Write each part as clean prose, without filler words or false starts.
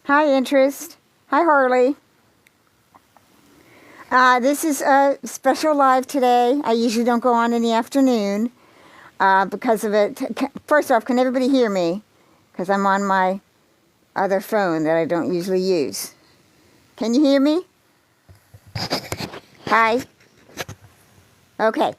Hi, Interest. Hi, Harley. This is a special live today. I usually don't go on in the afternoon because of it. First off, can everybody hear me? Because I'm on my other phone that I don't usually use. Can you hear me? Hi. Okay.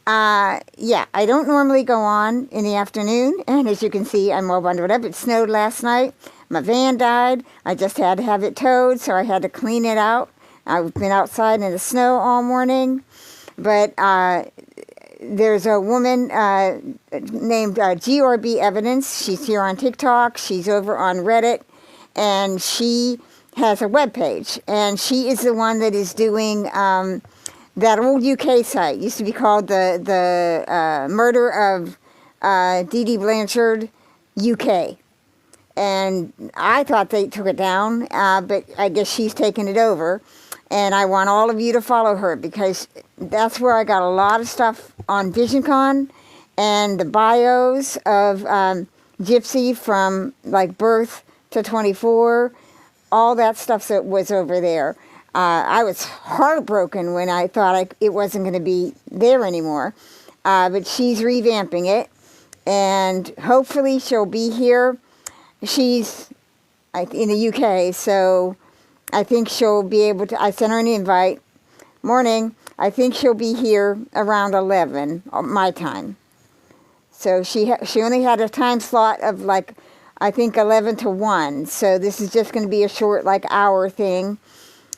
Yeah, I don't normally go on in the afternoon, and as you can see, I'm all bundled up. It snowed last night. My van died. I just had to have it towed, so I had to clean it out. I've been outside in the snow all morning, but there's a woman named GRBevidence. She's here on TikTok. She's over on Reddit, and she has a webpage, and she is the one that is doing that old UK site. Used to be called the Murder of Dee Dee Blanchard UK. And I thought they took it down, but I guess she's taken it over. And I want all of you to follow her because that's where I got a lot of stuff on VisionCon and the bios of Gypsy from like birth to 24. All that stuff that was over there. I was heartbroken when I thought it wasn't going to be there anymore. But she's revamping it. And hopefully she'll be here. She's in the UK, so I think she'll be able to. I sent her an invite. Morning. I think she'll be here around 11 my time. So she only had a time slot of like, I think 11 to 1. So this is just going to be a short like hour thing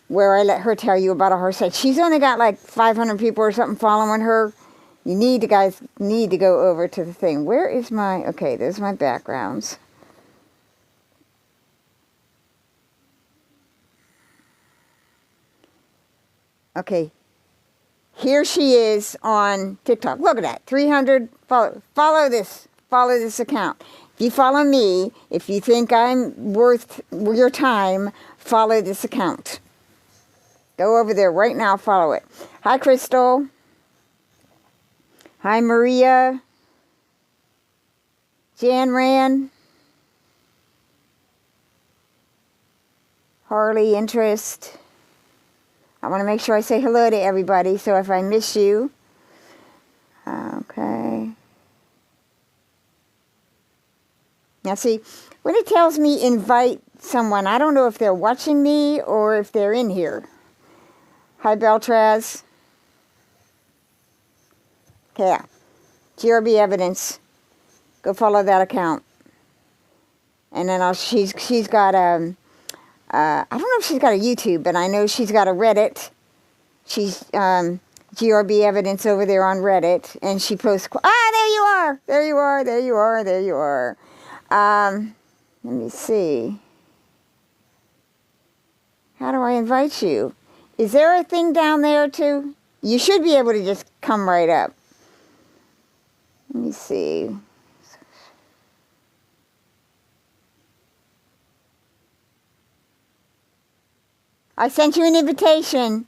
where I let her tell you about her site. She's only got like 500 people or something following her. You guys need to go over to the thing. Where is my, okay, there's my backgrounds. Okay, here she is on TikTok. Look at that, 300 follow this account. If you follow me, if you think I'm worth your time, follow this account. Go over there right now, follow it. Hi, Crystal. Hi, Maria. Jan Ran. Harley, Interest. I want to make sure I say hello to everybody, so if I miss you. Okay. Now see, when it tells me invite someone, I don't know if they're watching me or if they're in here. Hi, Beltraz. Yeah. GRBevidence. Go follow that account. And then she's got I don't know if she's got a YouTube, but I know she's got a Reddit. She's GRBevidence over there on Reddit, and she posts. There you are! There you are! There you are! There you are! Let me see. How do I invite you? Is there a thing down there too? You should be able to just come right up. Let me see. I sent you an invitation.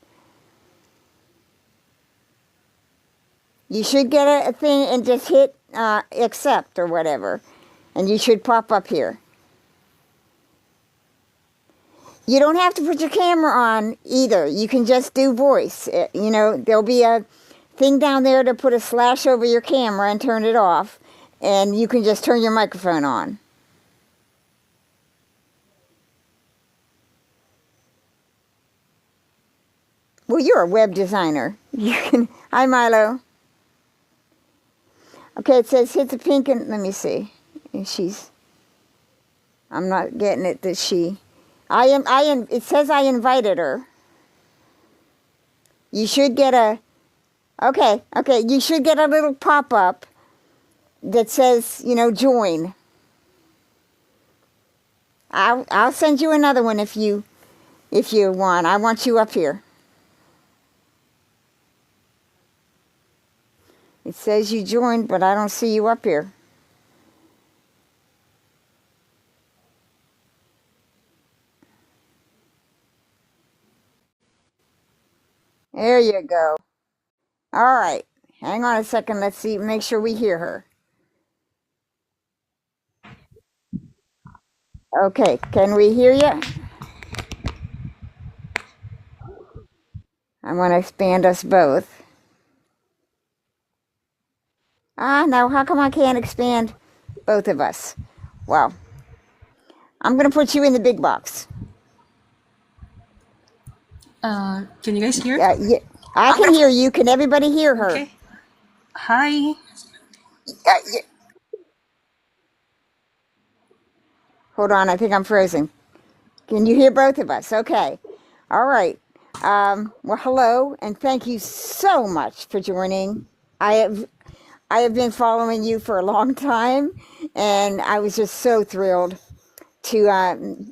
You should get a thing and just hit accept or whatever. And you should pop up here. You don't have to put your camera on either. You can just do voice. There'll be a thing down there to put a slash over your camera and turn it off. And you can just turn your microphone on. Well, you're a web designer. You can. Hi, Milo. Okay, it says hit the pink and let me see. And I'm not getting it that she. It says I invited her. You should get okay, you should get a little pop-up that says, join. I'll send you another one if you want. I want you up here. It says you joined, but I don't see you up here. There you go. All right. Hang on a second. Let's see. Make sure we hear her. Okay, can we hear you? I want to expand us both. No, how come I can't expand both of us? Well, I'm going to put you in the big box. Can you guys hear? Yeah, I can hear you. Can everybody hear her? Okay. Hi. Yeah. Hold on, I think I'm frozen. Can you hear both of us? Okay. All right. Well, hello, and thank you so much for joining. I have I have been following you for a long time, and I was just so thrilled to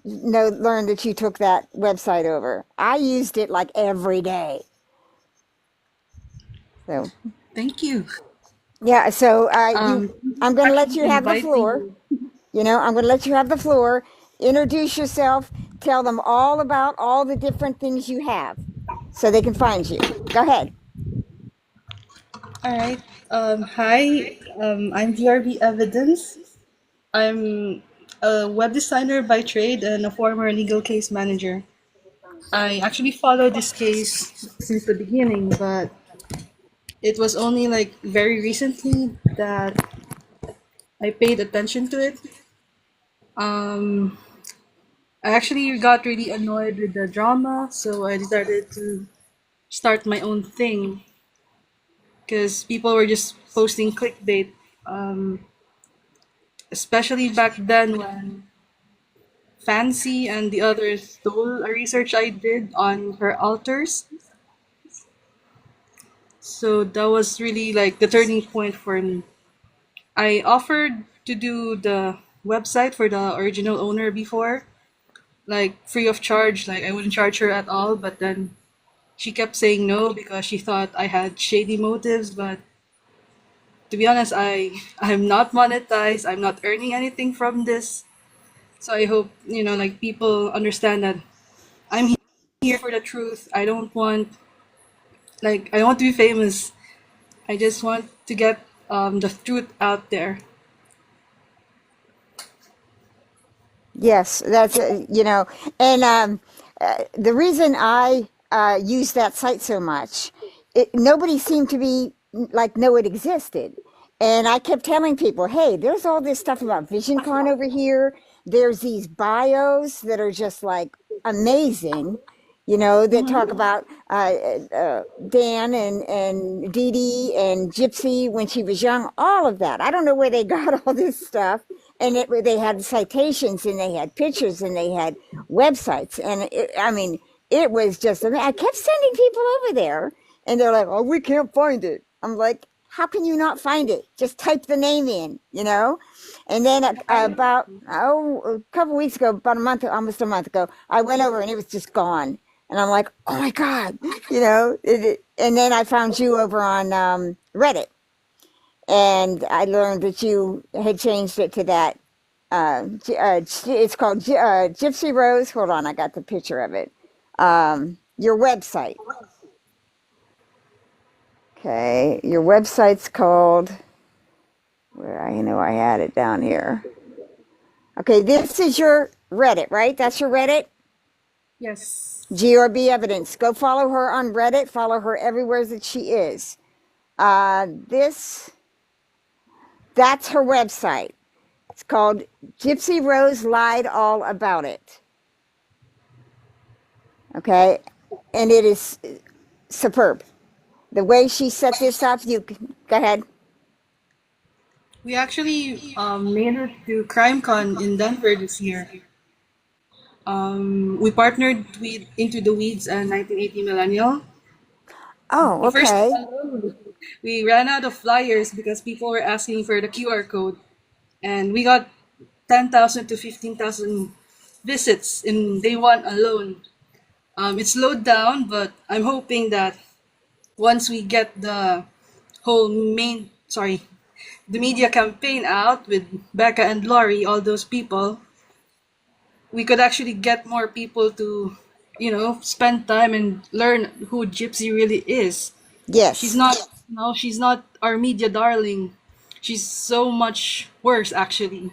learn that you took that website over. I used it like every day. So Thank you. yeah, so I'm going to let Actually you have the inviting floor. me. I'm going to let you have the floor. Introduce yourself. Tell them all about all the different things you have, so they can find you. Go ahead. All right. Hi. I'm GRBevidence. I'm a web designer by trade and a former legal case manager. I actually followed this case since the beginning, but it was only like very recently that I paid attention to it. Um, I actually got really annoyed with the drama, so I decided to start my own thing because people were just posting clickbait, um, especially back then when Fancy and the others stole a research I did on her altars. So that was really like the turning point for me. I offered to do the website for the original owner before, like free of charge, like I wouldn't charge her at all, but then she kept saying no because she thought I had shady motives, but to be honest, I'm not monetized. I'm not earning anything from this. So I hope, like people understand that I'm here for the truth. I don't want to be famous. I just want to get the truth out there. Yes, that's and the reason I use that site so much, nobody seemed to be like know it existed, and I kept telling people, "Hey, there's all this stuff about VisionCon over here. There's these bios that are just like amazing." That Hmm. talk about Dan and Dee Dee and Gypsy when she was young, all of that. I don't know where they got all this stuff, and they had citations and they had pictures and they had websites, and I mean it was just I kept sending people over there, and they're like, "Oh, we can't find it." I'm like, how can you not find it? Just type the name in. And then about a couple weeks ago, about almost a month ago, I went over and it was just gone, and I'm like, oh my god, and then I found you over on Reddit, and I learned that you had changed it to that. It's called Gypsy Rose. Hold on, I got the picture of it. Your website. Okay, your website's called. Where I had it down here. Okay, this is your Reddit, right? That's your Reddit. Yes. GRBevidence. Go follow her on Reddit. Follow her everywhere that she is. This. That's her website. It's called Gypsy Rose Lied All About It. Okay, and it is superb. The way she set this up, you go ahead. We actually made it to CrimeCon in Denver this year. We partnered with Into the Weeds and 1980 Millennial. Oh, The first day okay. alone, we ran out of flyers because people were asking for the QR code, and we got 10,000 to 15,000 visits in day one alone. It slowed down, but I'm hoping that once we get the media campaign out with Becca and Laurie, all those people, we could actually get more people to, spend time and learn who Gypsy really is. She's Yes. not, no, she's not our media darling. She's so much worse, actually.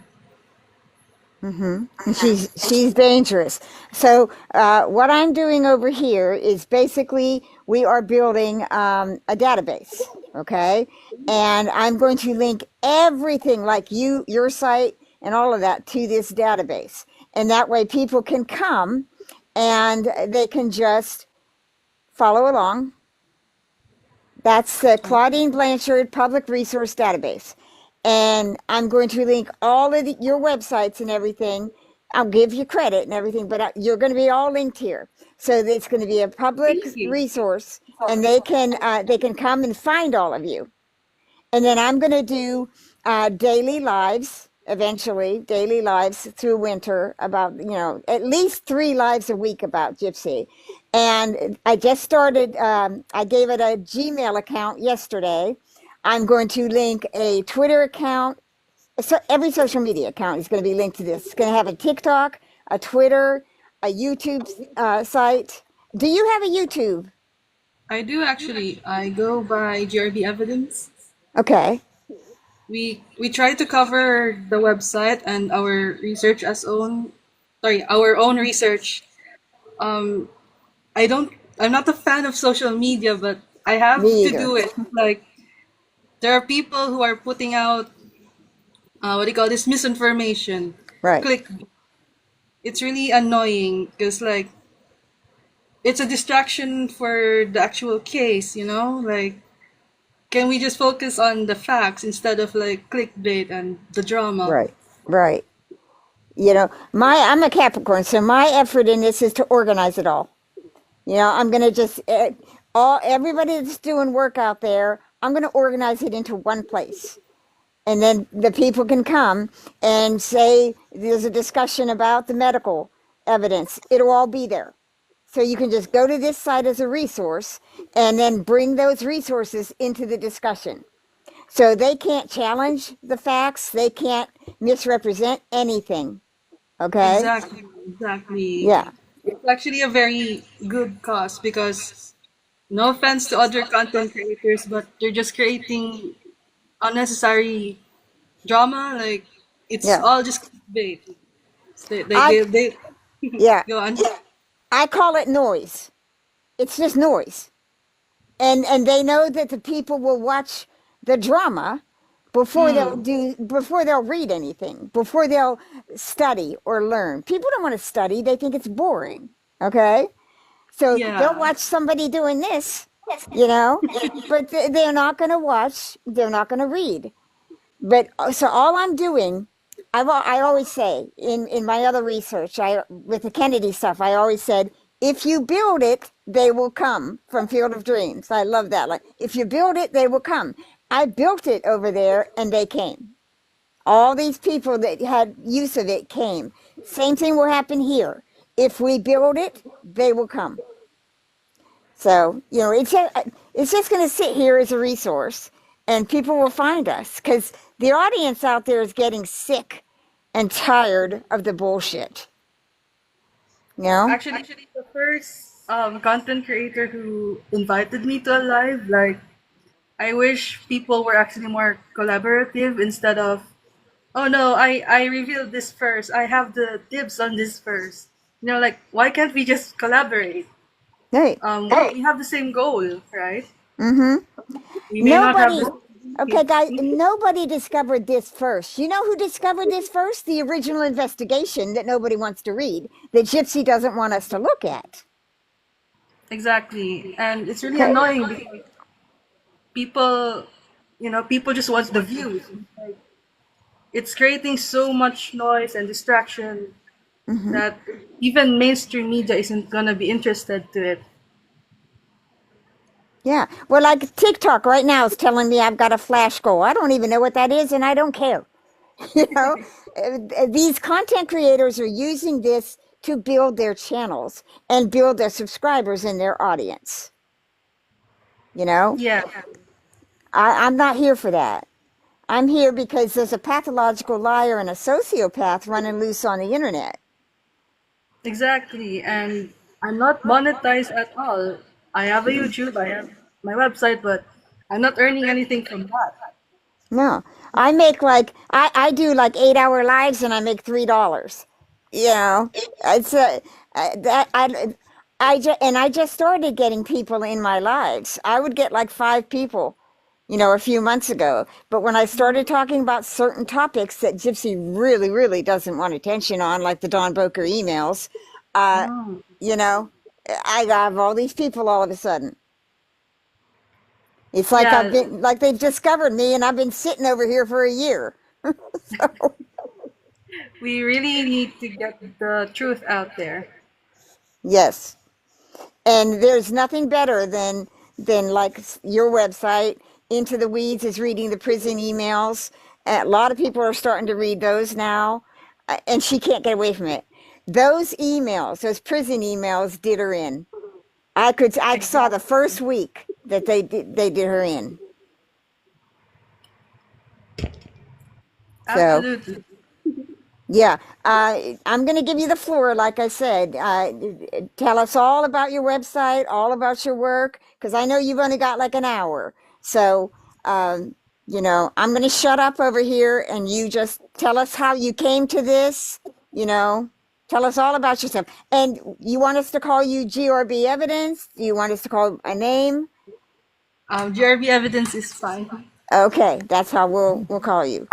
And she's dangerous. So what I'm doing over here is basically we are building a database, okay? And I'm going to link everything like your site and all of that to this database. And that way people can come and they can just follow along. That's the Claudine Blanchard Public Resource Database. And I'm going to link all of your websites and everything. I'll give you credit and everything, but you're going to be all linked here. So it's going to be a public Thank you. resource, and they can come and find all of you. And then I'm going to do daily lives eventually, daily lives through winter about, at least 3 lives a week about Gypsy. And I just started, I gave it a Gmail account yesterday. I'm going to link a Twitter account. So every social media account is going to be linked to this. It's going to have a TikTok, a Twitter, a YouTube site. Do you have a YouTube? I do actually. I go by GRBevidence. Okay. We try to cover the website and our research as own, sorry, our own research. Um, I don't. I'm not a fan of social media, but I have Me to either. do it. Like there are people who are putting out what do you call this misinformation. Right. Click. It's really annoying because like it's a distraction for the actual case. Like can we just focus on the facts instead of like clickbait and the drama? Right. Right. I'm a Capricorn, so my effort in this is to organize it all. I'm going to just all everybody that's doing work out there, I'm going to organize it into one place. And then the people can come and say there's a discussion about the medical evidence. It'll all be there. So you can just go to this site as a resource and then bring those resources into the discussion. So they can't challenge the facts, they can't misrepresent anything. Okay? Exactly, exactly. Yeah. It's actually a very good cause because no offense to other content creators, but they're just creating unnecessary drama. Like it's Yeah. all just clickbait. I They yeah, go on. I call it noise. It's just noise. And they know that the people will watch the drama Hmm. before they'll read anything, before they'll study or learn. People don't want to study, they think it's boring. Okay? So they'll Yeah. watch somebody doing this, you know, but they're not going to watch, they're not going to read. But so all I'm doing, I always say in my other research, with the Kennedy stuff, I always said, if you build it, they will come from Field of Dreams. I love that. Like, if you build it, they will come. I built it over there and they came. All these people that had use of it came. Same thing will happen here. If we build it, they will come. So, it's just going to sit here as a resource and people will find us because the audience out there is getting sick and tired of the bullshit. You know? Actually, the first content creator who invited me to a live, like I wish people were actually more collaborative instead of, oh no, I revealed this first. I have the dibs on this first. Like why can't we just collaborate? Hey, We have the same goal, right? mm-hmm. We may not have Nobody, the okay, guys, nobody discovered this first. You know who discovered this first? The original investigation that nobody wants to read, that Gypsy doesn't want us to look at. exactly, and it's really Okay? annoying because people, people just want the views. It's creating so much noise and distraction that even mainstream media isn't gonna be interested to it. Yeah. Well, like TikTok right now is telling me I've got a flash goal. I don't even know what that is and I don't care. You know, these content creators are using this to build their channels and build their subscribers and their audience. You know, Yeah, I'm not here for that. I'm here because there's a pathological liar and a sociopath running loose on the internet. exactly. And I'm not monetized at all. I have a YouTube, I have my website, but I'm not earning anything from that. No, I make like I do like 8 hour lives and I make $3. You know, it's that I just started getting people in my lives. I would get like 5 people, a few months ago. But when I started talking about certain topics that Gypsy really, really doesn't want attention on, like the Don Boker emails, uh, Oh, you know, I have all these people all of a sudden. It's like I've yeah. been like they've discovered me and I've been sitting over here for a year. So, We really need to get the truth out there. yes. And there's nothing better than like your website. Into the Weeds is reading the prison emails. A lot of people are starting to read those now, and she can't get away from it. Those emails, those prison emails, did her in. I saw the Exactly. first week that they did her in. So Absolutely. yeah, I'm going to give you the floor, like I said. Tell us all about your website, all about your work, because I know you've only got like an hour. So, um, I'm going to shut up over here and you just tell us how you came to this, you know, tell us all about yourself. And you want us to call you GRB Evidence? Do you want us to call a name? GRB evidence is fine. Okay, that's how we'll call you.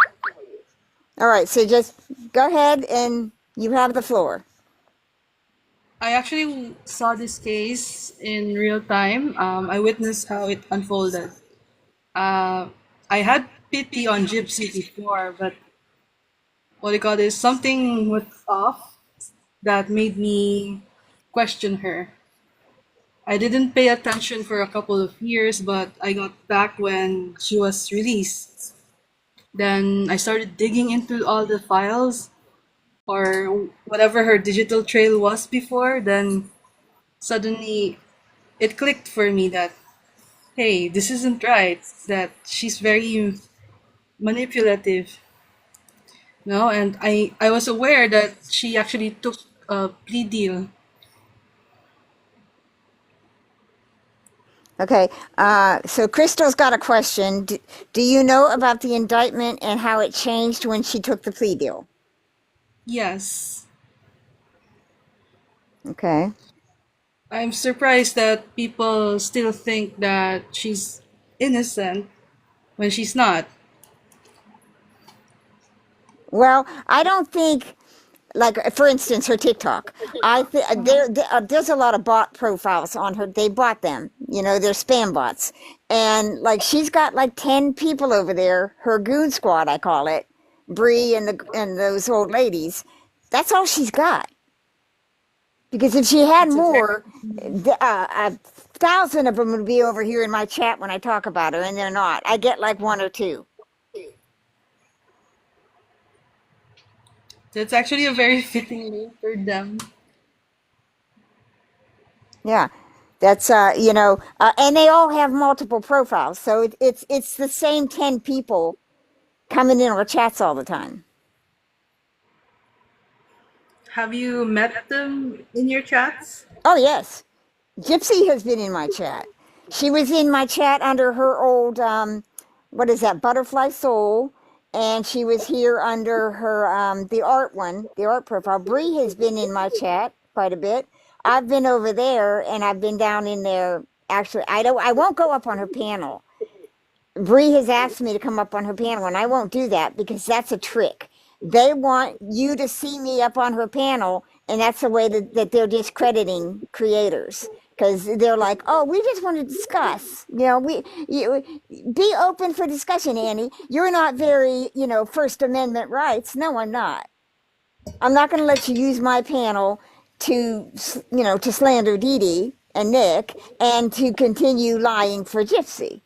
All right, so just go ahead and you have the floor. I actually saw this case in real time. I witnessed how it unfolded. Uh, I had pity on Gypsy before, but what I call this, something was off that made me question her. I didn't pay attention for a couple of years, but I got back when she was released. Then I started digging into all the files or whatever her digital trail was before. Then suddenly it clicked for me that, hey, this isn't right, that she's very manipulative. No, and I was aware that she actually took a plea deal. Okay, so Crystal's got a question. Do you know about the indictment and how it changed when she took the plea deal? Yes. Okay. I'm surprised that people still think that she's innocent when she's not. Well, I don't think, like for instance, her TikTok. There's a lot of bot profiles on her. They bought them. They're spam bots, and like she's got like 10 people over there. Her goon squad, I call it. Bree and those old ladies. That's all she's got. Because if she had That's a very more, 1,000 of them would be over here in my chat when I talk about her, and they're not. I get like one or two. that's actually a very fitting name for them. Yeah, that's and they all have multiple profiles, so it's the same 10 people coming in our chats all the time. Have you met them in your chats? Oh yes, Gypsy has been in my chat. She was in my chat under her old what is that, Butterfly Soul, and she was here under her the art one, the art profile. Bree has been in my chat quite a bit. I've been over there and I've been down in there. Actually, I won't go up on her panel. Bree has asked me to come up on her panel, and I won't do that because that's a trick. They want you to see me up on her panel, and that's the way that they're discrediting creators because they're like, "Oh, we just want to discuss. Be open for discussion, Annie. You're not very, First Amendment rights. No, I'm not. I'm not going to let you use my panel to slander Dee Dee and Nick and to continue lying for Gypsy."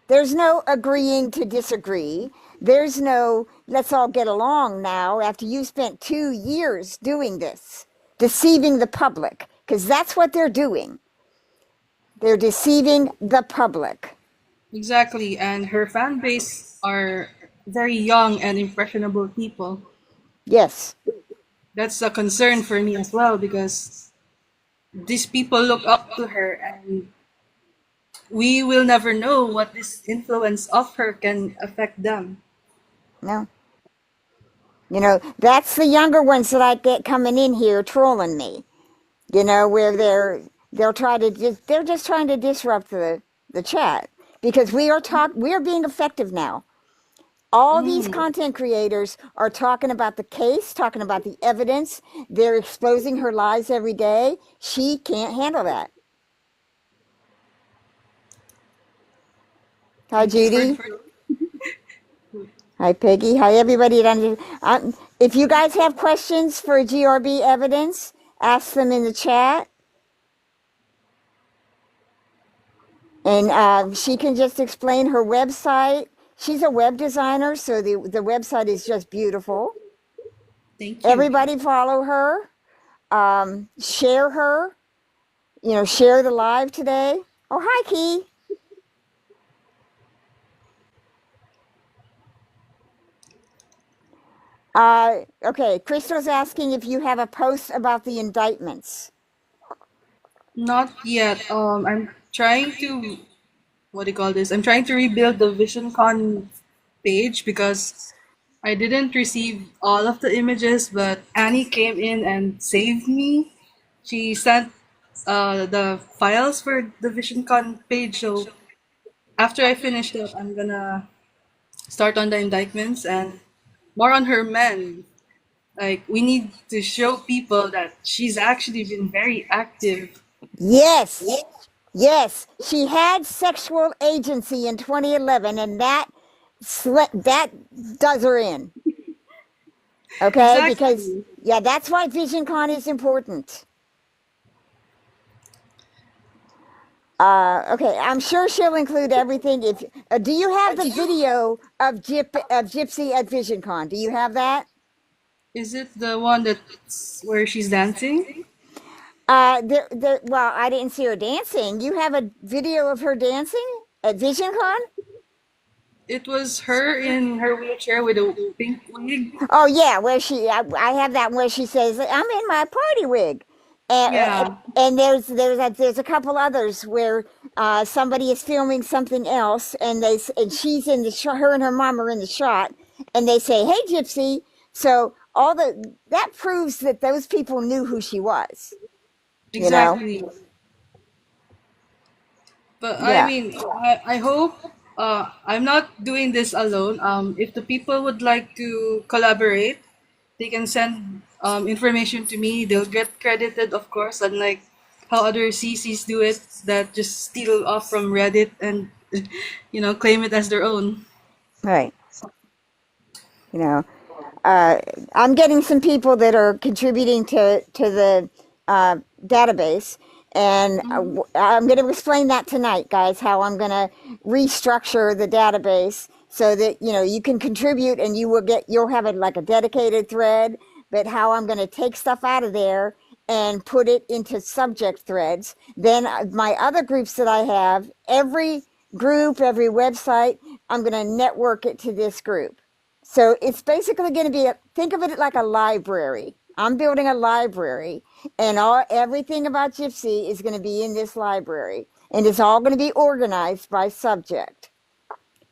There's no agreeing to disagree. There's no let's all get along now after you spent 2 years doing this, deceiving the public, because that's what they're doing. They're deceiving the public. Exactly, and her fan base are very young and impressionable people. Yes. That's a concern for me as well because these people look up to her and we will never know what this influence of her can affect them. No. That's the younger ones that I get coming in here trolling me. Where they're just trying to disrupt the chat because we are being effective now. All these Mm, content creators are talking about the case, talking about the evidence. They're exposing her lies every day. She can't handle that. Hi, thank you Judy. for Hi, Peggy. Hi, everybody. If you guys have questions for GRB evidence, ask them in the chat. And she can just explain her website. She's a web designer, so the website is just beautiful. thank you. Everybody follow her. Share her. Share the live today. Oh, hi, Key. Okay, Crystal's asking if you have a post about the indictments. Not yet. I'm trying to what do you call this? I'm trying to rebuild the VisionCon page because I didn't receive all of the images, but Annie came in and saved me. She sent the files for the VisionCon page. So after I finish that, I'm gonna start on the indictments and more on her men. Like we need to show people that she's actually been very active. Yes, yes. She had sexual agency in 2011, and that does her in. Okay, because Exactly. yeah, that's why VisionCon is important. Okay, I'm sure she'll include everything. If do you have the video of Gypsy at VisionCon? Do you have that? Is it the one that's where she's dancing? Well, I didn't see her dancing. You have a video of her dancing at VisionCon? It was her in her wheelchair with a pink wig. Oh yeah, where I have that where she says I'm in my party wig, Yeah, and there's a couple others where somebody is filming something else, and she's in the shot. Her and her mom are in the shot, and they say, "Hey, Gypsy." So that proves that those people knew who she was. You know? exactly. But I Yeah. mean, I hope I'm not doing this alone. If the people would like to collaborate, they can send information to me. They'll get credited, of course, unlike how other CCs do it that just steal off from Reddit and claim it as their own. Right. You know. uh, I'm getting some people that are contributing to the database, and Mhm. I'm going to explain that tonight, guys. How I'm going to restructure the database so that you can contribute and you'll have it like a dedicated thread. But how I'm going to take stuff out of there and put it into subject threads. Then my other groups that I have, every group, every website, I'm going to network it to this group. So it's basically going to think of it like a library. I'm building a library, and everything about Gypsy is going to be in this library, and it's all going to be organized by subject.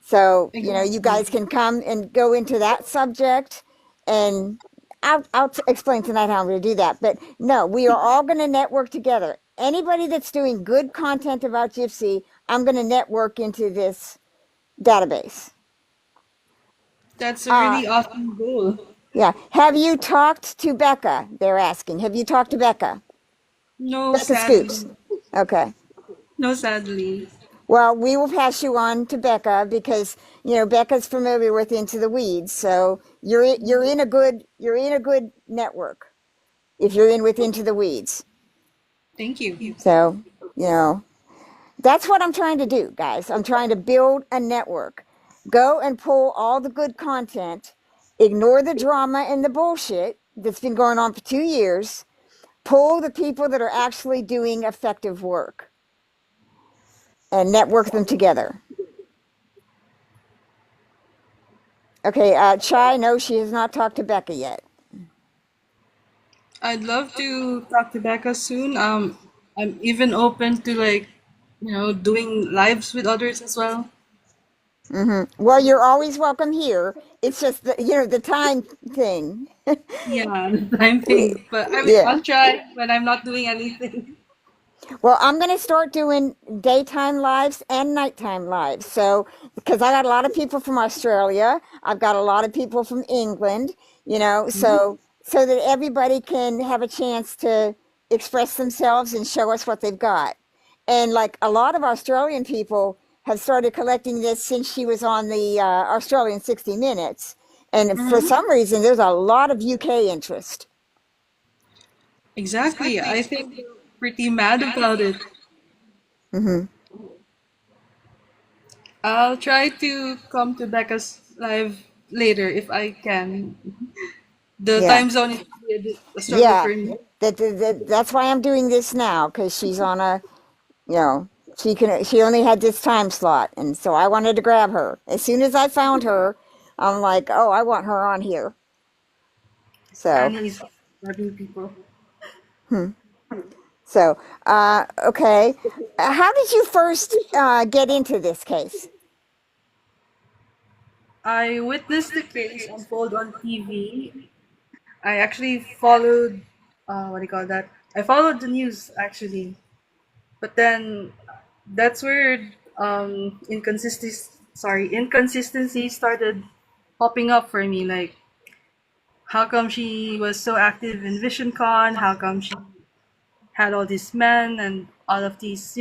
So you Exactly. guys can come and go into that subject, and I'll explain tonight how I'm going to do that. But no, we are all going to network together. Anybody that's doing good content about Gypsy, I'm going to network into this database. That's a Uh, really awesome goal. Yeah. Have you talked to Becca? They're asking. Have you talked to Becca? No, Becca Scoops. sadly. Okay. No, sadly. Well, we will pass you on to Becca because Becca's familiar with Into the Weeds. So you're in a good network if you're in with Into the Weeds. Thank you. So you know that's what I'm trying to do, guys. I'm trying to build a network. Go and pull all the good content. Ignore the drama and the bullshit that's been going on for 2 years. Pull the people that are actually doing effective work and network them together. Okay, Chai, no, she has not talked to Becca yet. I'd love to talk to Becca soon. I'm even open to like doing lives with others as well. Well, you're always welcome here. It's just the time thing. Yeah, the time We, thing. But I mean, yeah. I'll try when I'm not doing anything. Well, I'm going to start doing daytime lives and nighttime lives. So, because I got a lot of people from Australia, I've got a lot of people from England, so that everybody can have a chance to express themselves and show us what they've got. And like a lot of Australian people have started collecting this since she was on the Australian 60 Minutes. And for Mhm. some reason, there's a lot of UK interest. Exactly. I think they're pretty mad about it. Hmm. I'll try to come to Becca's live later if I can. The Yeah. time zone is really a struggle Yeah, for me. that's why I'm doing this now because she's on a, you know, she only had this time slot, and so I wanted to grab her. As soon as I found her, I'm like, oh, I want her on here. So, Annie is grabbing people. so, okay. How did you first get into this case? I witnessed the case unfold on TV. I actually followed, what do you call that? I followed the news actually, but then that's where inconsistency started popping up for me. Like, how come she was so active in VisionCon? How come she had all these men and all of these,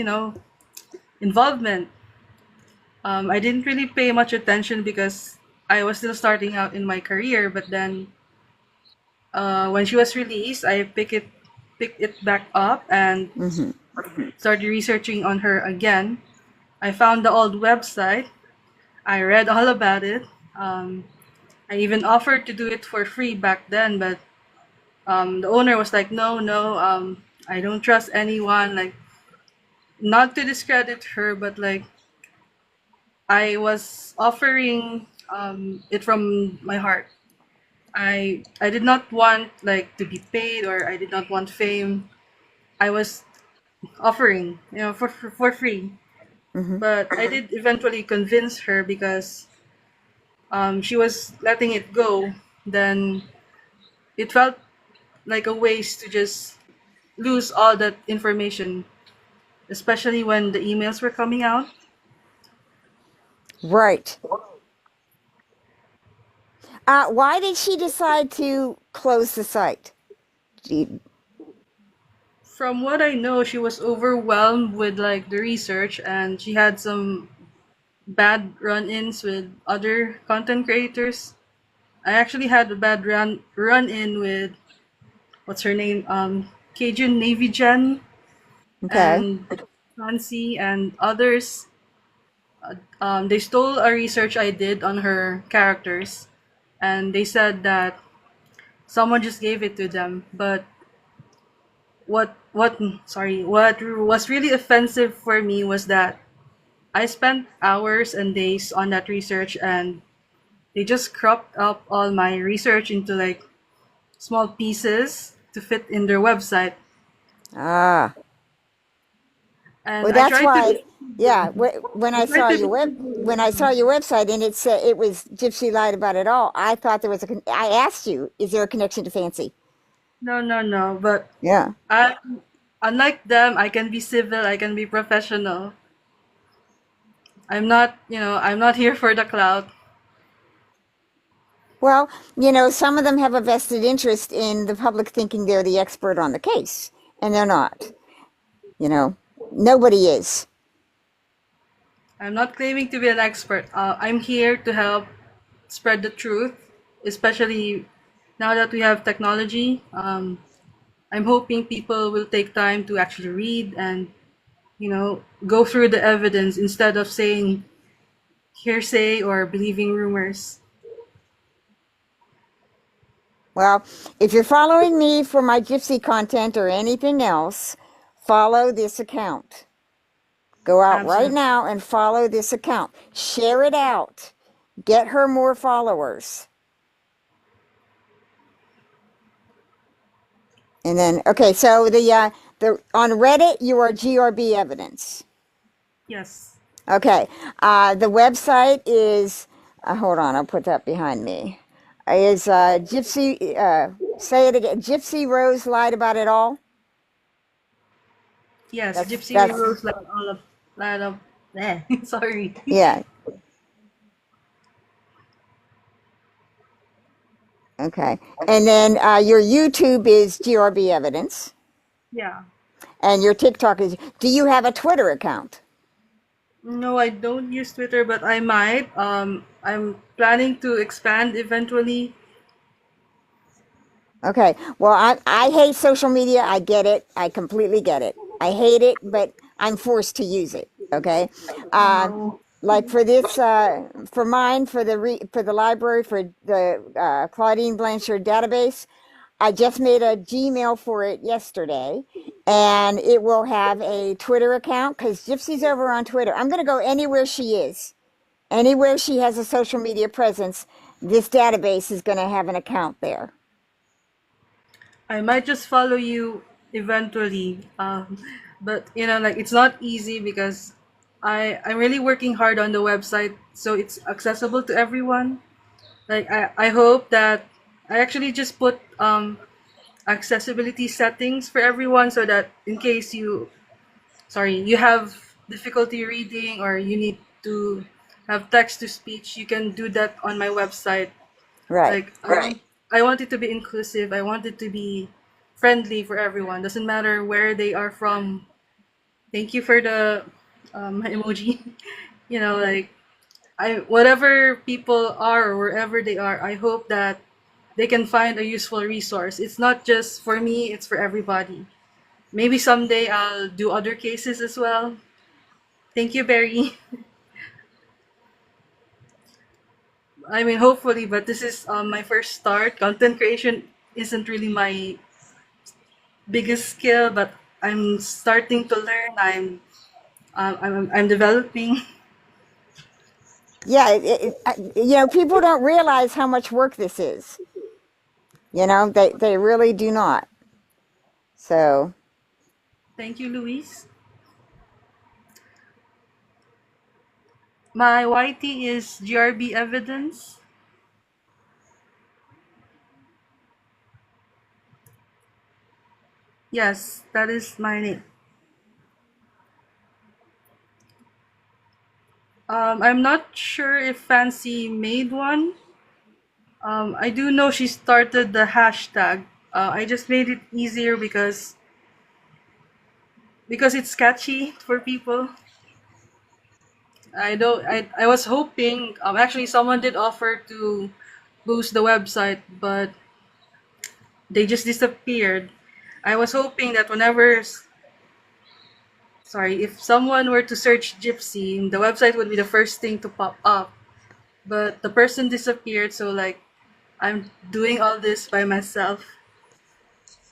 involvement? I didn't really pay much attention because I was still starting out in my career. But then, when she was released, I picked it back up and Hmm. started researching on her again. I found the old website. I read all about it. Um, I even offered to do it for free back then, but the owner was like, "No, no, I don't trust anyone." Like, not to discredit her, but like I was offering it from my heart. I did not want like to be paid, or I did not want fame. I was offering, for free. Hmm. But I did eventually convince her because she was letting it go. Then it felt like a waste to just lose all that information, especially when the emails were coming out. Right. Why did she decide to close the site? From what I know, she was overwhelmed with like the research, and she had some bad run-ins with other content creators. I actually had a bad run-in with what's her name, Cajun Navy Gen Okay. and Nancy and others. They stole a research I did on her characters, and they said that someone just gave it to them. But what was really offensive for me was that I spent hours and days on that research, and they just cropped up all my research into like small pieces to fit in their website. Ah. And Well, that's why, yeah. When I I tried saw to your be website and it said it was Gypsy lied about it all, I thought there was I asked you, is there a connection to Fancy? no, no, no. But Yeah. I, unlike them, I can be civil. I can be professional. I'm not here for the clout. Well, some of them have a vested interest in the public thinking they're the expert on the case, and they're not. You know, Nobody is. I'm not claiming to be an expert. I'm here to help spread the truth, especially now that we have technology. I'm hoping people will take time to actually read and, go through the evidence instead of saying hearsay or believing rumors. Well, if you're following me for my Gypsy content or anything else, follow this account. Go out right Absolutely. now and follow this account. Share it out. Get her more followers. And then, okay, so the on Reddit, you are GRB evidence. Yes. Okay. The website is, hold on, I'll put that behind me. Is Gypsy, say it again, Gypsy Rose lied about it all? Yes, Gypsy That's, Rose like all of lot of sorry. yeah. Okay. And then your YouTube is GRB Evidence. Yeah. And your TikTok is, do you have a Twitter account? No, I don't use Twitter, but I might. I'm planning to expand eventually. Okay. Well, I hate social media. I get it. I completely get it. I hate it, but I'm forced to use it. Okay. Uh, No. like for this, for mine, for the library, for the Claudine Blanchard database, I just made a Gmail for it yesterday, and it will have a Twitter account because Gypsy's over on Twitter. I'm going to go anywhere she is, anywhere she has a social media presence. This database is going to have an account there. I might just follow you eventually. But like it's not easy because I'm really working hard on the website so it's accessible to everyone. Like I hope that I actually just put accessibility settings for everyone so that in case you have difficulty reading or you need to have text to speech, you can do that on my website. Right. Like I want it to be inclusive. I want it to be friendly for everyone. Doesn't matter where they are from. Thank you for the emoji. Like I whatever people are or wherever they are, I hope that they can find a useful resource. It's not just for me, it's for everybody. Maybe someday I'll do other cases as well. Thank you, Barry. I mean, hopefully, but this is my first start. Content creation isn't really my biggest skill, but I'm starting to learn. I'm developing. Yeah. People don't realize how much work this is. They really do not. So, Thank you, Luis. My YT is GRBevidence. Yes, that is my name. I'm not sure if Fancy made one. I do know she started the hashtag. I just made it easier because it's catchy for people. I was hoping actually someone did offer to boost the website, but they just disappeared. I was hoping that sorry, if someone were to search Gypsy, the website would be the first thing to pop up. But the person disappeared, so like I'm doing all this by myself.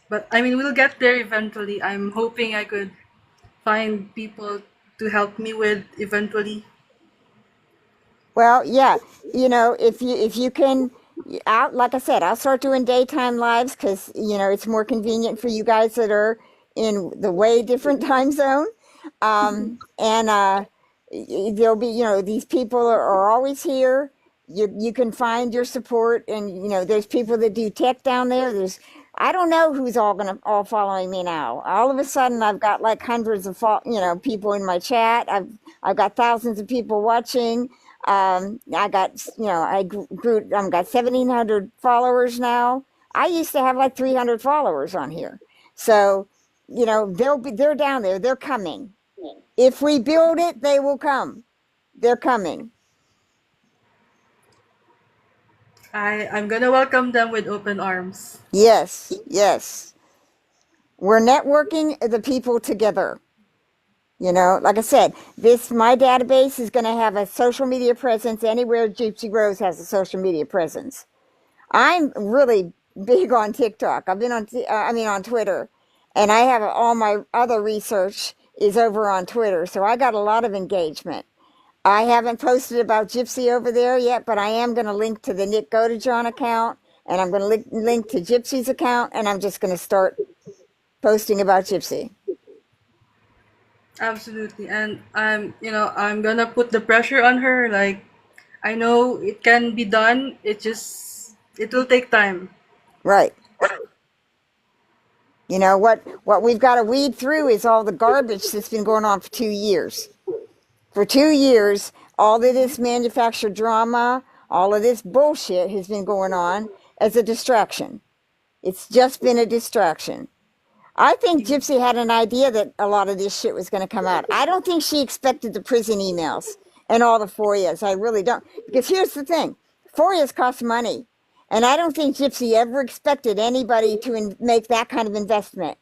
But I mean, we'll get there eventually. I'm hoping I could find people to help me with eventually. well, yeah, if you can, out like I said, I'll start doing daytime lives because it's more convenient for you guys that are in the way different time zone. And there'll be, these people are always here. You can find your support, and there's people that do tech down there. I don't know who's all following me now. All of a sudden, I've got like hundreds of people in my chat. I've got thousands of people watching. I got I grew. I've got 1,700 followers now. I used to have like 300 followers on here. So they're down there. They're coming. If we build it, they will come. They're coming. I'm gonna welcome them with open arms. Yes, yes. We're networking the people together. Like I said, my database is going to have a social media presence anywhere Gypsy Rose has a social media presence. I'm really big on TikTok. I've been on Twitter, and I have all my other research is over on Twitter, so I got a lot of engagement. I haven't posted about Gypsy over there yet, but I am going to link to the Nick Godejohn account, and I'm going to link to Gypsy's account, and I'm just going to start posting about Gypsy. Absolutely. And I'm gonna put the pressure on her. Like, I know it can be done. It will take time. Right. You know what we've got to weed through is all the garbage that's been going on for 2 years. For 2 years, all of this manufactured drama, all of this bullshit has been going on as a distraction. It's just been a distraction. I think Gypsy had an idea that a lot of this shit was going to come out. I don't think she expected the prison emails and all the FOIAs. I really don't. Because here's the thing, FOIAs cost money. And I don't think Gypsy ever expected anybody to make that kind of investment.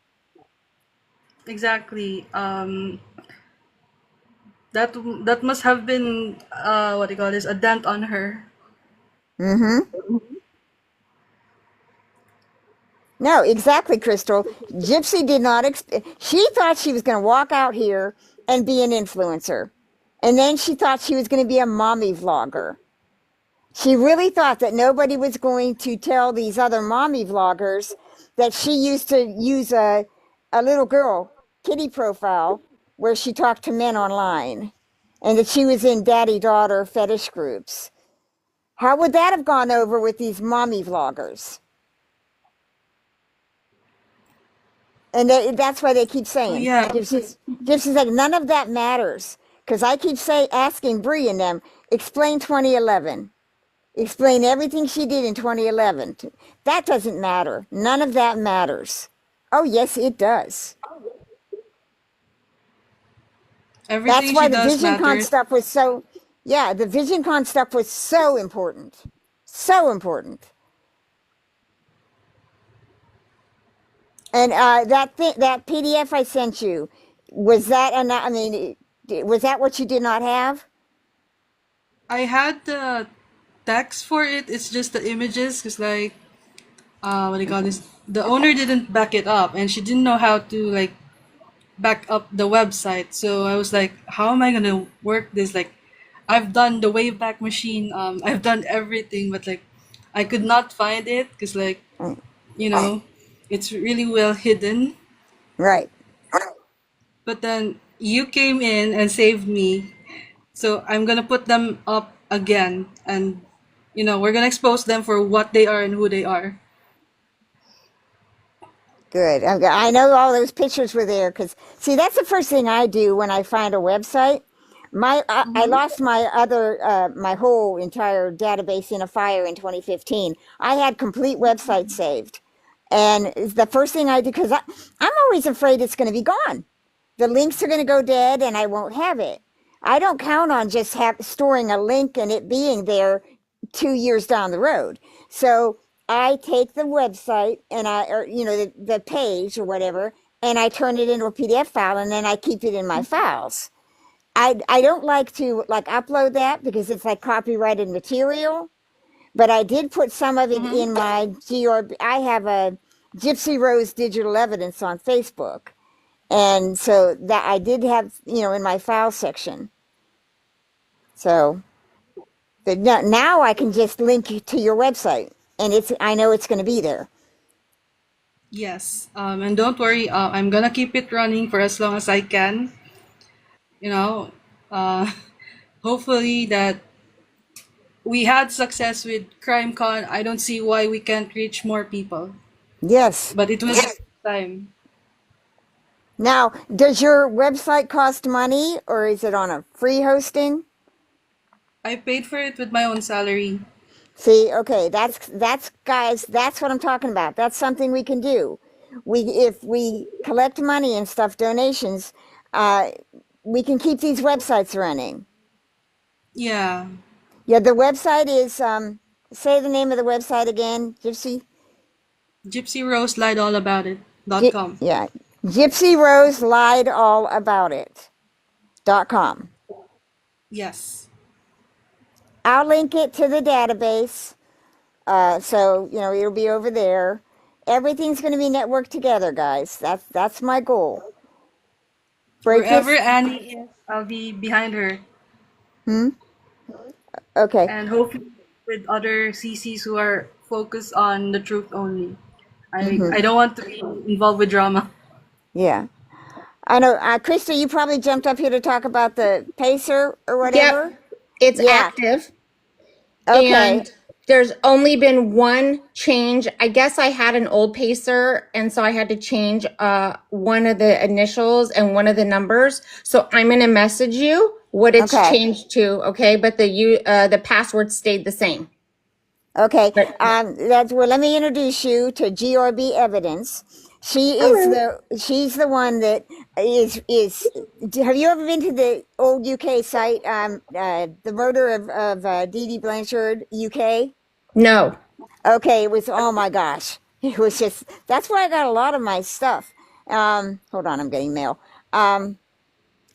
Exactly. That that must have been what do you call this? A dent on her. Mm-hmm. No, exactly, Crystal. Gypsy did not expect, she thought she was going to walk out here and be an influencer. And then she thought she was going to be a mommy vlogger. She really thought that nobody was going to tell these other mommy vloggers that she used to use a little girl kitty profile where she talked to men online and that she was in daddy daughter fetish groups. How would that have gone over with these mommy vloggers? And that's why they keep Oh saying, yeah. Gypsy's like, none of that matters. Because I keep asking Bree and them, explain 2011. Explain everything she did in 2011. That doesn't matter. None of that matters. Oh, yes, it does. That's Everything why she the does VisionCon matters. stuff was so, yeah, the VisionCon stuff was so important. So important. And that PDF I sent you, was that, I mean, was that what you did not have? I had the text for it. It's just the images, cause like what do you call this? The owner didn't back it up, and she didn't know how to like back up the website. So I was like, how am I gonna work this? Like, I've done the Wayback Machine. I've done everything, but like, I could not find it because like you know, it's really well hidden. Right. But then you came in and saved me. So I'm gonna put them up again, and we're gonna expose them for what they are and who they are. Good. I know all those pictures were there because, see, that's the first thing I do when I find a website. I Mm-hmm. lost my whole entire database in a fire in 2015. I had complete websites saved. And the first thing I do, because I'm always afraid it's going to be gone. The links are going to go dead and I won't have it. I don't count on just storing a link and it being there 2 years down the road. So I take the website and or the page or whatever, and I turn it into a PDF file, and then I keep it in my files. I don't like to like upload that because it's like copyrighted material, but I did put some of it Mm-hmm. in my I have a Gypsy Rose Digital Evidence on Facebook, and so that I did have in my file section. So but now I can just link you to your website, and I know it's going to be there. Yes. And don't worry. I'm gonna keep it running for as long as I can. You know. Uh, hopefully that we had success with CrimeCon. I don't see why we can't reach more people. Yes. But it will take time. Now, does your website cost money, or is it on a free hosting? I paid for it with my own salary. See, okay, that's guys, that's what I'm talking about. That's something we can do. If we collect money and stuff, donations, uh, we can keep these websites running. Yeah. Yeah, the website is say the name of the website again, Gypsy. Gypsy Rose lied all about it.com. Yeah, Gypsy Rose lied all about it.com. Yes. I'll link it to the database. So it'll be over there. Everything's going to be networked together, guys. That's my goal. Break Wherever this. Annie is, I'll be behind her. Hmm. Okay. And hopefully with other CCs who are focused on the truth only. I Hmm. don't want to be involved with drama. Yeah. I know, Krista, you probably jumped up here to talk about the pacer or Yep, whatever. it's Yeah. active. Okay. And there's only been one change. I guess I had an old pacer, and so I had to change one of the initials and one of the numbers. So I'm going to message you what it's Okay. changed to, okay? But the password stayed the same. Okay. But That's well. Let me introduce you to GRBevidence. all right. She's the one that is. Have you ever been to the old UK site? The murder of Dee Dee Blanchard, UK. No. Okay, it was. Oh my gosh, it was just. That's where I got a lot of my stuff. Hold on, I'm getting mail.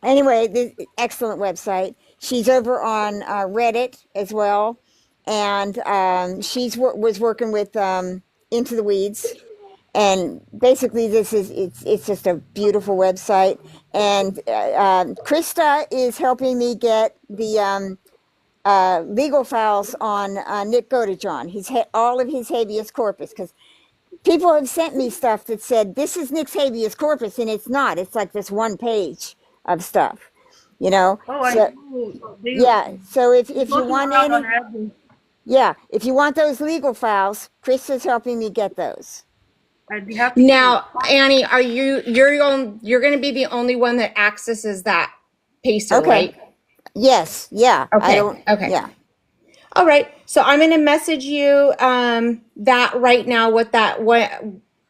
Anyway, this excellent website. She's over on Reddit as well, and was working with Into the Weeds, and basically this is it's just a beautiful website. And Krista is helping me get the legal files on Nick Godejohn. All of his habeas corpus, because people have sent me stuff that said this is Nick's habeas corpus, and it's not. It's like this one page of stuff, you know. Oh, I So do. They yeah. So if you floating want around on any, Reddit. yeah, if you want those legal files, Chris is helping me get those. I'd be happy to. Now, Annie, you're going to be the only one that accesses that pacer, Okay. right? Yes. Yeah. I Okay. don't. Okay. Yeah. All right. So I'm going to message you that right now, what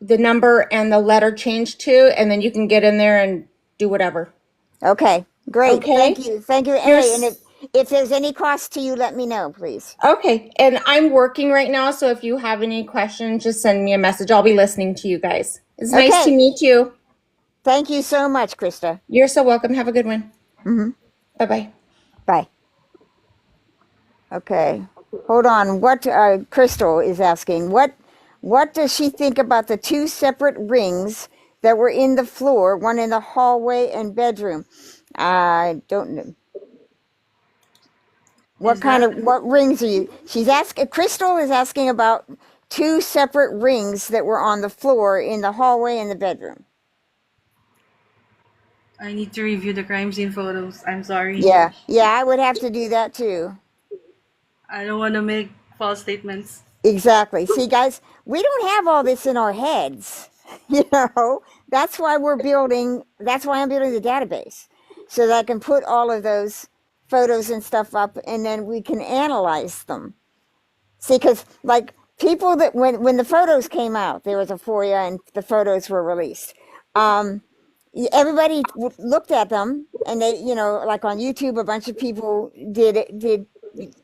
the number and the letter changed to, and then you can get in there and do whatever. Okay. Great. Thank Okay. you. Thank you. Hey, and Here's if there's any cost to you, let me know, please. okay. And I'm working right now, so if you have any questions, just send me a message. I'll be listening to you guys. It's nice to Okay. meet you. Thank you so much, Krista. You're so welcome. Have a good one. Mm-hmm. Bye bye. Bye. Okay. Hold on. What Crystal is asking, what does she think about the two separate rings that were in the floor, one in the hallway and bedroom? I don't know. Is that What rings are you? She's asking, Crystal is asking about two separate rings that were on the floor in the hallway and the bedroom. I need to review the crime scene photos. I'm sorry. Yeah. Yeah, I would have to do that too. I don't want to make false statements. Exactly. See, guys, we don't have all this in our heads. You know, that's why I'm building the database so that I can put all of those photos and stuff up and then we can analyze them. See, because like people that when the photos came out, there was a FOIA and the photos were released. Um, Everybody looked at them and they, you know, like on YouTube, a bunch of people did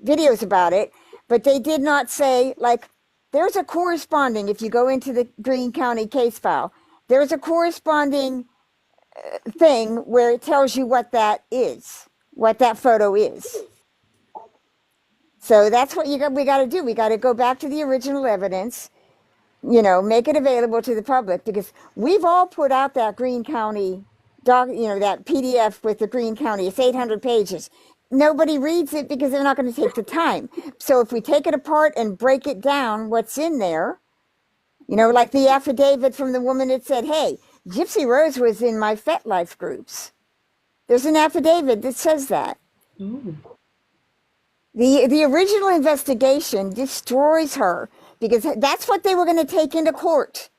videos about it, but they did not say like there's a corresponding. If you go into the Greene County case file, there's a corresponding thing where it tells you what that is, what that photo is. So that's what we got to do. We got to go back to the original evidence, you know, make it available to the public because we've all put out that Greene County that PDF with the Greene County. It's 800 pages. Nobody reads it because they're not going to take the time. So if we take it apart and break it down, what's in there, you know, like the affidavit from the woman that said, hey, Gypsy Rose was in my FetLife groups. There's an affidavit that says that. Ooh. The original investigation destroys her because that's what they were going to take into court.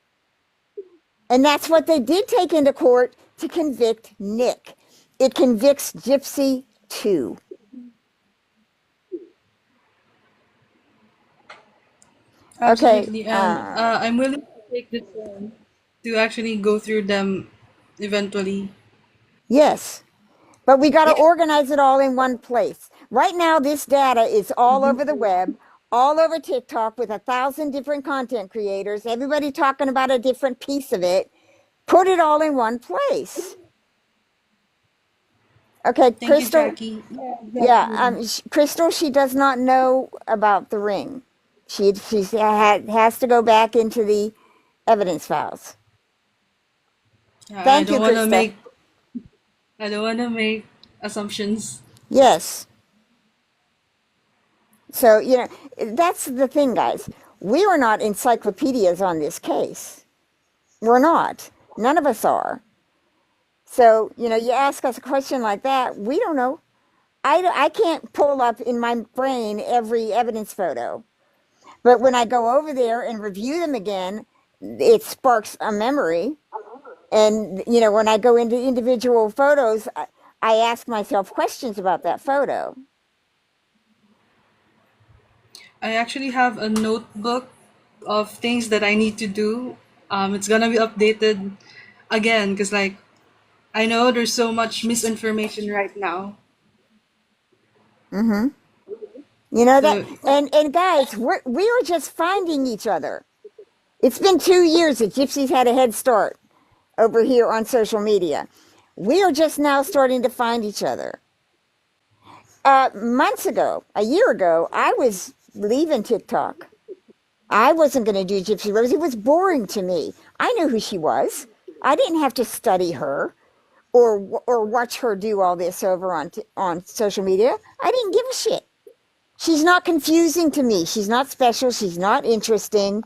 And that's what they did take into court to convict Nick. It convicts Gypsy too. Okay. Absolutely, and I'm willing to take this one to actually go through them eventually. Yes. But we got to Yeah. organize it all in one place. Right now, this data is all Mm-hmm. over the web, all over TikTok with 1,000 different content creators, everybody talking about a different piece of it. Put it all in one place. Okay, Thank you, Crystal. Jackie. Yeah, Yeah, exactly. Crystal, she does not know about the ring. Has to go back into the evidence files. I Thank you, don't want to Krista. make I don't want to make assumptions. Yes. So, you know, that's the thing, guys. We are not encyclopedias on this case. We're not. None of us are. So, you ask us a question like that, we don't know. I can't pull up in my brain every evidence photo. But when I go over there and review them again, it sparks a memory. And, when I go into individual photos, I ask myself questions about that photo. I actually have a notebook of things that I need to do. It's gonna be updated again because, like, I know there's so much misinformation right now. Hmm. You know that, So and guys, we are just finding each other. It's been 2 years that Gypsy's had a head start over here on social media. We are just now starting to find each other. Months ago, a year ago, I was leaving TikTok. I wasn't going to do Gypsy Rose. It was boring to me. I knew who she was. I didn't have to study her or watch her do all this over on social media. I didn't give a shit. She's not confusing to me. She's not special. She's not interesting.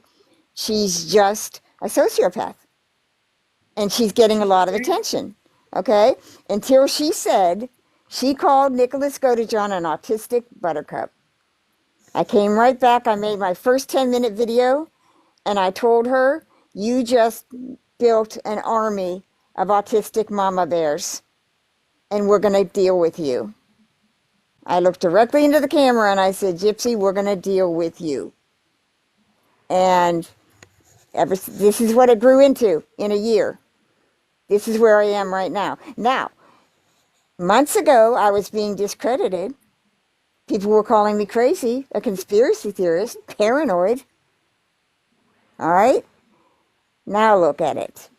She's just a sociopath. And she's getting a lot of attention. Okay? Until she said she called Nicholas Godejohn an autistic buttercup. I came right back. I made my first 10-minute video and I told her, you just built an army of autistic mama bears and we're going to deal with you. I looked directly into the camera and I said, Gypsy, we're going to deal with you. And this is what it grew into in a year. This is where I am right now. Now, months ago, I was being discredited. People were calling me crazy, a conspiracy theorist, paranoid. All right? Now look at it.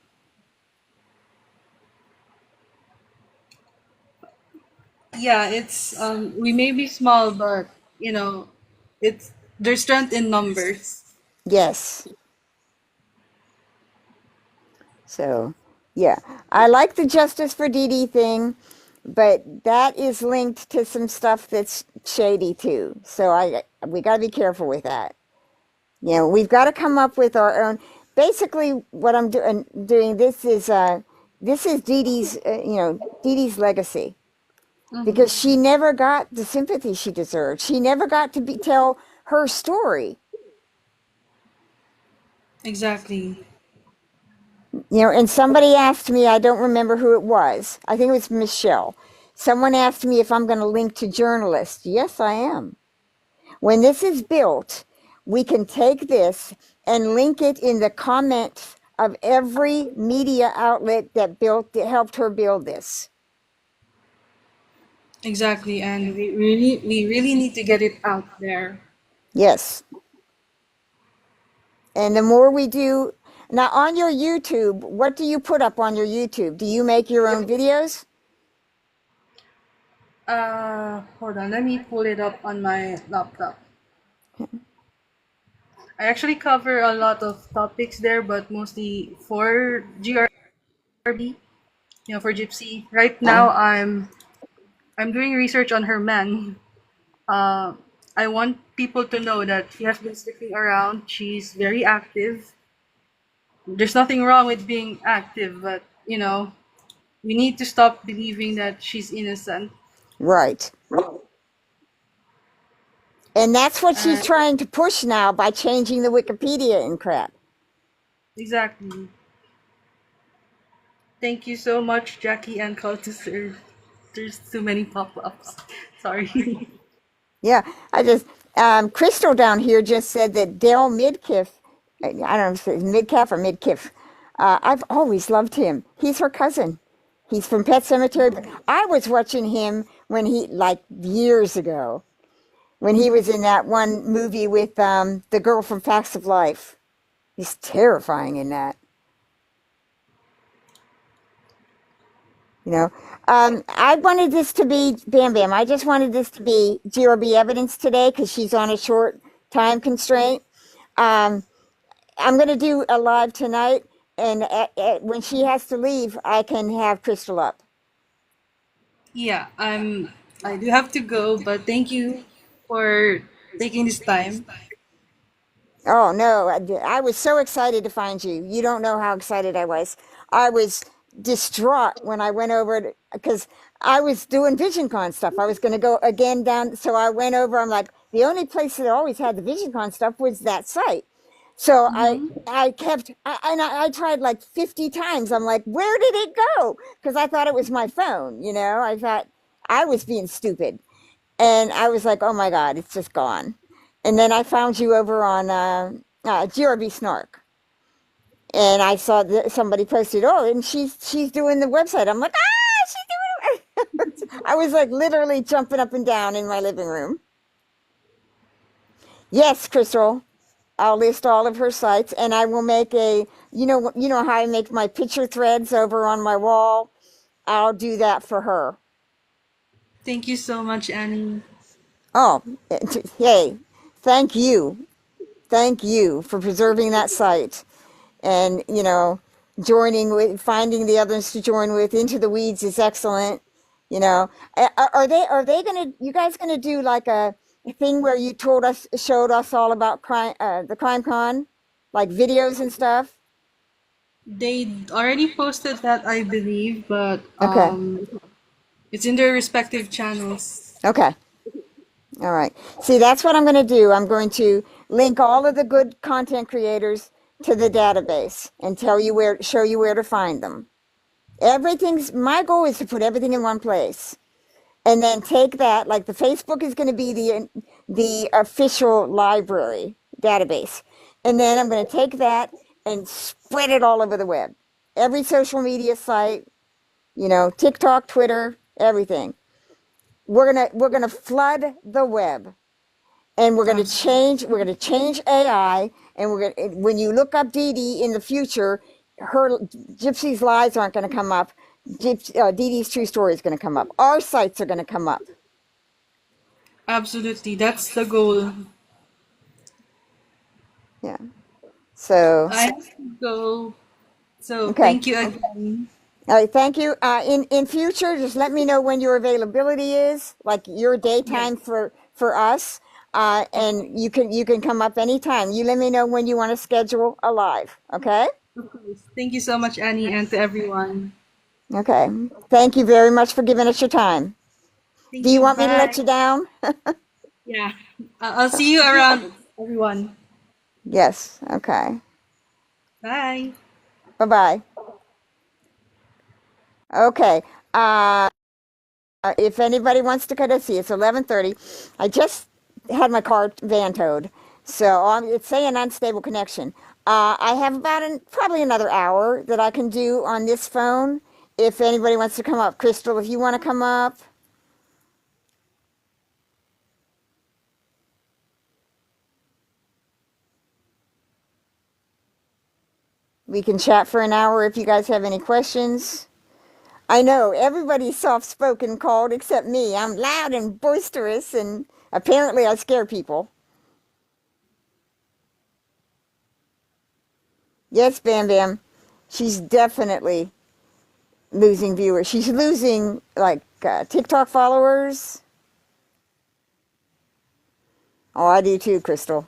yeah, it's we may be small, but it's there's strength in numbers. Yes. So, yeah. I like the Justice for Dee Dee thing, but that is linked to some stuff that's shady too. So we got to be careful with that. We've got to come up with our own. Basically, what I'm doing this is Dee Dee's Dee Dee's legacy Hmm. because she never got the sympathy she deserved. She never got to tell her story. Exactly. And somebody asked me, I don't remember who it was. I think it was Michelle. Someone asked me if I'm going to link to journalists. Yes, I am. When this is built, we can take this and link it in the comments of every media outlet that helped her build this. Exactly, and we really need to get it out there. Yes. And the more we do, now on your YouTube, what do you put up on your YouTube? Do you make your own videos? Hold on, let me pull it up on my laptop. I actually cover a lot of topics there, but mostly for GRB, for Gypsy. Right Uh, now, I'm doing research on her man. Uh, I want people to know that she has been sticking around. She's very active. There's nothing wrong with being active, but we need to stop believing that she's innocent. right. And that's what she's Uh, trying to push now by changing the Wikipedia and crap. exactly. Thank you so much, Jackie and Cultiser. There's too many pop-ups. Sorry. Yeah, I just Crystal down here just said that Dale Midkiff, I don't know if it's Midcalf or Midkiff. I've always loved him. He's her cousin. He's from Pet Cemetery. But I was watching him when like years ago, when he was in that one movie with the girl from Facts of Life. He's terrifying in that. You know, I wanted this to be Bam Bam. I just wanted this to be GRB evidence today because she's on a short time constraint. Um, I'm going to do a live tonight, and when she has to leave, I can have Crystal up. Yeah, I do have to go, but thank you for taking this time. Oh no, I was so excited to find you. You don't know how excited I was. I was distraught when I went over because I was doing VisionCon stuff. I was going to go again down. So I went over. I'm like, the only place that always had the VisionCon stuff was that site. So I kept, I tried like 50 times. I'm like, where did it go? Because I thought it was my phone. I thought I was being stupid. And I was like, oh my God, it's just gone. And then I found you over on GRB Snark. And I saw that somebody posted, oh, and she's doing the website. I'm like, she's doing it. I was like literally jumping up and down in my living room. Yes, Crystal, I'll list all of her sites, and I will make you know how I make my picture threads over on my wall. I'll do that for her. Thank you so much, Annie. Oh, hey, thank you, thank you for preserving that site. And joining with finding the others to join with into the weeds is excellent. Are they gonna you guys gonna do like a thing where you showed us all about the crime con, like videos and stuff? They already posted that, I believe, but Okay. it's in their respective channels. Okay. All right. See, that's what I'm going to do. I'm going to link all of the good content creators to the database and show you where to find them. My goal is to put everything in one place and then take that, like the Facebook is going to be the official library database. And then I'm going to take that and spread it all over the web. Every social media site, TikTok, Twitter, everything. We're gonna flood the web, and we're gonna change AI, and when you look up Dee Dee in the future, her Gypsy's lies aren't gonna come up. Dee Dee's true story is gonna come up. Our sites are gonna come up. Absolutely, that's the goal. Yeah. So I have to go. So okay. thank you again. All right. Thank you. In future, just let me know when your availability is, like your Yes, daytime for us. of And you can come up anytime. You let me know when you want to schedule a live. Okay. course. Thank you so much, Annie, and to everyone. Okay. Thank you very much for giving us your time. Do Thank you you. want me to Bye. let you down? Yeah. I'll see you around, everyone. Yes. Okay. Bye. Bye bye. Okay. If anybody wants to go see, it's 11:30. I just had my car van towed, so it's saying unstable connection. I have about probably another hour that I can do on this phone. If anybody wants to come up, Crystal, if you want to come up, we can chat for an hour if you guys have any questions. I know everybody's soft spoken called except me. I'm loud and boisterous, and apparently I scare people. Yes, Bam Bam. She's definitely losing viewers. She's losing like TikTok followers. Oh, I do too, Crystal.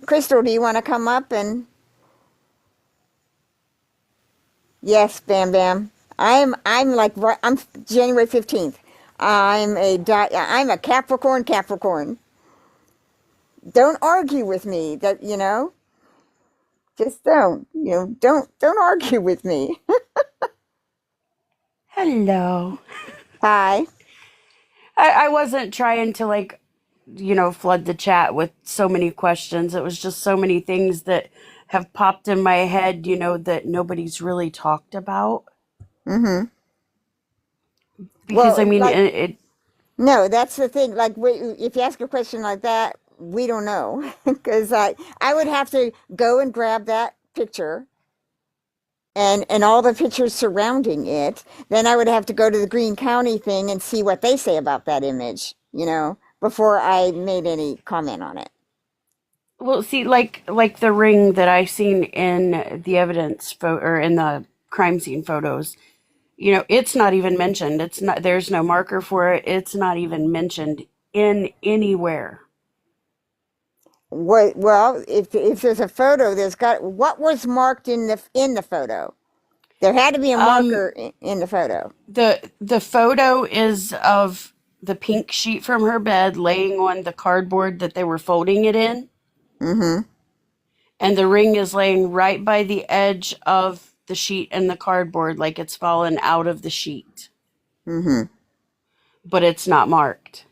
Crystal, do you want to come up and yes, Bam Bam. I'm like I'm January 15th. I'm a Capricorn Capricorn. Don't argue with me. Just don't argue with me. Hello. Hi. I wasn't trying to flood the chat with so many questions. It was just so many things that have popped in my head, that nobody's really talked about. Mhm. Because I Well, mean, like it no, that's the thing. Like, if you ask a question like that, we don't know because I would have to go and grab that picture and all the pictures surrounding it. Then I would have to go to the Greene County thing and see what they say about that image, before I made any comment on it. well, see, like the ring that I seen in the evidence or in the crime scene photos. It's not even mentioned. It's not. There's no marker for it. It's not even mentioned in anywhere. Well, if there's a photo, what was marked in the photo? There had to be a Um, marker in the photo. the photo is of the pink sheet from her bed laying on the cardboard that they were folding it in, Mm-hmm. and the ring is laying right by the edge of the sheet and the cardboard, like it's fallen out of the sheet, Mm-hmm. but it's not marked.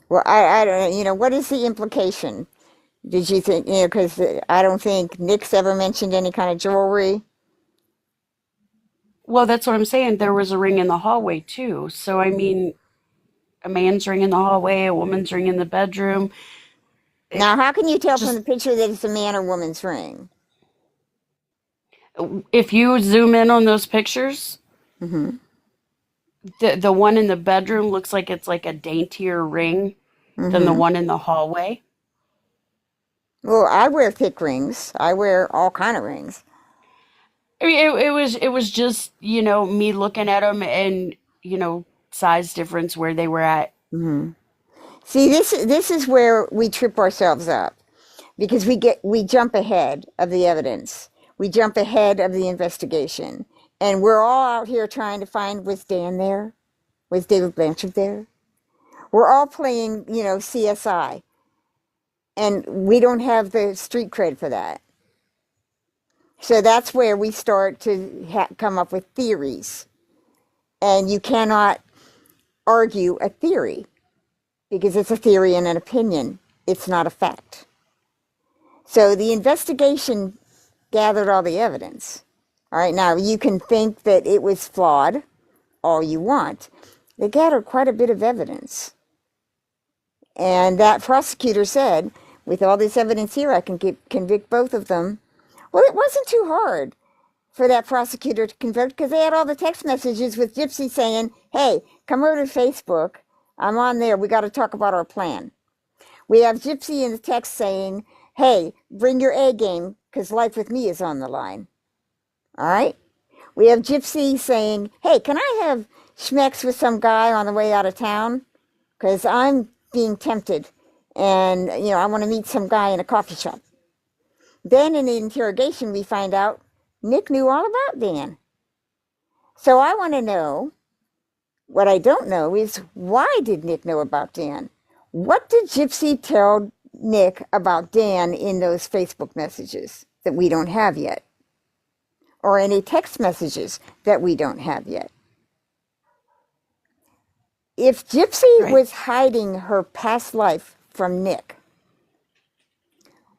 Well, I don't know. What is the implication? Did you think, because I don't think Nick's ever mentioned any kind of jewelry. Well, that's what I'm saying. There was a ring in the hallway too. So I mean, a man's ring in the hallway, a woman's ring in the bedroom. It Now, how can you tell from just the picture that it's a man or woman's ring? if you zoom in on those pictures, Mm-hmm. the one in the bedroom looks like it's like a daintier ring than the Mm-hmm. one in the hallway. Well, I wear thick rings. I wear all kind of rings. I mean, it was just me looking at them and size difference where they were at. Mm-hmm. See, this is where we trip ourselves up because we jump ahead of the evidence. We jump ahead of the investigation, and we're all out here trying to find, was Dan there? Was David Blanchard there? We're all playing, CSI, and we don't have the street cred for that. So that's where we start to come up with theories, and you cannot argue a theory because it's a theory and an opinion. It's not a fact. So the investigation gathered all the evidence. All right, now you can think that it was flawed all you want. They gathered quite a bit of evidence. And that prosecutor said, with all this evidence here, I can convict both of them. Well, it wasn't too hard for that prosecutor to convict because they had all the text messages with Gypsy saying, hey, come over to Facebook. I'm on there. We got to talk about our plan. We have Gypsy in the text saying, hey, bring your A game because life with me is on the line. All right? We have Gypsy saying, hey, can I have schmecks with some guy on the way out of town? Because I'm being tempted and, I want to meet some guy in a coffee shop. Then in the interrogation, we find out Nick knew all about Dan. So I want to know, what I don't know is why did Nick know about Dan? What did Gypsy tell Nick about Dan in those Facebook messages that we don't have yet? Or any text messages that we don't have yet? If Gypsy Right. was hiding her past life from Nick,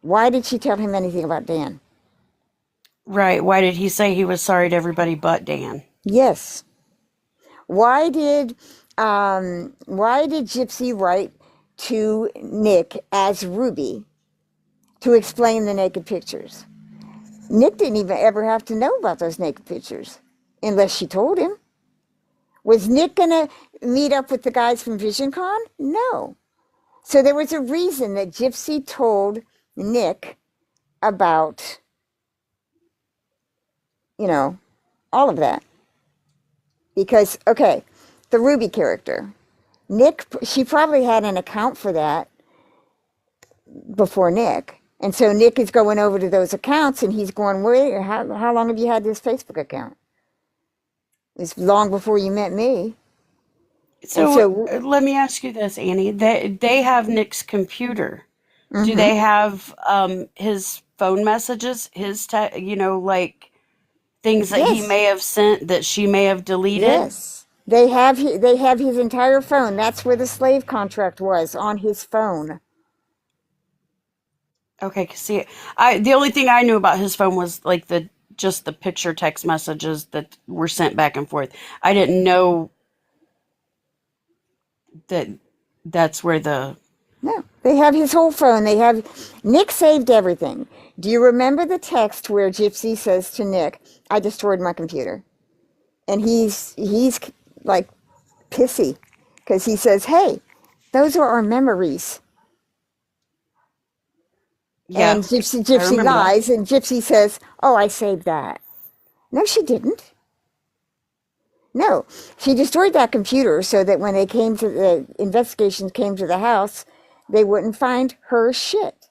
why did she tell him anything about Dan? Right. Why did he say he was sorry to everybody but Dan? Yes. Why did Gypsy write to Nick as Ruby to explain the naked pictures? Nick didn't even ever have to know about those naked pictures unless she told him. Was Nick gonna meet up with the guys from VisionCon? No. So there was a reason that Gypsy told Nick about, all of that. Because, okay, the Ruby character. Nick, she probably had an account for that before Nick. And so Nick is going over to those accounts and he's going, wait, how long have you had this Facebook account? It's long before you met me. And So so, let me ask you this, Annie. They have Nick's computer. Do mm-hmm. they have his phone messages, like things that he Yes, may have sent that she may have deleted? yes. They have his entire phone. That's where the slave contract was, on his phone. Okay, 'cause see, the only thing I knew about his phone was like the picture text messages that were sent back and forth. I didn't know that that's where the No, they have his whole phone. Nick saved everything. Do you remember the text where Gypsy says to Nick, I destroyed my computer? And he's like pissy because he says, hey, those are our memories. yeah, And Gypsy I Gypsy remember that. lies, and Gypsy says, oh, I saved that. No, she didn't. No, she destroyed that computer so that when the investigations came to the house, they wouldn't find her shit.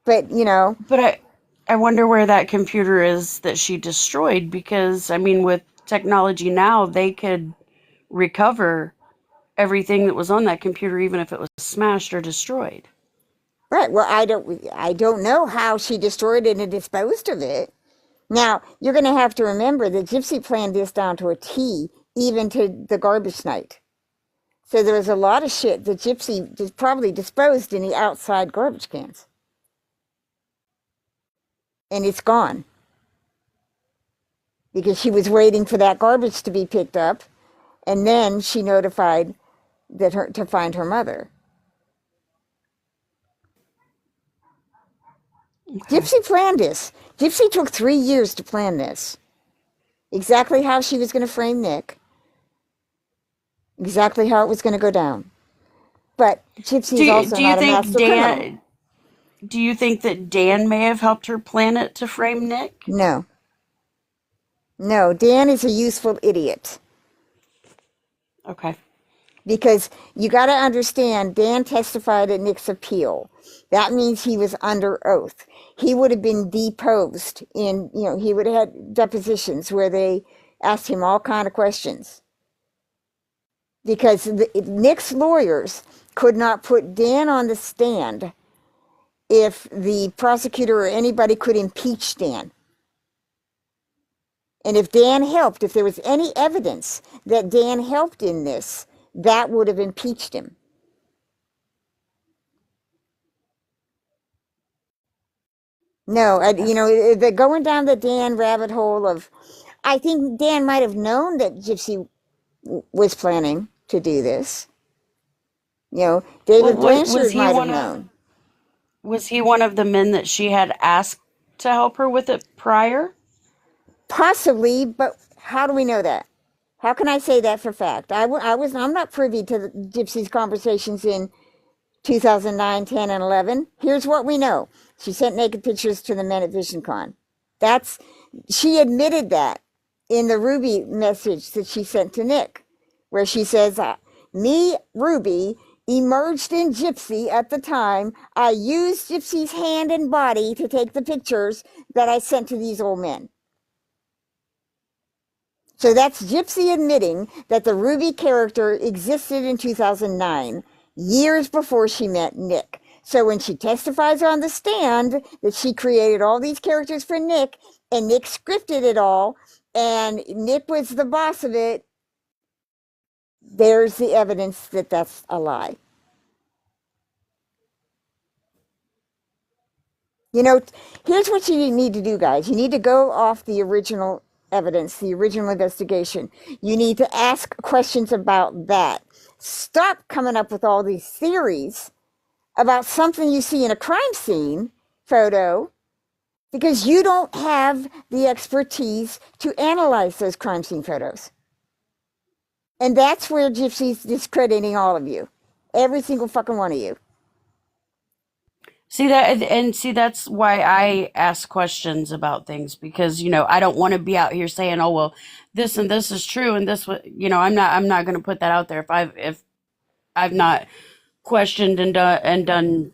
But, you know, But I wonder where that computer is that she destroyed, because I mean, with technology now, they could recover everything that was on that computer, even if it was smashed or destroyed. right. Well, I don't know how she destroyed it and disposed of it. Now, you're going to have to remember that Gypsy planned this down to a T, even to the garbage night. So there was a lot of shit that Gypsy probably disposed in the outside garbage cans. And it's gone. Because she was waiting for that garbage to be picked up, and then she notified to find her mother. Okay. Gypsy planned this. Gypsy took 3 years to plan this. Exactly how she was going to frame Nick. Exactly how it was going to go down. But Gypsy's also Do you not a think master criminal. Do you think that Dan may have helped her plan it to frame Nick? No. No, Dan is a useful idiot. Okay. Because you got to understand, Dan testified at Nick's appeal. That means he was under oath. He would have been deposed he would have had depositions where they asked him all kind of questions. Because Nick's lawyers could not put Dan on the stand if the prosecutor or anybody could impeach Dan. And if Dan helped, if there was any evidence that Dan helped in this, that would have impeached him. No, going down the Dan rabbit hole of, I think Dan might have known that Gypsy was planning to do this. David Blanchard might have known. Was he one of the men that she had asked to help her with it prior? Possibly, but how do we know that? How can I say that for fact? I'm not privy to Gypsy's conversations in 2009, 10, and 11. Here's what we know. She sent naked pictures to the men at VisionCon. She admitted that in the Ruby message that she sent to Nick, where she says, me, Ruby, emerged in Gypsy at the time. I used Gypsy's hand and body to take the pictures that I sent to these old men. So that's Gypsy admitting that the Ruby character existed in 2009, years before she met Nick. So when she testifies on the stand that she created all these characters for Nick, and Nick scripted it all, and Nick was the boss of it, there's the evidence that that's a lie. Here's what you need to do, guys. You need to go off the original evidence, the original investigation. You need to ask questions about that. Stop coming up with all these theories about something you see in a crime scene photo, because you don't have the expertise to analyze those crime scene photos. And that's where Gypsy's discrediting all of you. Every single fucking one of you. That's why I ask questions about things, because I don't want to be out here saying, oh well, this and this is true and this, I'm not going to put that out there if I've not questioned and done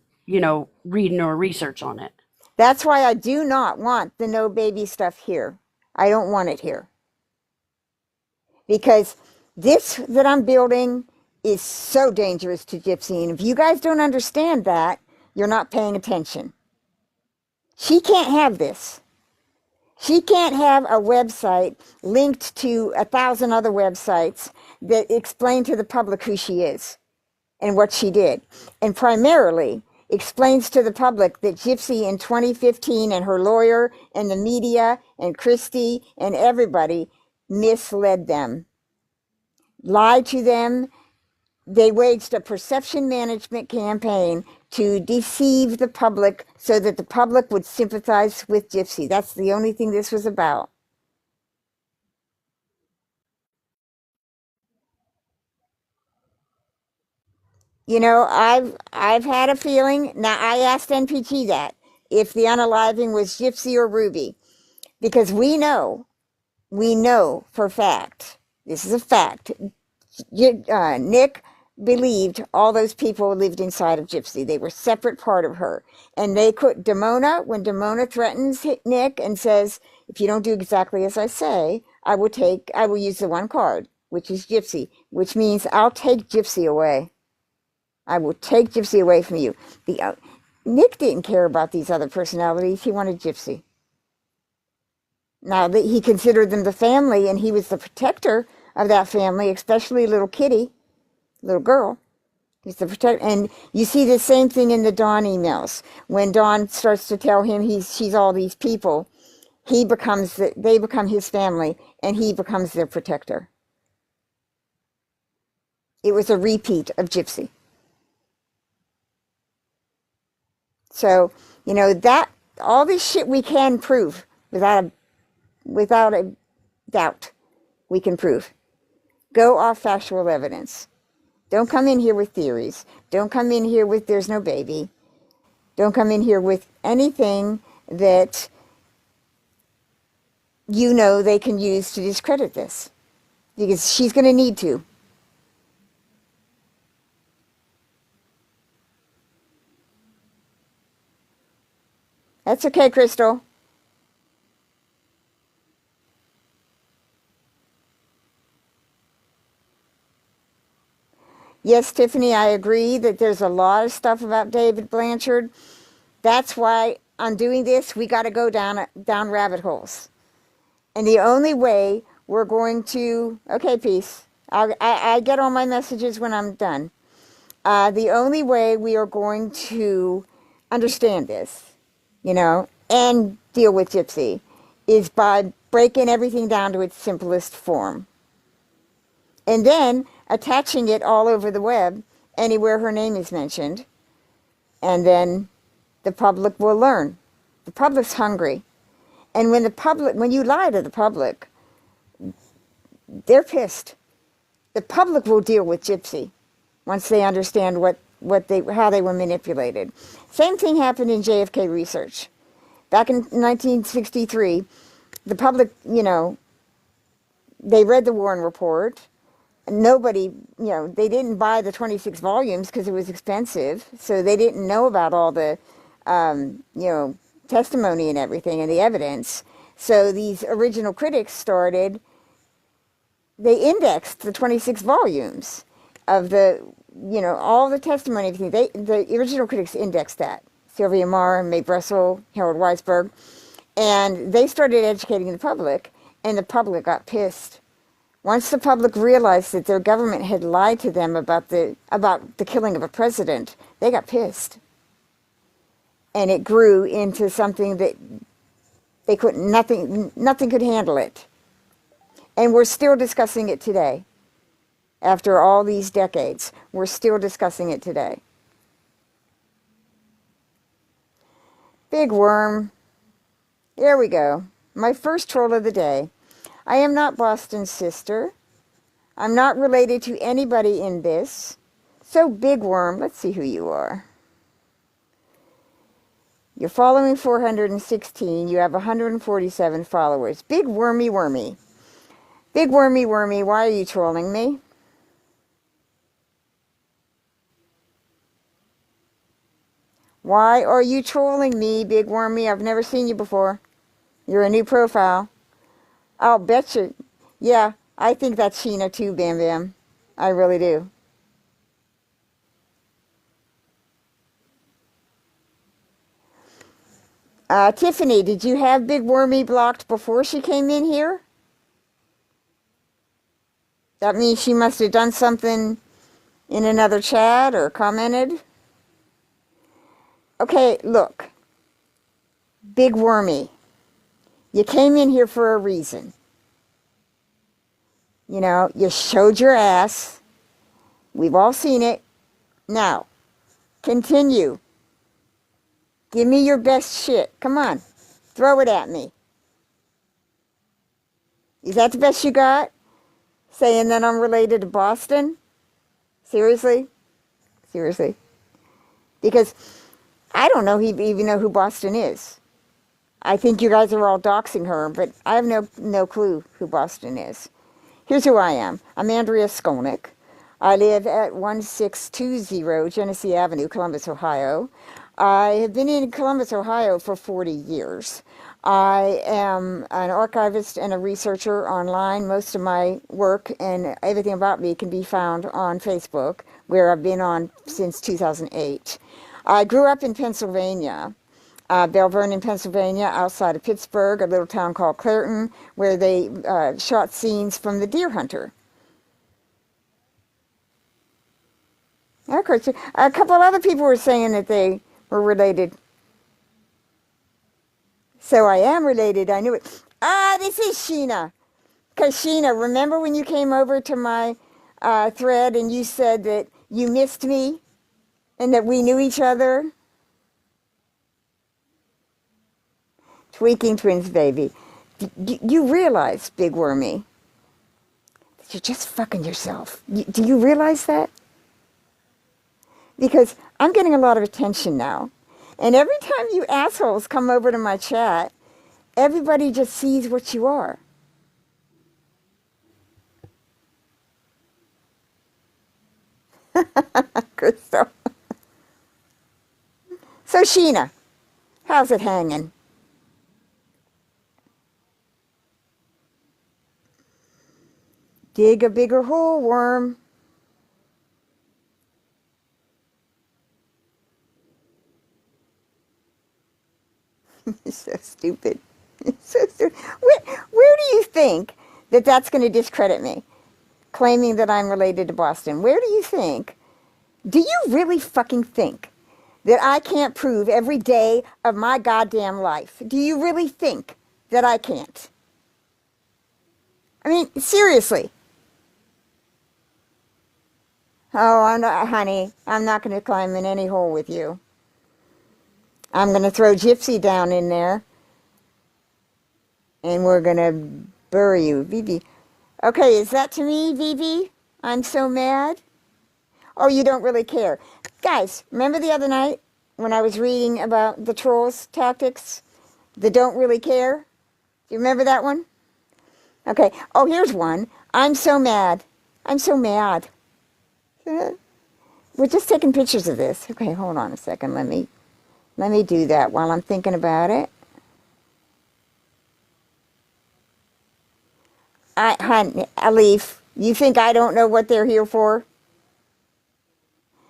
reading or research on it. That's why I do not want the no baby stuff here. I don't want it here. Because this that I'm building is so dangerous to Gypsy. And if you guys don't understand that, you're not paying attention. She can't have this. She can't have a website linked to 1,000 other websites that explain to the public who she is and what she did. And primarily explains to the public that Gypsy in 2015 and her lawyer and the media and Christie and everybody misled them, lied to them. They waged a perception management campaign to deceive the public so that the public would sympathize with Gypsy. That's the only thing this was about. I've had a feeling. Now, I asked NPT that, if the unaliving was Gypsy or Ruby, because we know for a fact, this is a fact, Nick believed all those people lived inside of Gypsy. They were separate part of her. And they could, Damona, when Damona threatens Nick and says, if you don't do exactly as I say, I will use the one card, which is Gypsy, which means I'll take Gypsy away. I will take Gypsy away from you. Nick didn't care about these other personalities. He wanted Gypsy. Now, he considered them the family, and he was the protector of that family, especially little Kitty, little girl. He's the protector. And you see the same thing in the Dawn emails. When Dawn starts to tell him she's all these people, they become his family, and he becomes their protector. It was a repeat of Gypsy. So, that all this shit we can prove without a doubt. We can prove. Go off factual evidence. Don't come in here with theories. Don't come in here with there's no baby. Don't come in here with anything that they can use to discredit this. Because she's going to need to. That's okay, Crystal. Yes, Tiffany, I agree that there's a lot of stuff about David Blanchard. That's why on doing this, we got to go down rabbit holes. And the only way we're going to, okay, peace. I get all my messages when I'm done. The only way we are going to understand this, and deal with Gypsy is by breaking everything down to its simplest form. And then attaching it all over the web, anywhere her name is mentioned. And then the public will learn. The public's hungry. And when you lie to the public, they're pissed. The public will deal with Gypsy once they understand how they were manipulated. Same thing happened in JFK research. Back in 1963, the public, they read the Warren Report. Nobody, they didn't buy the 26 volumes because it was expensive. So they didn't know about all the, testimony and everything and the evidence. So these original critics they indexed the 26 volumes of all the testimony, everything. The original critics indexed that. Sylvia Marr, Mae Brussel, Harold Weisberg. And they started educating the public, and the public got pissed. Once the public realized that their government had lied to them about the killing of a president, they got pissed. And it grew into something that nothing could handle it. And we're still discussing it today. After all these decades, we're still discussing it today. Big worm. There we go. My first troll of the day. I am not Boston's sister. I'm not related to anybody in this. So, Big Worm, let's see who you are. You're following 416. You have 147 followers. Big Wormy Wormy. Big Wormy Wormy, why are you trolling me? Why are you trolling me, Big Wormy? I've never seen you before. You're a new profile. I'll bet you. Yeah, I think that's Sheena too, Bam Bam. I really do. Tiffany, did you have Big Wormy blocked before she came in here? That means she must have done something in another chat or commented. Okay, look. Big Wormy. You came in here for a reason. You showed your ass. We've all seen it. Now, continue. Give me your best shit. Come on. Throw it at me. Is that the best you got? Saying that I'm related to Boston? Seriously? Seriously? Because I don't even know who Boston is. I think you guys are all doxing her, but I have no clue who Boston is. Here's who I am. I'm Andrea Skolnick. I live at 1620 Genesee Avenue, Columbus, Ohio. I have been in Columbus, Ohio for 40 years. I am an archivist and a researcher online. Most of my work and everything about me can be found on Facebook, where I've been on since 2008. I grew up in Pennsylvania, Belle Vernon, Pennsylvania, outside of Pittsburgh, a little town called Clairton, where they shot scenes from The Deer Hunter. Of course, a couple other people were saying that they were related. So I am related. I knew it. Ah, this is Sheena. Because Sheena, remember when you came over to my thread and you said that you missed me and that we knew each other? Tweaking twins, baby. You realize, Big Wormy, that you're just fucking yourself. Do you realize that? Because I'm getting a lot of attention now. And every time you assholes come over to my chat, everybody just sees what you are. Crystal. So, Sheena, how's it hanging? Dig a bigger hole, worm. You're so stupid. You're so stupid. Where do you think that that's going to discredit me? Claiming that I'm related to Boston. Where do you think? Do you really fucking think that I can't prove every day of my goddamn life? Do you really think that I can't? I mean, seriously. Oh, I'm not, honey, I'm not going to climb in any hole with you. I'm going to throw Gypsy down in there. And we're going to bury you. Vivi. Okay, is that to me, Vivi? I'm so mad. Oh, you don't really care. Guys, remember the other night when I was reading about the trolls' tactics? The don't really care? Do you remember that one? Okay. Oh, here's one. I'm so mad. I'm so mad. We're just taking pictures of this. Okay, hold on a second. Let me do that while I'm thinking about it. Honey, Alif, you think I don't know what they're here for?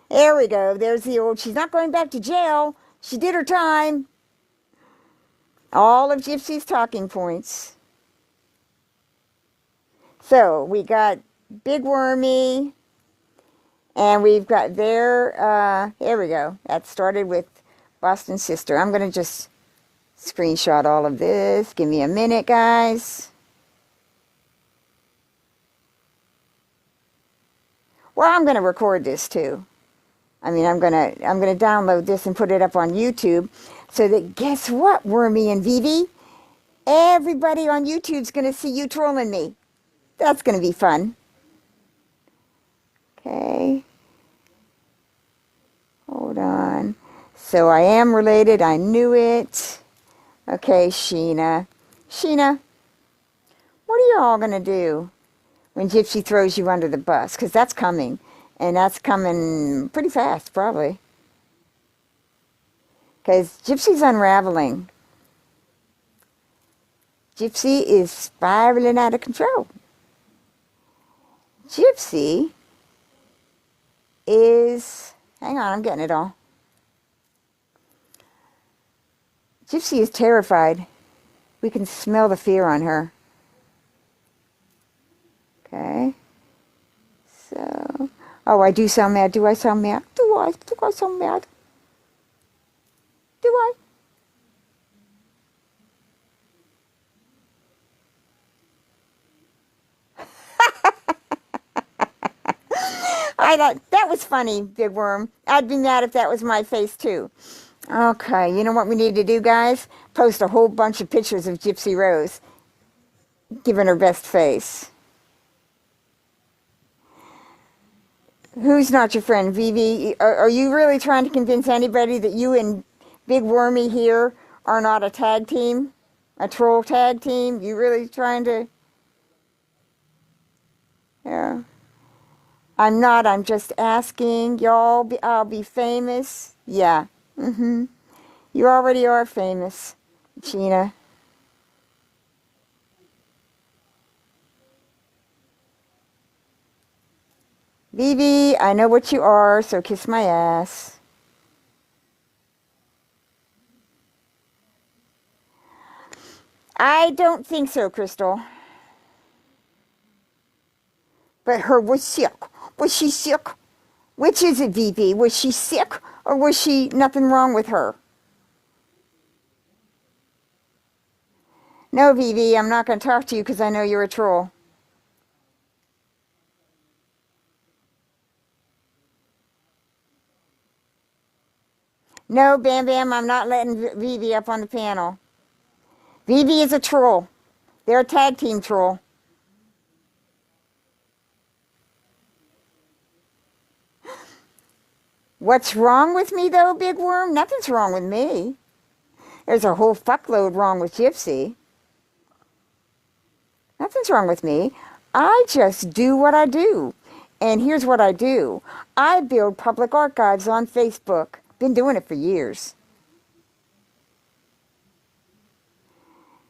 There we go. There's the old, she's not going back to jail. She did her time. All of Gypsy's talking points. So we got Big Wormy, and we've got there we go. That started with Boston Sister. I'm going to just screenshot all of this. Give me a minute, guys. Well, I'm going to record this too. I mean, I'm gonna download this and put it up on YouTube, so that, guess what, Wormy and Vivi? Everybody on YouTube's gonna see you trolling me. That's gonna be fun. Okay. Hold on. So I am related. I knew it. Okay, Sheena. Sheena, what are you all gonna do when Gypsy throws you under the bus? Because that's coming. And that's coming pretty fast, probably. Because Gypsy's unraveling. Gypsy is spiraling out of control. Gypsy is... Hang on, I'm getting it all. Gypsy is terrified. We can smell the fear on her. Okay. So... Oh, I do sound mad. Do I sound mad? Do I sound mad? Do I? I thought that was funny, Big Worm. I'd be mad if that was my face too. Okay, you know what we need to do, guys? Post a whole bunch of pictures of Gypsy Rose giving her best face. Who's not your friend, Vivi? Are you really trying to convince anybody that you and Big Wormy here are not a tag team? A troll tag team? You really trying to... Yeah. I'm not. I'm just asking. I'll be famous. Yeah. You already are famous, Gina. Vivi, I know what you are, so kiss my ass. I don't think so, Crystal. But her was sick. Was she sick? Which is it, Vivi? Was she sick or was she nothing wrong with her? No, Vivi, I'm not going to talk to you because I know you're a troll. No, Bam Bam, I'm not letting Vivi up on the panel. Vivi is a troll. They're a tag team troll. What's wrong with me, though, Big Worm? Nothing's wrong with me. There's a whole fuckload wrong with Gypsy. Nothing's wrong with me. I just do what I do. And here's what I do. I build public archives on Facebook. Been doing it for years.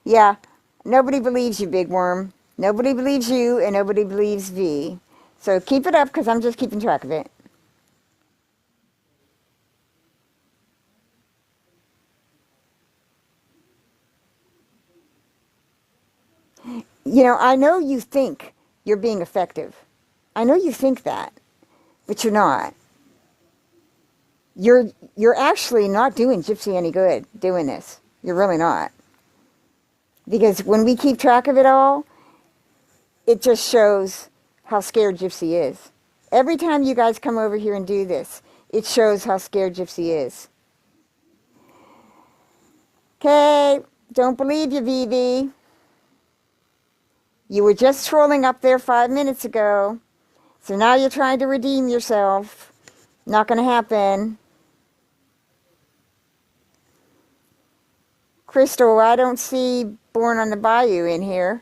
Yeah, nobody believes you, Big Worm. Nobody believes you, and nobody believes V. So keep it up, because I'm just keeping track of it. You know, I know you think you're being effective. I know you think that, but you're not. You're actually not doing Gypsy any good doing this. You're really not. Because when we keep track of it all, it just shows how scared Gypsy is. Every time you guys come over here and do this, it shows how scared Gypsy is. Okay, don't believe you, Vivi. You were just trolling up there 5 minutes ago. So now you're trying to redeem yourself. Not going to happen. Crystal, I don't see Born on the Bayou in here.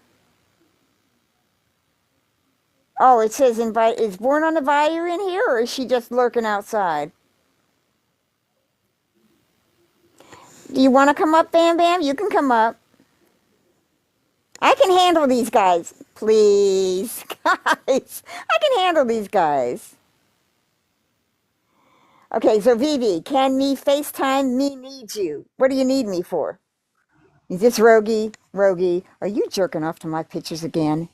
Oh, it says invite. Is Born on the Bayou in here, or is she just lurking outside? Do you want to come up, Bam Bam? You can come up. I can handle these guys. Please, guys. I can handle these guys. Okay, so Vivi, can me FaceTime me need you? What do you need me for? Is this Rogie? Rogie, are you jerking off to my pictures again?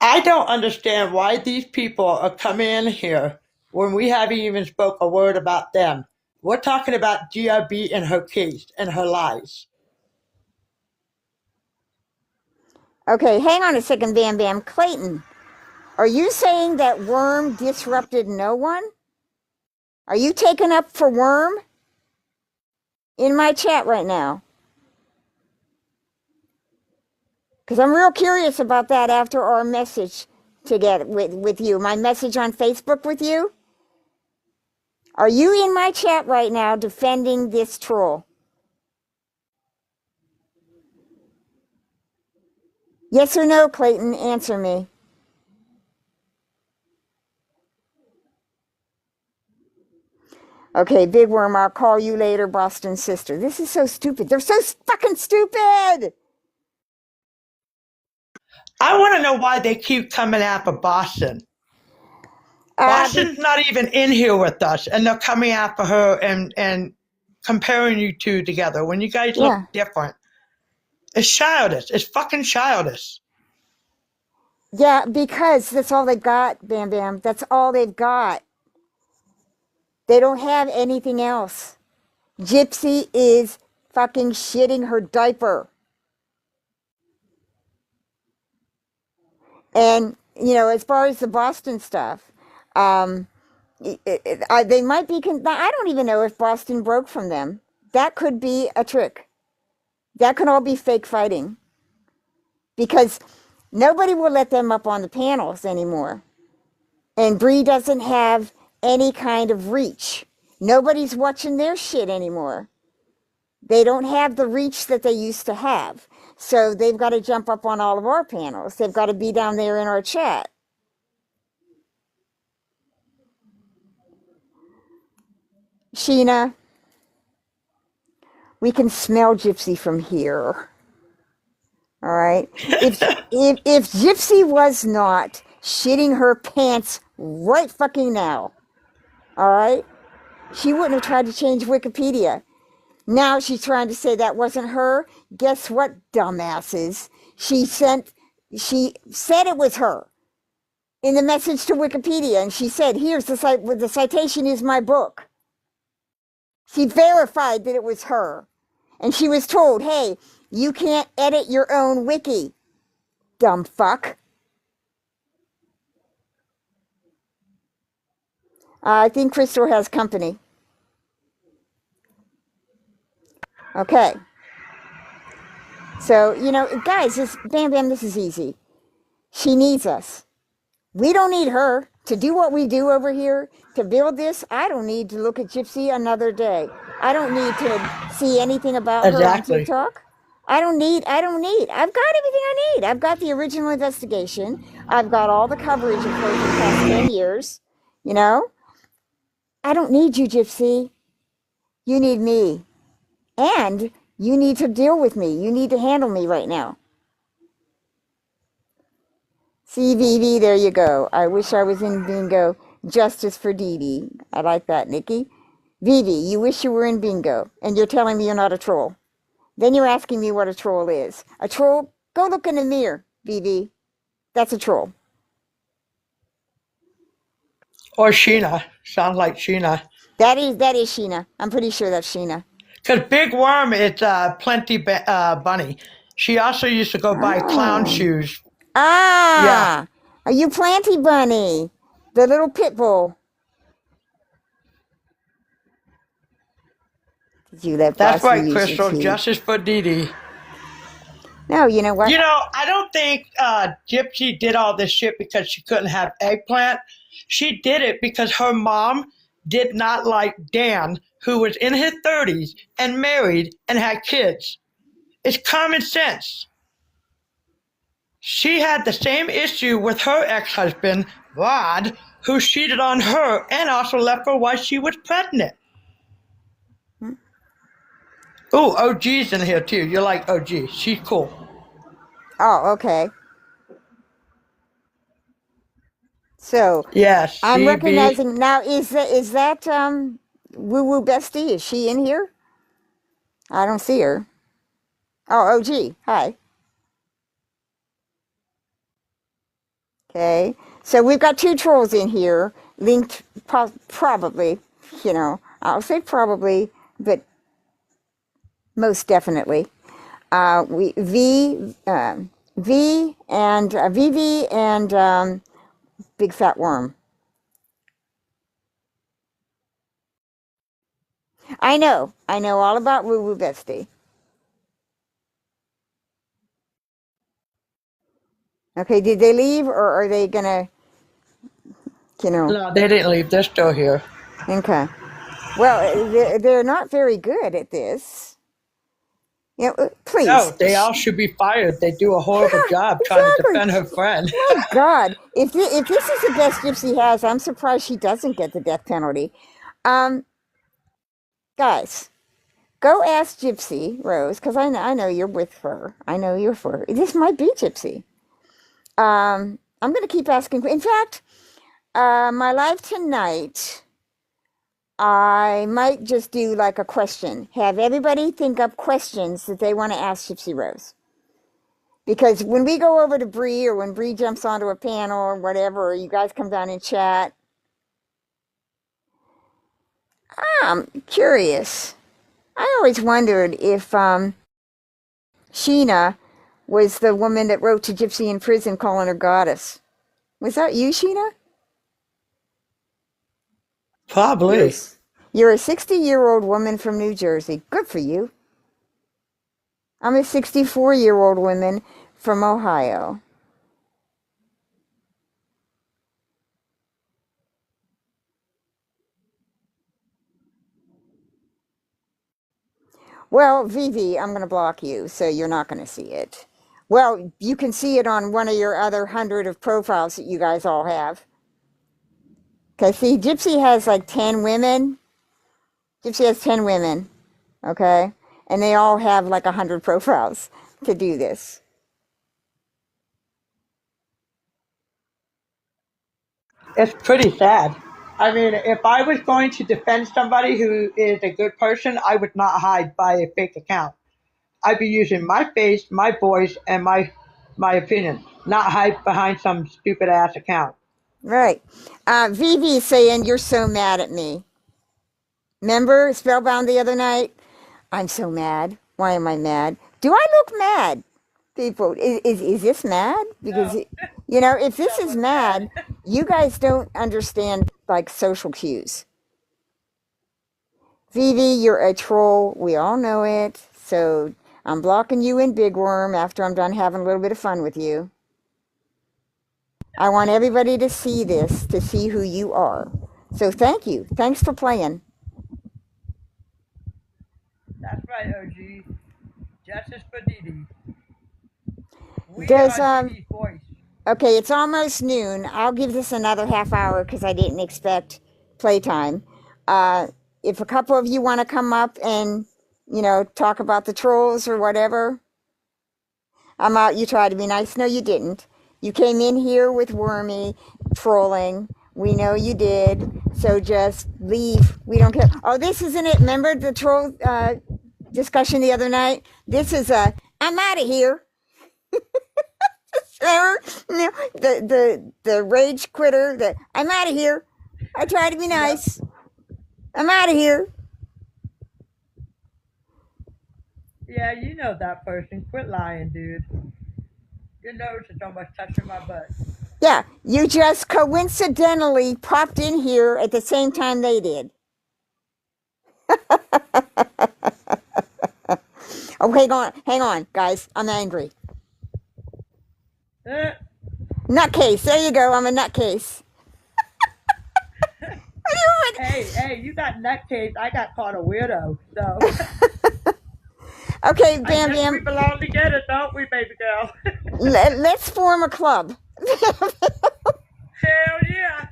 I don't understand why these people are coming in here when we haven't even spoke a word about them. We're talking about GRB and her case and her lies. Okay, hang on a second, Bam Bam. Clayton, are you saying that Worm disrupted no one? Are you taking up for Worm in my chat right now? Because I'm real curious about that after our message together with you. My message on Facebook with you. Are you in my chat right now defending this troll? Yes or no, Clayton? Answer me. Okay, Big Worm, I'll call you later, Boston sister. This is so stupid. They're so fucking stupid. I want to know why they keep coming after Boston. Boston's not even in here with us, and they're coming after her and comparing you two together when you guys look different. It's childish. It's fucking childish. Yeah, because that's all they've got, Bam Bam. That's all they've got. They don't have anything else. Gypsy is fucking shitting her diaper. And, you know, as far as the Boston stuff, they might be, I don't even know if Boston broke from them. That could be a trick. That could all be fake fighting. Because nobody will let them up on the panels anymore. And Bree doesn't have any kind of reach. Nobody's watching their shit anymore. They don't have the reach that they used to have. So they've got to jump up on all of our panels. They've got to be down there in our chat. Sheena, we can smell Gypsy from here. All right. If Gypsy was not shitting her pants right fucking now, all right, she wouldn't have tried to change Wikipedia. Now she's trying to say that wasn't her. Guess what, dumbasses? She said it was her in the message to Wikipedia, and she said, "Here's the citation is my book." She verified that it was her, and she was told, "Hey, you can't edit your own wiki, dumb fuck." I think Crystal has company. Okay. So, guys, Bam Bam, this is easy. She needs us. We don't need her to do what we do over here, to build this. I don't need to look at Gypsy another day. I don't need to see anything about her on Exactly. TikTok. I don't need. I've got everything I need. I've got the original investigation. I've got all the coverage of her for the past 10 years. I don't need you, Gypsy. You need me. And you need to deal with me. You need to handle me right now. CVV, there you go. I wish I was in bingo. Justice for Dee Dee. I like that, Nikki. Vivi, you wish you were in bingo, and you're telling me you're not a troll. Then you're asking me what a troll is. A troll? Go look in the mirror, Vivi. That's a troll. Or Sheena. Sounds like Sheena. That is Sheena. I'm pretty sure that's Sheena. Because Big Worm is Plenty Bunny. She also used to go buy clown shoes. Yeah. Are you Planty Bunny? The little pit bull. Did you let That's Bossy right, use your Crystal. tea? Justice for Dee Dee. No, you know what? I don't think Gypsy did all this shit because she couldn't have eggplant. She did it because her mom did not like Dan, who was in his 30s and married and had kids. It's common sense. She had the same issue with her ex-husband, Rod, who cheated on her and also left her while she was pregnant. Oh, OG's in here too. You're like OG. She's cool. Oh, okay. So Yes, I'm CB. recognizing now. Is that Woo Woo Bestie? Is she in here? I don't see her. Oh, OG. Hi. Okay. So we've got two trolls in here linked, probably. I'll say probably, but most definitely. V and VV and Big Fat Worm. I know all about Woo Woo Bestie. Okay, did they leave or are they gonna, No, they didn't leave. They're still here. Okay. Well, they're not very good at this. Please. No, they all should be fired. They do a horrible job trying to defend her friend. My God, if this is the best Gypsy has, I'm surprised she doesn't get the death penalty. Guys, go ask Gypsy Rose, because I know you're with her. I know you're for her. This might be Gypsy. I'm going to keep asking. In fact, my live tonight, I might just do like a question. Have everybody think up questions that they want to ask Gypsy Rose. Because when we go over to Bree, or when Bree jumps onto a panel or whatever, or you guys come down and chat, I'm curious. I always wondered if Sheena was the woman that wrote to Gypsy in prison calling her goddess. Was that you, Sheena? Probably. You're a 60-year-old woman from New Jersey. Good for you. I'm a 64-year-old woman from Ohio. Well, Vivi, I'm going to block you, so you're not going to see it. Well, you can see it on one of your other 100 of profiles that you guys all have. Okay, see, Gypsy has like 10 women. Gypsy has 10 women, okay? And they all have like 100 profiles to do this. It's pretty sad. I mean, if I was going to defend somebody who is a good person, I would not hide by a fake account. I'd be using my face, my voice, and my opinion, not hide behind some stupid ass account. Right. Vivi is saying, you're so mad at me. Remember Spellbound the other night? I'm so mad. Why am I mad? Do I look mad? People, is this mad? Because, No, you know, if this that is was bad. mad, you guys don't understand like social cues. Vivi, you're a troll. We all know it. So I'm blocking you in Big Worm after I'm done having a little bit of fun with you. I want everybody to see this, to see who you are. So thank you. Thanks for playing. That's right, OG. Justice for Dee Dee. We Does are Dee Dee's voice. Okay, it's almost noon. I'll give this another half hour because I didn't expect playtime. Uh, if a couple of you want to come up and, you know, talk about the trolls or whatever, I'm out. You tried to be nice. No, you didn't. You came in here with Wormy trolling. We know you did. So just leave. We don't care. Oh, this isn't it. Remember the troll discussion the other night? This is a, I'm out of here. Remember? No, the rage quitter, the I'm out of here. I try to be Yep. nice. I'm out of here. Yeah, you know that person. Quit lying, dude. Your nose is almost touching my butt. Yeah, you just coincidentally popped in here at the same time they did. Oh, hang on, guys. I'm angry. Eh. Nutcase. There you go. I'm a nutcase. What do you want? Hey, you got nutcase. I got called a weirdo. So Okay, I Bam guess we Bam. belong together, don't we, baby girl? Let's form a club. Hell yeah.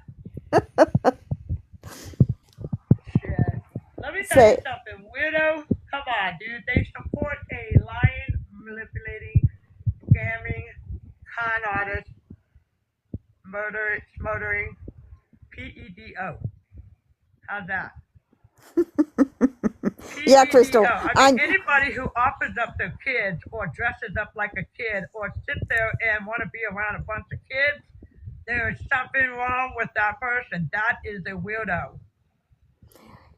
Shit. Let me tell you Say, something. Weirdo, come on, dude. They support a lying, manipulating, scamming, con artist, smothering, PEDO. How's that? yeah, PEDO. Crystal. I mean, I'm anybody who offers up their kids or dresses up like a kid or sits there and want to be around a bunch of kids, there is something wrong with that person. That is a weirdo.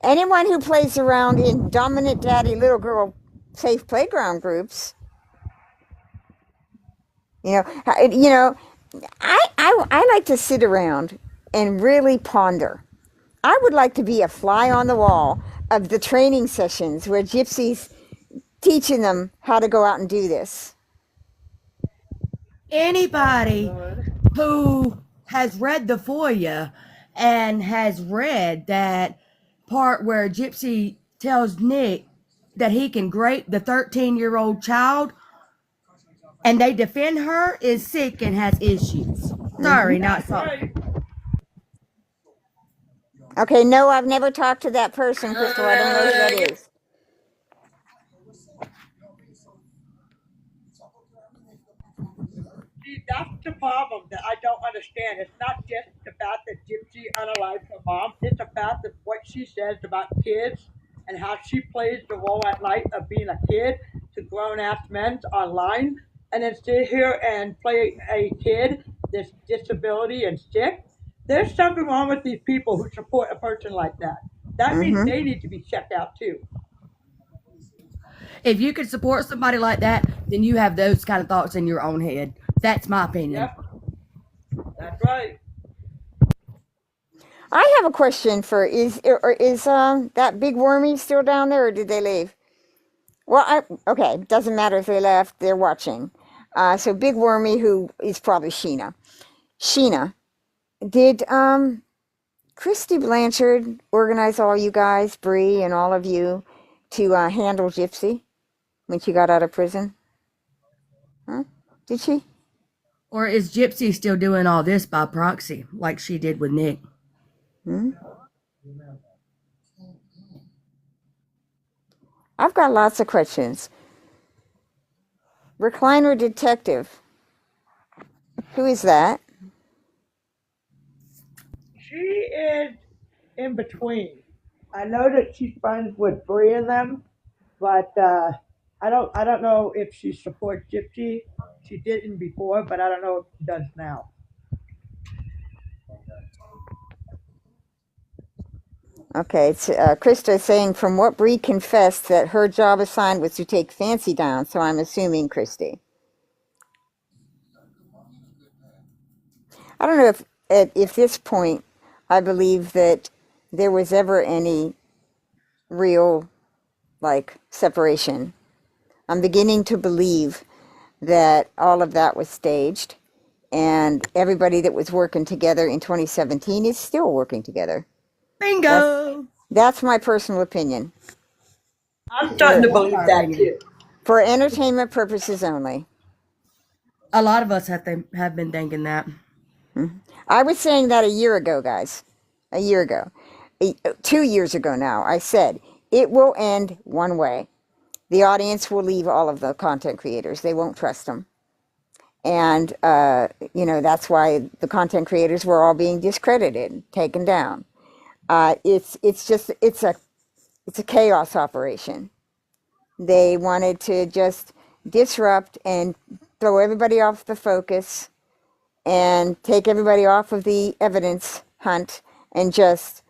anyone who plays around in dominant daddy little girl safe playground groups. You know, I like to sit around and really ponder. I would like to be a fly on the wall of the training sessions where Gypsy's teaching them how to go out and do this. Anybody Good. who has read the FOIA and has read that part where Gypsy tells Nick that he can grape the 13-year-old child and they defend her is sick and has issues. Sorry, not That's sorry. right. Okay, no, I've never talked to that person, Crystal. I don't know who that is. See, that's the problem that I don't understand. It's not just the fact that Gypsy unalived her mom. It's the fact that what she says about kids and how she plays the role at night of being a kid to grown-ass men online and then sit here and play a kid that's disability and sick. There's something wrong with these people who support a person like that. That means Mm-hmm. they need to be checked out too. If you can support somebody like that, then you have those kind of thoughts in your own head. That's my opinion. Yep, that's right. I have a question for is that big wormy still down there, or did they leave? Well, okay, doesn't matter if they left. They're watching. So big wormy, who is probably Sheena. Sheena, did Christy Blanchard organize all you guys, Bree, and all of you to handle Gypsy when she got out of prison? Huh? Did she? Or is Gypsy still doing all this by proxy, like she did with Nick? Hmm? I've got lots of questions. Recliner detective. Who is that? She is in between. I know that she's friends with three of them, but I don't know if she supports Gypsy. She didn't before, but I don't know if she does now. Okay, it's Krista saying from what Bree confessed that her job assigned was to take Fancy down, so I'm assuming Christy. I don't know if at this point I believe that there was ever any real like separation. I'm beginning to believe that all of that was staged and everybody that was working together in 2017 is still working together. Bingo! That's my personal opinion. I'm starting For, to That's believe our that opinion. too. for entertainment purposes only. A lot of us have been thinking that. I was saying that a year ago, guys. A year ago. 2 years ago now, I said it will end one way. The audience will leave all of the content creators. They won't trust them. And, that's why the content creators were all being discredited, taken down. It's a chaos operation. They wanted to just disrupt and throw everybody off the focus and take everybody off of the evidence hunt and just,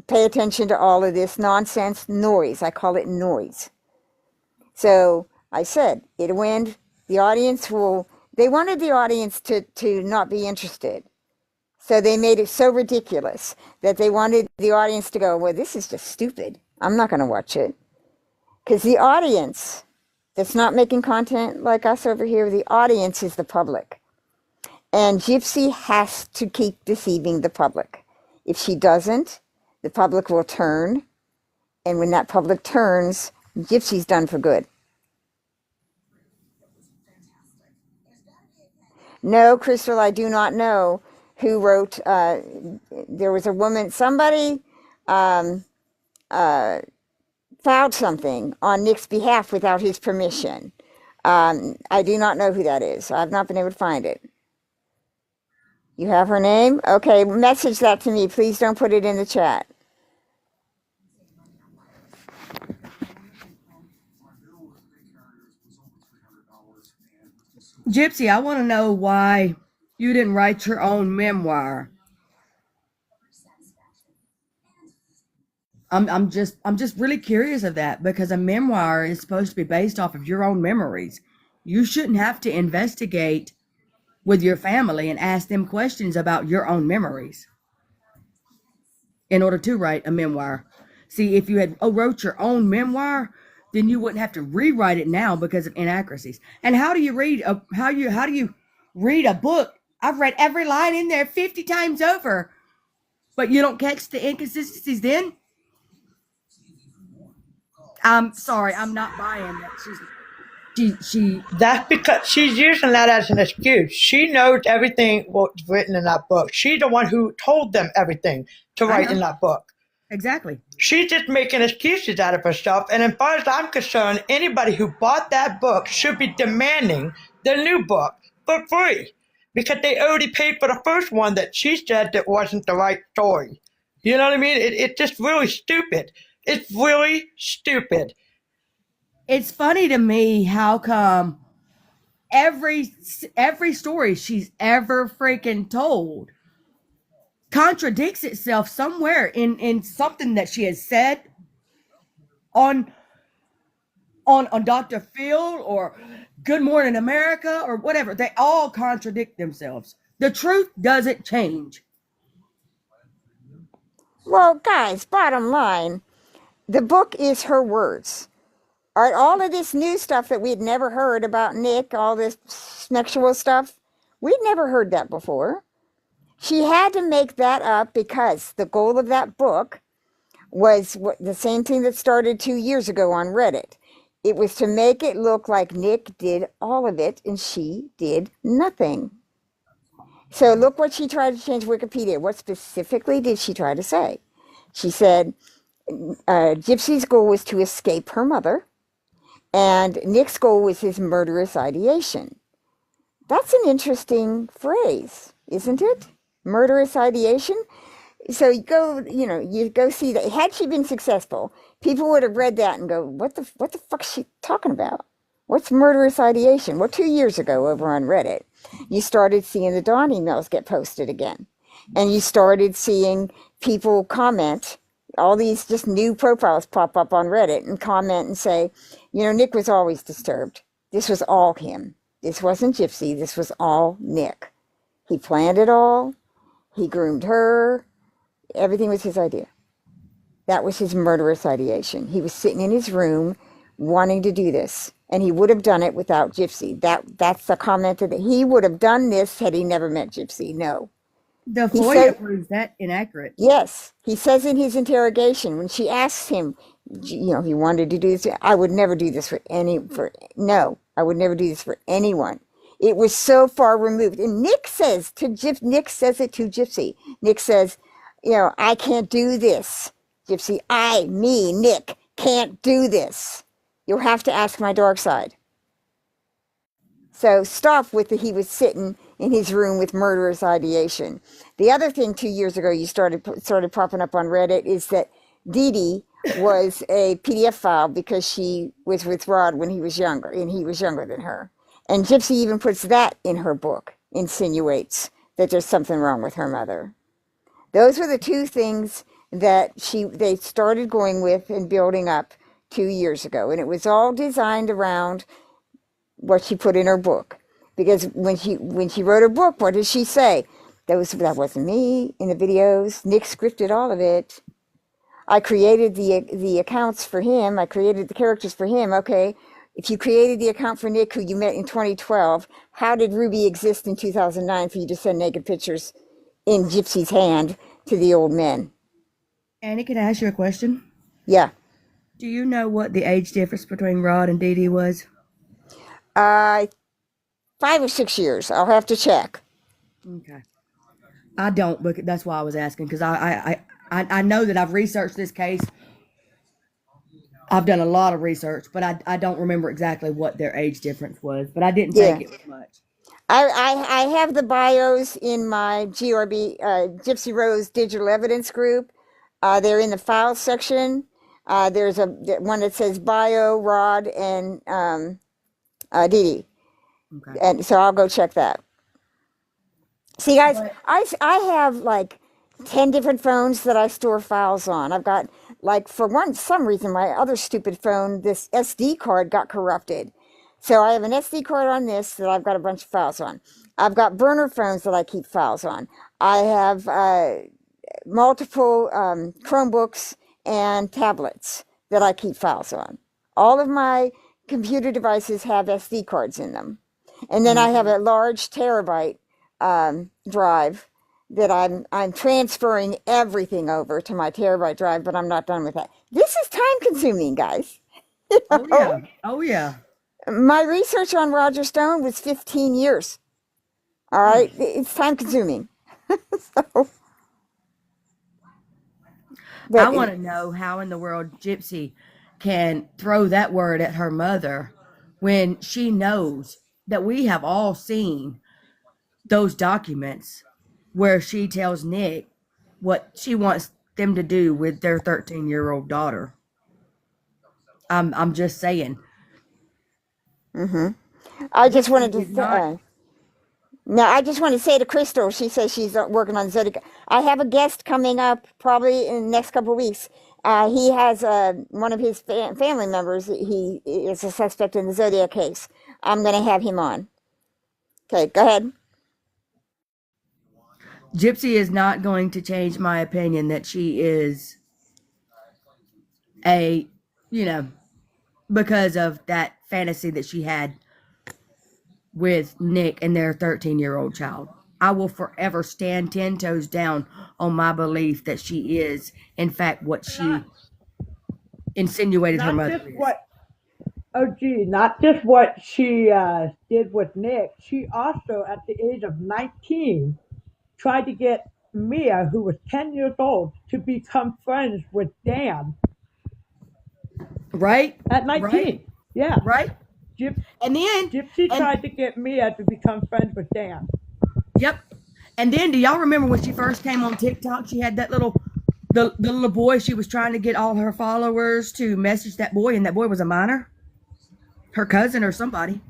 pay attention to all of this nonsense noise. I call it noise. So I said, it'll end. The audience they wanted the audience to not be interested. So they made it so ridiculous that they wanted the audience to go, well, this is just stupid. I'm not going to watch it. Because the audience that's not making content like us over here, the audience is the public. And Gypsy has to keep deceiving the public. If she doesn't, the public will turn. And when that public turns, Gypsy's done for good. No, Crystal, I do not know who wrote. There was a woman, somebody filed something on Nick's behalf without his permission. I do not know who that is. I've not been able to find it. You have her name? Okay, message that to me. Please don't put it in the chat. Gypsy, I want to know why you didn't write your own memoir. I'm just really curious of that because a memoir is supposed to be based off of your own memories. You shouldn't have to investigate with your family and ask them questions about your own memories in order to write a memoir. See, if you had wrote your own memoir, then you wouldn't have to rewrite it now because of inaccuracies. And how do you read how do you read a book? I've read every line in there 50 times over, but you don't catch the inconsistencies then? I'm sorry, I'm not buying that. She That's because she's using that as an excuse. She knows everything what's written in that book. She's the one who told them everything to I write know. in that book. Exactly. She's just making excuses out of herself. And as far as I'm concerned, anybody who bought that book should be demanding the new book for free because they already paid for the first one that she said that wasn't the right story. You know what I mean? It's just really stupid. It's really stupid. It's funny to me how come every story she's ever freaking told contradicts itself somewhere in something that she has said on Dr. Phil or Good Morning America or whatever. They all contradict themselves. The truth doesn't change. Well, guys, bottom line, the book is her words. All of this new stuff that we'd never heard about Nick, all this sexual stuff, we'd never heard that before. She had to make that up because the goal of that book was the same thing that started 2 years ago on Reddit. It was to make it look like Nick did all of it and she did nothing. So look what she tried to change Wikipedia. What specifically did she try to say? She said Gypsy's goal was to escape her mother, and Nick's goal was his murderous ideation. That's an interesting phrase, isn't it? Murderous ideation. So you go see that. Had she been successful, people would have read that and go, what the fuck is she talking about? What's murderous ideation? Well, 2 years ago over on Reddit, you started seeing the Dawn emails get posted again. And you started seeing people comment, all these just new profiles pop up on Reddit and comment and say, Nick was always disturbed. This was all him. This wasn't Gypsy. This was all Nick. He planned it all. He groomed her. Everything was his idea. That was his murderous ideation. He was sitting in his room wanting to do this, and he would have done it without Gypsy. That's the comment that he would have done this had he never met Gypsy. No. The FOIA proves that inaccurate. Yes. He says in his interrogation, when she asks him, he wanted to do this, I would never do this I would never do this for anyone. It was so far removed. And Nick says it to Gypsy. Nick says, I can't do this. Gypsy, Nick, can't do this. You'll have to ask my dark side. So stop with he was sitting in his room with murderous ideation. The other thing 2 years ago you started popping up on Reddit is that Dee Dee was a PDF file because she was with Rod when he was younger, and he was younger than her. And Gypsy even puts that in her book, insinuates that there's something wrong with her mother. Those were the two things that they started going with and building up 2 years ago. And it was all designed around what she put in her book. Because when she wrote her book, what did she say? That wasn't me in the videos. Nick scripted all of it. I created the accounts for him. I created the characters for him. Okay, if you created the account for Nick, who you met in 2012, how did Ruby exist in 2009 for you to send naked pictures in Gypsy's hand to the old men? Annie, can I ask you a question? Yeah. Do you know what the age difference between Rod and Dee Dee was? 5 or 6 years. I'll have to check. Okay. I don't, but that's why I was asking, because I know that I've researched this case. I've done a lot of research, but I don't remember exactly what their age difference was. But I didn't think it was much. I have the bios in my Gypsy Rose digital evidence group. They're in the files section. There's one that says bio, Rod, and Dee Dee. Okay. And so I'll go check that. See, guys, I have like 10 different phones that I store files on. I've got, for some reason, my other stupid phone, this SD card got corrupted. So I have an SD card on this that I've got a bunch of files on. I've got burner phones that I keep files on. I have multiple Chromebooks and tablets that I keep files on. All of my computer devices have SD cards in them. And then I have a large terabyte drive that I'm transferring everything over to my terabyte drive, but I'm not done with that. This is time consuming, guys. Oh yeah. My research on Roger Stone was 15 years. All right, it's time consuming. I want to know how in the world Gypsy can throw that word at her mother when she knows that we have all seen those documents where she tells Nick what she wants them to do with their 13-year-old daughter. I'm just saying. I just wanted to I just want to say to Crystal, she says she's working on Zodiac. I have a guest coming up probably in the next couple of weeks. He has one of his family members. He is a suspect in the Zodiac case. I'm going to have him on. Okay, go ahead. Gypsy is not going to change my opinion that she is because of that fantasy that she had with Nick and their 13-year-old child. I will forever stand 10 toes down on my belief that she is, in fact, what she insinuated her Not mother just is. what, oh gee, not just what she did with Nick. She also, at the age of 19, tried to get Mia, who was 10 years old, to become friends with Dan Right? at Right? 19. Yeah. Right? Gyp- And then, Gypsy and tried to get Mia to become friends with Dan. yep. And then, do y'all remember when she first came on TikTok? She had that the little boy. She was trying to get all her followers to message that boy, and that boy was a minor, her cousin or somebody.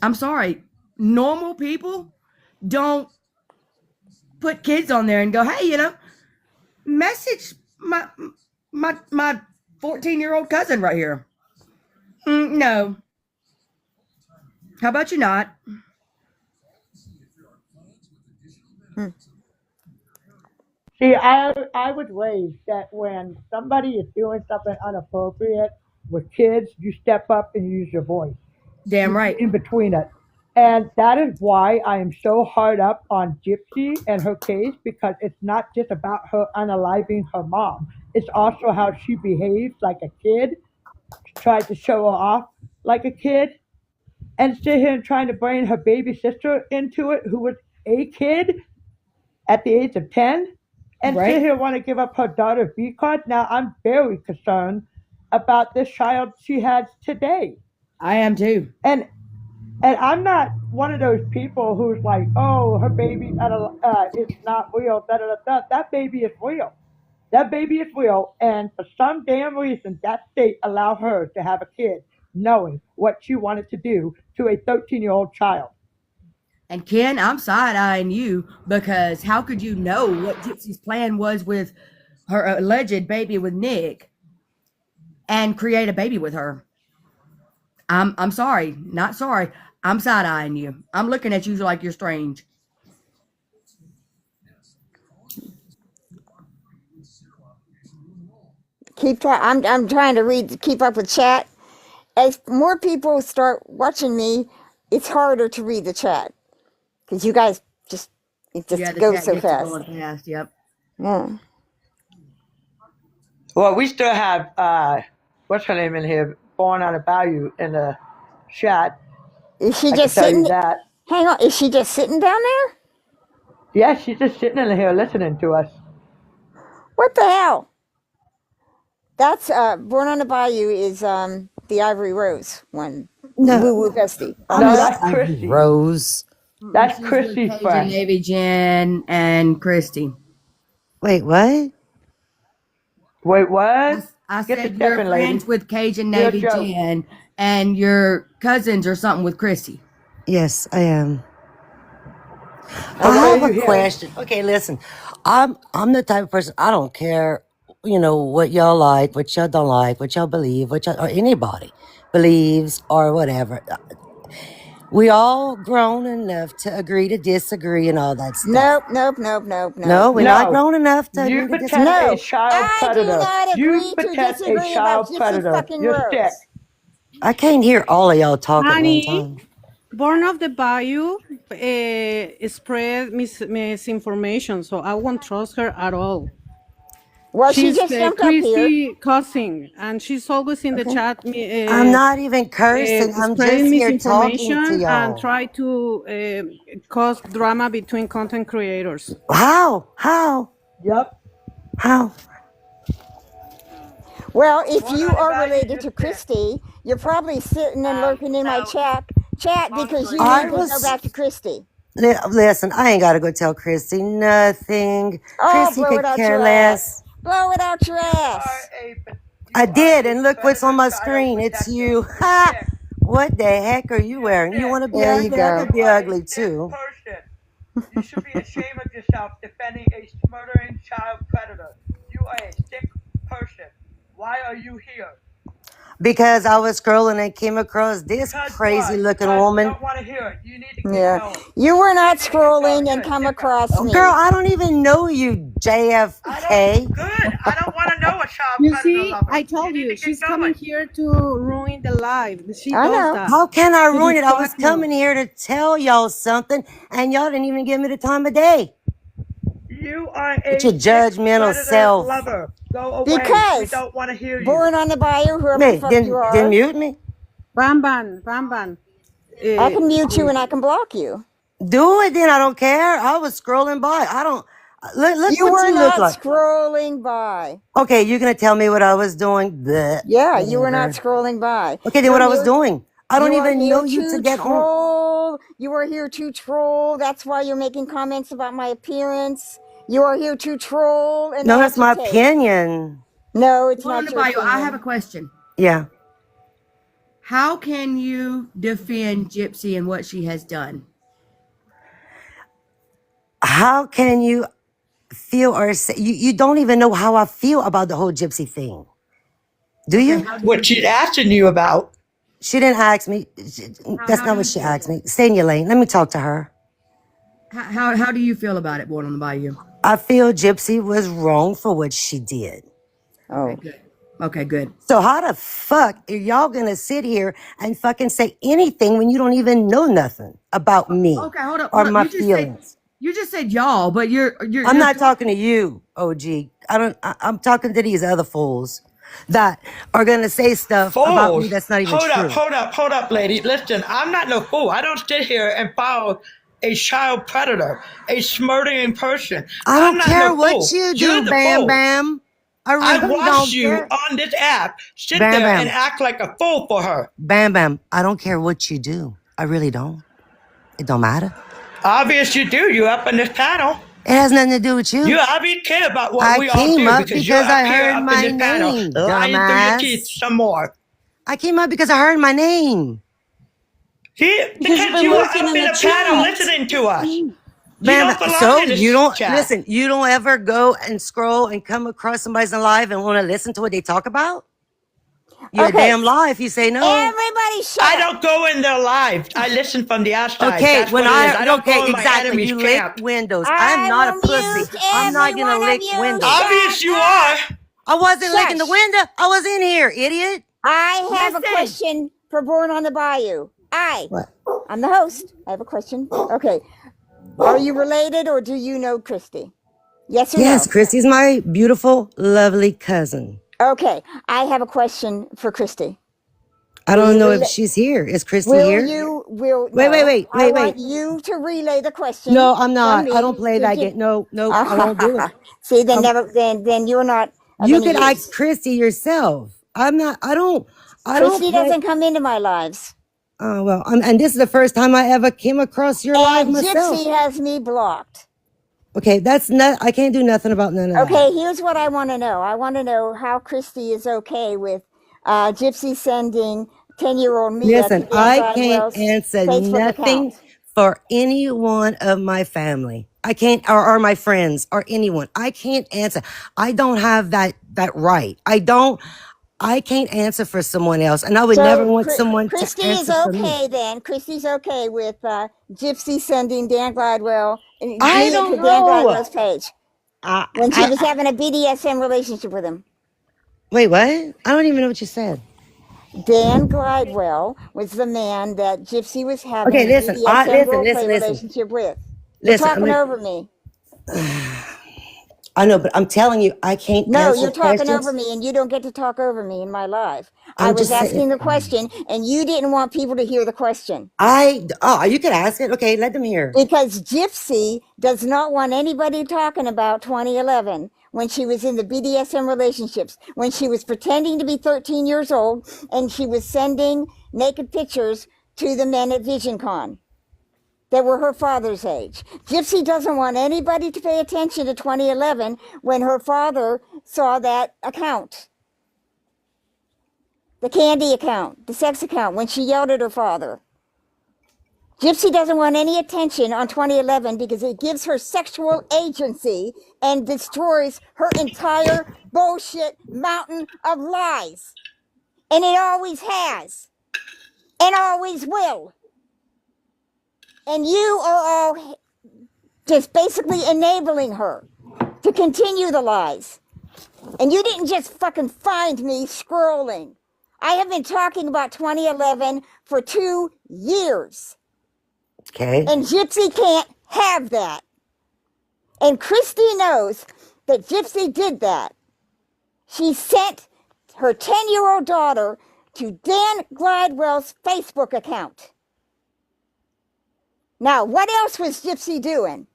I'm sorry, normal people don't put kids on there and go, hey, message my 14-year-old cousin right here. No. How about you not? See, I was raised that when somebody is doing something inappropriate with kids, you step up and use your voice. Damn right. In between it. And that is why I am so hard up on Gypsy and her case, because it's not just about her unaliving her mom. It's also how she behaves like a kid, tried to show her off like a kid, and sit here and trying to bring her baby sister into it, who was a kid at the age of 10, and sit Right. here and want to give up her daughter's V card. Now, I'm very concerned about this child she has today. I am too. And I'm not one of those people who's like, oh, her baby is not real. Da, da, da, da. That baby is real. That baby is real. And for some damn reason, that state allowed her to have a kid, knowing what she wanted to do to a 13-year-old child. And Ken, I'm side-eyeing you, because how could you know what Gypsy's plan was with her alleged baby with Nick and create a baby with her? I'm sorry, not sorry. I'm side-eyeing you. I'm looking at you like you're strange. I'm trying to keep up with chat. As more people start watching me, it's harder to read the chat because you guys it Yeah, the goes chat so gets fast. going fast. Yep. Yeah. Well, we still have, what's her name in here, Born on a Bayou in the chat. Is she I just can tell you sitting? that. Hang on. Is she just sitting down there? Yeah, she's just sitting in here listening to us. What the hell? That's Born on a Bayou is the Ivory Rose one. No, Woo Woo Bestie. I'm No, not that's Ivory Christy. Rose. That's She's with Christy's Cajun friend. Navy Jen and Christy. Wait, what? Wait, what? I Get the said you're stepping, lady. friends with Cajun You're a Navy joke. Jen and your cousins or something with Christy. Yes, I am. And I why have are a you here? question. Okay, listen. I'm the type of person, I don't care, what y'all like, what y'all don't like, what y'all believe, or anybody believes or whatever. We all grown enough to agree to disagree and all that stuff. Nope. No, we're not No, grown enough to you agree to protect disagree. a child I do predator. not You agree to protect a disagree about child Gypsy predator. fucking You're sick. Rose. I can't hear all of y'all talk at one Honey, time. Born of the Bayou spread misinformation, so I won't trust her at all. Well, she She's just jumped up here. Christy cussing, and she's always in the Okay. chat I'm not even cursing. I'm spreading just here talking to misinformation and y'all. try to cause drama between content creators. How? Yep. How? Well, if Born you on a are Bayou related just to sick. Christy, you're probably sitting and lurking in my chat because you I need to go was. back to Christy. Listen, I ain't gotta go tell Christy nothing. Oh, Christy blow it could out care your less. ass. Blow it out your You ass. are a I did, and look what's predator on my child screen. It's protector. you. You're Ha! sick. What the heck are you You're wearing? You sick. want to be There you ugly? I go. could be You are ugly a sick too. person. You should be ashamed of yourself defending a murdering child predator. You are a sick person. Why are you here? Because I was scrolling and came across this Because crazy what? looking Because you woman. don't want to hear it. You need to get Yeah. going. You were not You need to get going. scrolling You're and a come sicko. across Oh, me. girl, I don't even know you, I JFK. don't. Good. I don't want to know a child You predator see, lover. I told You you, need to get she's coming going. here to ruin the life. She I does know. that. How can I To ruin it? I was distract you. coming here to tell y'all something, and y'all didn't even give me the time of day. You are With a your dick judgmental predator self. lover. Go away. We Because don't want to hear you. born on the bayou, whoever the Me, fuck you then are, mute me. Bamban, Bamban. I can mute you and I can block you. Do it then. I don't care. I was scrolling by. I don't. Look You what were you look not like. scrolling by. Okay, you're gonna tell me what I was doing. Bleh, Yeah, you were not whatever. scrolling by. Okay, then You're what I was here. doing. I don't You are even here know you to to get on. troll. You are here to troll. That's why you're making comments about my appearance. You are here to troll and No, that's my agitate. opinion. No, it's Born on not the your Bayou, I have a opinion. question. Yeah. How can you defend Gypsy and what she has done? How can you feel or say you don't even know how I feel about the whole gypsy thing? Do Okay, you? how do you What she's feel? asking you about. She didn't ask me. That's How not do what you she feel? asked me. Stay in your lane. Let me talk to her. How do you feel about it, Born on the Bayou? I feel Gypsy was wrong for what she did. Okay, Oh, good. Okay, good. So how the fuck are y'all gonna sit here and fucking say anything when you don't even know nothing about me Okay, hold up, or hold up. my feelings? You just said y'all, but I'm you're not talking to you, OG. I'm talking to these other fools that are gonna say stuff about me Fools. that's not even true. Hold up, lady. Listen, I'm not no fool. I don't sit here and follow a child predator, a smirking person. I I'm don't not no care fool. what you You're do, the Bam fool. Bam. I I really watched don't you care. on this app sit Bam there and Bam. act like a fool for her. Bam Bam. I don't care what you do. I really don't. It don't matter. Obvious you do. You're up in this panel. It has nothing to do with you. You obviously care about what I we all came do up because you're because up I here heard up in my this panel name, lying through your teeth dumbass. some more. I came up because I heard my name. See, Because you've because been you were lurking up in in the a panel chat. listening to us. You Bam, don't Bam. belong So in you this don't chat. listen. You don't ever go and scroll and come across somebody's live and want to listen to what they talk about. You're a okay. damn lie if you say no. Everybody shut I up. don't go in their lives. I listen from the outside. Okay, That's what it is. I don't go in my exactly. enemy's You lick camp. windows. I'm I not a will pussy. mute I'm not every gonna one of lick you. windows. Shut Obvious you up. are. I wasn't licking the Shush. window. I was in here, idiot. I have a Listen. question for Born on the Bayou. What? I'm the host. I have a question. Okay. Are you related or do you know Christy? Yes or Yes, no? Christy's my beautiful, lovely cousin. Okay. I have a question for Christy. I Will don't you know if relay? she's here. Is Christy Will here? you? Will Wait, wait, no? wait, I wait, wait. want you to relay the question No, I'm from not. I don't me play to that give. game. No, no, I won't do it. See, then Um, never. Then you're not of you could any ask use. Christy yourself. I'm not. I don't Christy play. doesn't come into my lives, Oh well, and this is the first time I ever came across your live and Gypsy myself. has me blocked. Okay, that's not. I can't do nothing about none of that. Okay, here's what I want to know. I want to know how Christy is okay with Gypsy sending 10-year-old Mia to Listen, Dan I can't Gladwell's answer Facebook account. nothing for any one of my family. I can't, or my friends, or anyone. I can't answer. I don't have that right. I can't answer for someone else, and I would never So want someone to Christy is answer for me. okay then. Christy's okay with Gypsy sending Dan Gladwell I Mia to don't Dan know. Gladwell's page I, when she I, was I having a BDSM relationship with him. wait. What? I don't even know what you said. Dan Glidewell was the man that Gypsy was having Okay, the listen. BDSM roleplay Listen. relationship with. You're Listen. talking over me. I know, but I'm telling you, I can't No, answer you're talking over questions. me, and you don't get to talk over me in my live. I I'm was just saying. asking the question, and you didn't want people to hear the question. You could ask it. Okay, let them hear. Because Gypsy does not want anybody talking about 2011 when she was in the BDSM relationships, when she was pretending to be 13 years old and she was sending naked pictures to the men at VisionCon that were her father's age. Gypsy doesn't want anybody to pay attention to 2011 when her father saw that account, the candy account, the sex account, when she yelled at her father. Gypsy doesn't want any attention on 2011 because it gives her sexual agency and destroys her entire bullshit mountain of lies. And it always has. And always will. And you are all just basically enabling her to continue the lies. And you didn't just fucking find me scrolling. I have been talking about 2011 for 2 years. Okay. And Gypsy can't have that. And Christy knows that Gypsy did that. She sent her 10-year-old daughter to Dan Gladwell's Facebook account. Now, what else was Gypsy doing?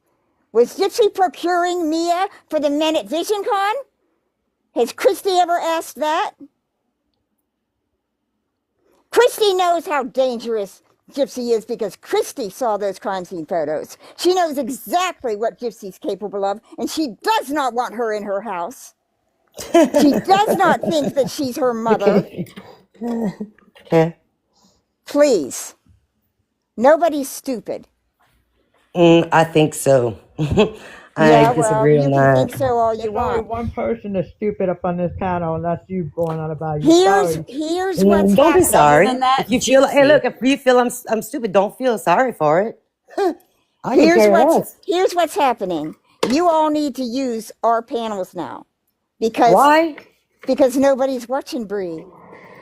Was Gypsy procuring Mia for the men at VisionCon? Has Christy ever asked that? Christy knows how dangerous Gypsy is because Christy saw those crime scene photos. She knows exactly what Gypsy's capable of, and she does not want her in her house. She does not think that she's her mother. Okay. Please. Nobody's stupid. I think so. I Yeah, well, disagree you on can think that. so all you There's only want. one person that's stupid up on this panel, and that's you going on about you. Here's Sorry. what's Don't be happening. sorry. than that, If you feel, hey, Gypsy. look, if you feel I'm stupid, don't feel sorry for it. I can care less. Here's what's happening. You all need to use our panels now because Why? nobody's watching Bree.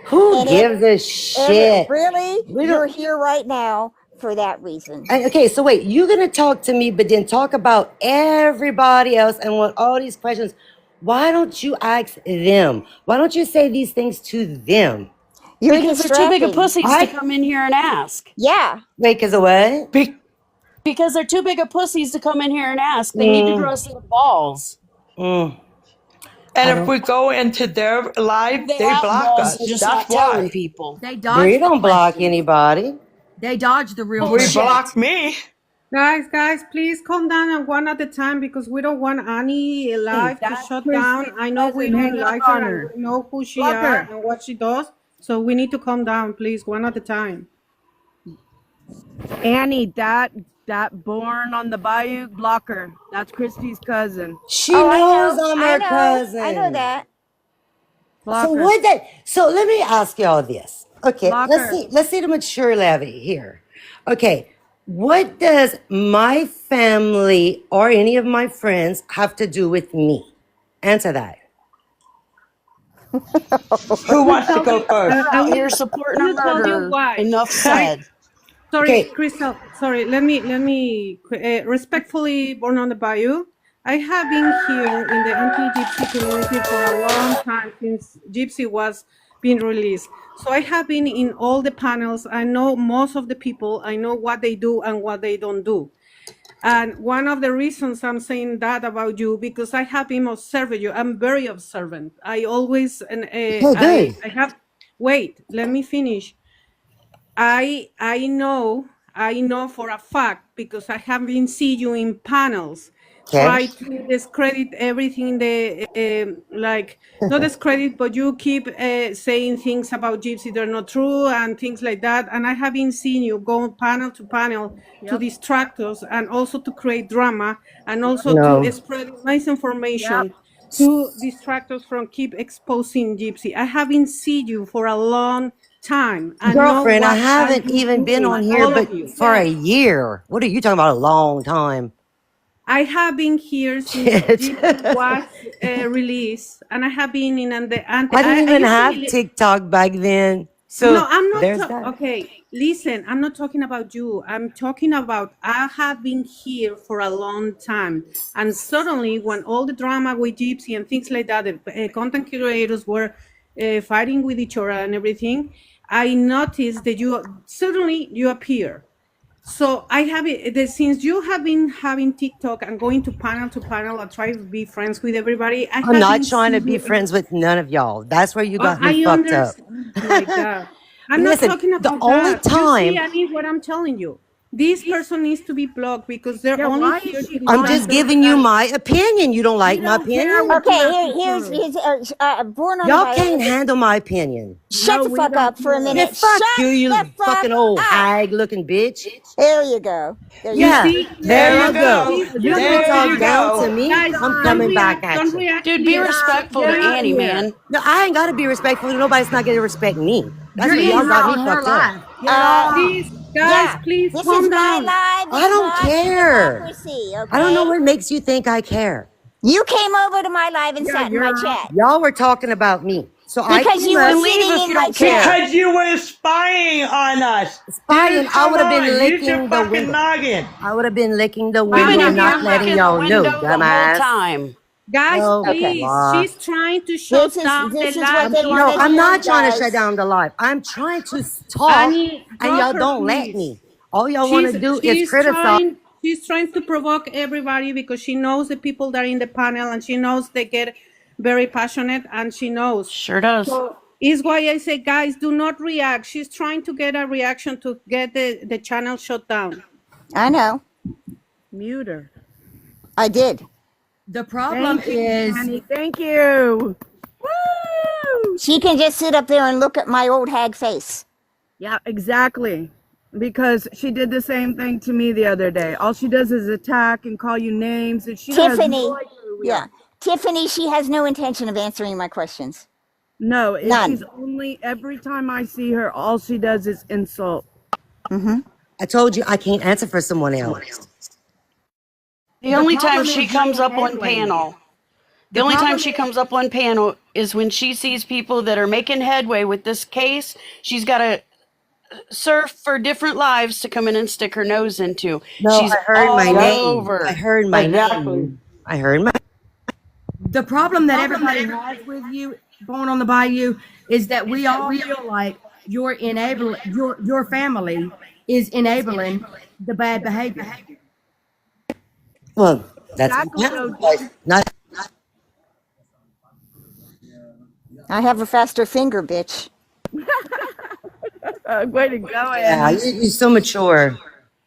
Who And gives a shit? Really, We you're don't. here right now for that reason. Okay, so wait, you're gonna talk to me, but then talk about everybody else and want all these questions. Why don't you ask them? Why don't you say these things to them? You're Because they're too big of distracting. pussies to come in here and ask. Yeah. Wait, because of what? Because they're too big of pussies to come in here and ask. They need to grow some balls. Mm. And if we go into their live, They they have block balls, us. they're just That's not telling why. people. They Bree dodge the don't block questions. anybody. They dodge the real We questions. block me. Guys, please calm down and one at a time because we don't want any live to that's shut down. Christy's I know we cousin. don't Hang like up her on and her. we know who she Block is her. and what she does. So we need to calm down, please, one at a time. Annie, that born on the bayou, block her. That's Christy's cousin. She Oh, I knows know. I'm I her know. cousin. I know that. Block So her. what that? So let me ask y'all this. Okay, Block let's her. see. Let's see the mature levy here. Okay, what does my family or any of my friends have to do with me? Answer that. Who wants to go first? Out here supporting a will tell you murder. why. Enough said. Sorry, Okay. Crystal. Sorry, let me respectfully, born on the bayou. I have been here in the anti-gypsy community for a long time since Gypsy was being released. So I have been in all the panels. I know most of the people. I know what they do and what they don't do. And one of the reasons I'm saying that about you because I have been observing you. I'm very observant. I always good. I have. Wait, let me finish. I know for a fact because I have been seeing you in panels Okay. try to discredit everything like not discredit but you keep saying things about Gypsy they're not true and things like that, and I have been seeing you go panel to panel to distract us and also to create drama and also No. to spread misinformation to distract us from keep exposing Gypsy. I haven't seen you for a long time. I know Girlfriend, I what haven't are you even been doing, on here all but of you. for a year. What are you talking about? A long time. I have been here since Shit. Gypsy was released, and I have been in the anti. I didn't even used to have be TikTok back then. So no, I'm not. there's that. Okay, listen, I'm not talking about you. I'm talking about I have been here for a long time, and suddenly when all the drama with Gypsy and things like that, the content curators were fighting with each other and everything, I noticed that you appear. So I have it since you have been having TikTok and going to panel and try to be friends with everybody. I I'm have not been trying to seeing be you. friends with none of y'all. That's where you got me I fucked up. understand. Oh my God. I'm not Listen, talking the about only that. You time see, Annie, what I'm telling you. This person needs to be blocked because they're Yeah, why only is here she to I'm distract just us. giving you my opinion. You don't like We my don't care opinion? what you Okay, have to here's prove. born on Y'all the can't bayou. handle my opinion. Shut No, the we fuck don't up for a care. minute. Yeah, fuck Shut you, you the fuck fucking old up. hag looking bitch. There you go. There you Yeah, go. See, there you go. please, You just can There talk you down go. to me. guys, I'm coming back at don't you. react. Dude, be Please. respectful Get to out of Annie, here. man. No, I ain't got to be respectful. Nobody's not going to respect me. That's You're where y'all in got me her fucked up. life. Get off. Please, guys, Yeah, please this calm is my down. live. I It's don't my care. democracy. I don't know Okay. what makes you think I care. You came over to my live and Yeah, sat in my chat Y'all were talking about me. So I because came you were up leave sitting if in you my don't care. chat. Because you were spying on us. spying. Dude, I come would have been on. Use your licking the fucking window. noggin. I would have been licking the We've been window in and Vanya, here not Vanya. letting licking the y'all know, window the whole dumbass. time. Guys, Oh, Okay. please. God. She's trying to shut down the This is what live. they She's No, want to I'm do, not trying to guys. shut down the live. I'm trying to talk, Annie, and drop y'all her, don't let please. me. All y'all want to do is criticize. She's trying to provoke everybody because she knows the people that are in the panel and she knows they get very passionate and she knows. Sure does. So is why I say, guys, do not react. She's trying to get a reaction to get the channel shut down. I know. Mute her. I did. The problem is Annie. Thank you. Woo! She can just sit up there and look at my old hag face. Yeah, exactly. Because she did the same thing to me the other day. All she does is attack and call you names, and she has Tiffany. no idea who we Yeah. are. Tiffany, she has no intention of answering my questions. No, she's None. only, every time I see her, all she does is insult. I told you I can't answer for someone else. The only time problem she is comes you're up on enabling. panel, the The only time problem she is comes up on panel is when she sees people that are making headway with this case. She's got to surf for different lives to come in and stick her nose into. No, She's I heard my all name. I over. heard my Exactly. name. I heard my. the problem that everybody has with you, born on the bayou, is that we all feel like you're enabling your family is enabling the bad behavior. Well, that's Exactly, OG. not. I have a faster finger, bitch. Way to go, Yeah, Annie. you're so mature.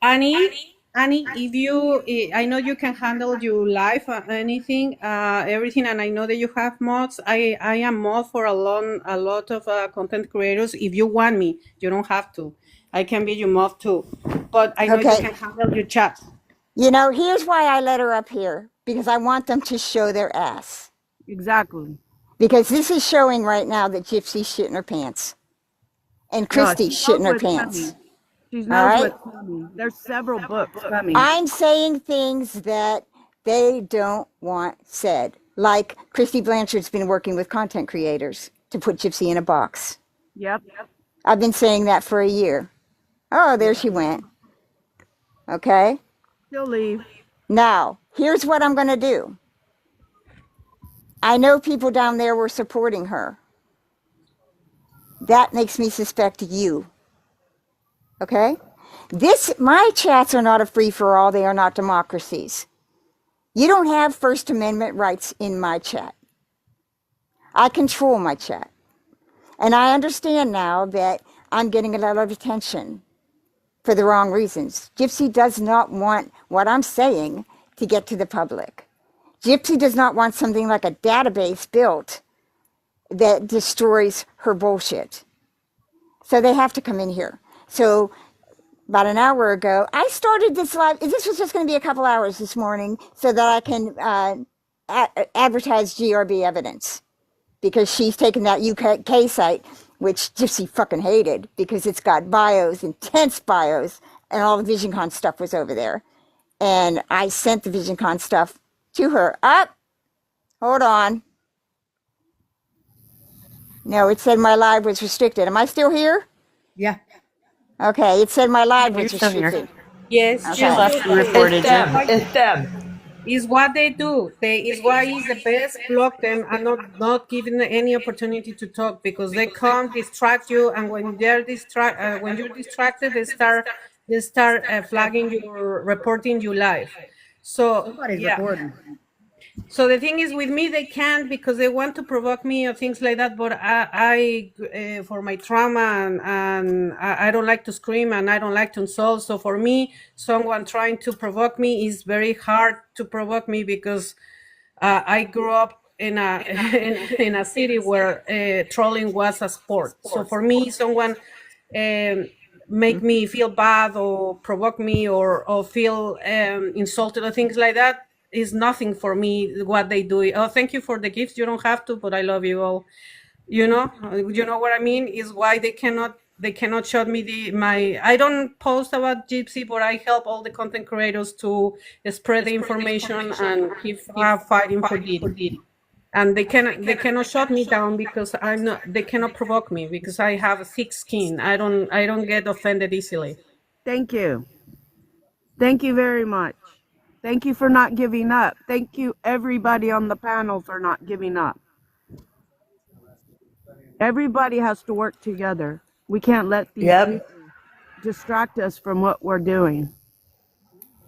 Annie, if you, I know you can handle your life, anything, everything, and I know that you have mods. I am mod for a lot of content creators. If you want me, you don't have to. I can be your mod too, but I know you Okay. can handle your chat. You know, here's why I let her up here. Because I want them to show their ass. Exactly. Because this is showing right now that Gypsy's shitting her pants. And No, Christy's she knows shitting her what's pants. coming. She All knows right? what's coming. There's several books coming. I'm saying things that they don't want said. Like Christy Blanchard's been working with content creators to put Gypsy in a box. Yep. I've been saying that for a year. Oh, there she went. Okay? She'll leave. Now, here's what I'm going to do. I know people down there were supporting her. That makes me suspect you. Okay? My chats are not a free for all. They are not democracies. You don't have First Amendment rights in my chat. I control my chat. And I understand now that I'm getting a lot of attention for the wrong reasons. Gypsy does not want what I'm saying to get to the public. Gypsy does not want something like a database built that destroys her bullshit. So they have to come in here. So about an hour ago, I started this live. This was just going to be a couple hours this morning so that I can advertise GRB evidence. Because she's taken that UK site, which Gypsy fucking hated because it's got bios, intense bios, and all the VisionCon stuff was over there. And I sent the VisionCon stuff to her. Hold on. No, it said my live was restricted. Am I still here? Yeah. Okay, it said my live You're was still here. restricted. Yes, Okay. She left and reported It's them. you. It's them. is what they do. Is why is the best block them and not giving them any opportunity to talk because they come distract you and when when you're distracted they start flagging you or reporting you live. So Somebody's yeah. recording. So the thing is, with me, they can't because they want to provoke me or things like that. But for my trauma and I don't like to scream and I don't like to insult. So for me, someone trying to provoke me is very hard to provoke me because I grew up in a in a city where trolling was a sport. So for me, someone make me feel bad or provoke me or feel insulted or things like that is nothing for me what they do. Oh, thank you for the gifts. You don't have to, but I love you all. You know what I mean? Is why they cannot they cannot shut me I don't post about Gypsy, but I help all the content creators to spread the information and keep fighting for Diddy. And they cannot shut me down because I'm not they cannot provoke me because I have a thick skin. I don't get offended easily. Thank you. Thank you very much. Thank you for not giving up. Thank you, everybody on the panel, for not giving up. Everybody has to work together. We can't let these people distract us from what we're doing.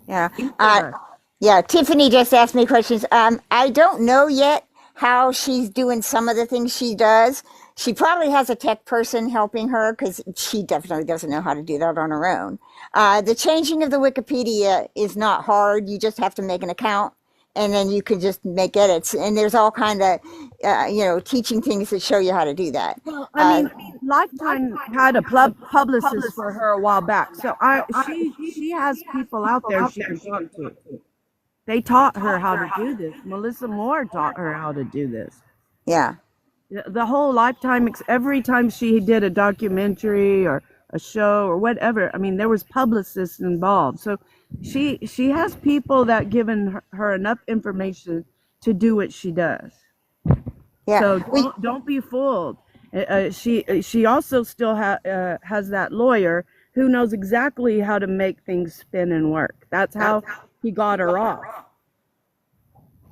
Yeah. Each of us. Yeah, Tiffany just asked me questions. I don't know yet how she's doing some of the things she does. She probably has a tech person helping her because she definitely doesn't know how to do that on her own. The changing of the Wikipedia is not hard. You just have to make an account and then you can just make edits. And there's all kind of, teaching things that show you how to do that. Well, I mean, Lifetime had a publicist for her a while back, so she has people out there she can talk to. They taught her how to do this. Melissa Moore taught her how to do this. Yeah. The whole Lifetime, every time she did a documentary or a show or whatever, I mean, there was publicists involved. So she has people that given her enough information to do what she does. Yeah. So don't be fooled. She also still has that lawyer who knows exactly how to make things spin and work. That's how he got her off.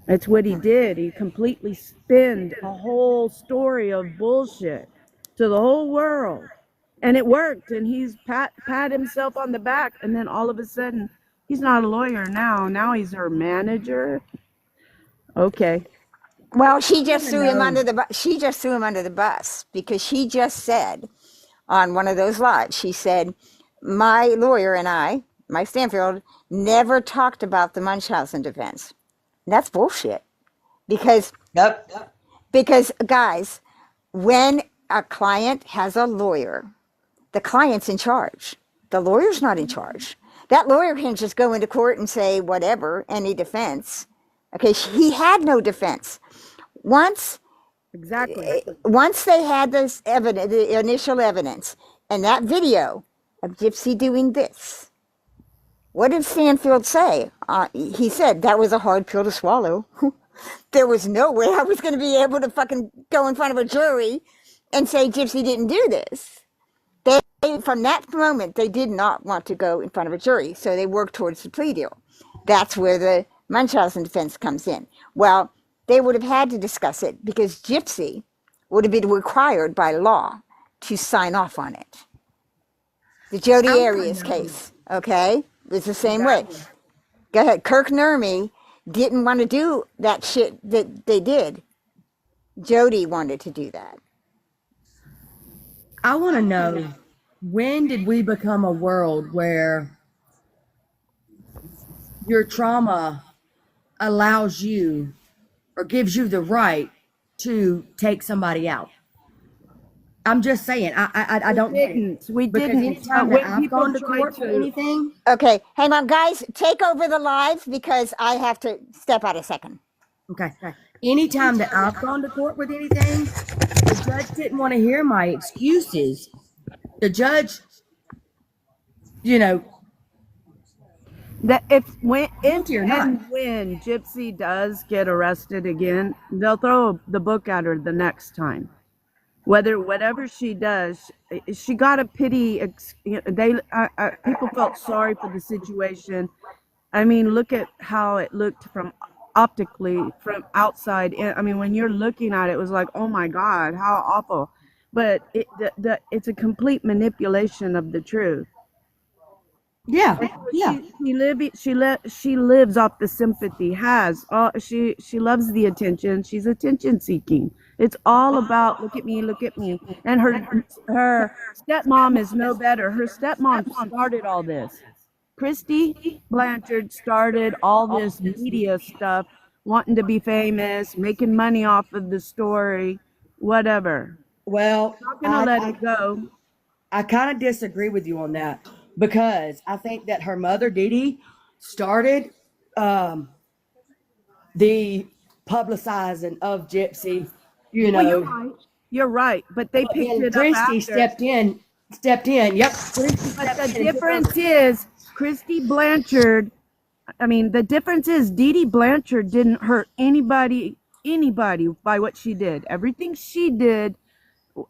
That's what he did. He completely spinned a whole story of bullshit to the whole world. And it worked. And he's pat himself on the back. And then all of a sudden, he's not a lawyer now. Now he's her manager. Okay. Well, she just threw him under the bus. She just threw him under the bus because she just said on one of those lives, she said, my lawyer and I, Mike Stanfield, never talked about the Munchausen defense. And that's bullshit. Because guys, when a client has a lawyer, the client's in charge. The lawyer's not in charge. That lawyer can just go into court and say whatever, any defense. Okay, he had no defense. Once they had this evidence, the initial evidence, and that video of Gypsy doing this, what did Stanfield say? He said that was a hard pill to swallow. There was no way I was going to be able to fucking go in front of a jury and say Gypsy didn't do this. From that moment, they did not want to go in front of a jury, so they worked towards the plea deal. That's where the Munchausen defense comes in. Well, they would have had to discuss it because Gypsy would have been required by law to sign off on it. The Jodi Arias case, okay, was the same way. Go ahead. Kirk Nermy didn't want to do that shit that they did. Jodi wanted to do that. I want to know, when did we become a world where your trauma allows you or gives you the right to take somebody out? I'm just saying, I don't get it. We Because didn't. anytime that I've gone to court for anything, Okay, hang on, guys. Take over the live because I have to step out a second. okay, anytime that I've gone to court with anything, the judge didn't want to hear my excuses. The judge, That if when you're not. and when Gypsy does get arrested again, they'll throw the book at her the next time. Whatever she does, she got a pity. People felt sorry for the situation. I mean, look at how it looked from optically from outside in. I mean, when you're looking at it, it was like, oh my God, how awful. But it's a complete manipulation of the truth. Yeah. She lives off the sympathy. She loves the attention. She's attention seeking. It's all about look at me. And her stepmom is no better. Her stepmom started all this. Christy Blanchard started all this media stuff, wanting to be famous, making money off of the story, whatever. Well, Not gonna let it go. I kind of disagree with you on that because I think that her mother, Didi, started the publicizing of Gypsy, Well, you're right, but they picked and it up Christy after. stepped in stepped in. Yep. Christy But stepped the in and took over. difference is Christy Blanchard. I mean, the difference is Dee Dee Blanchard didn't hurt anybody by what she did. Everything she did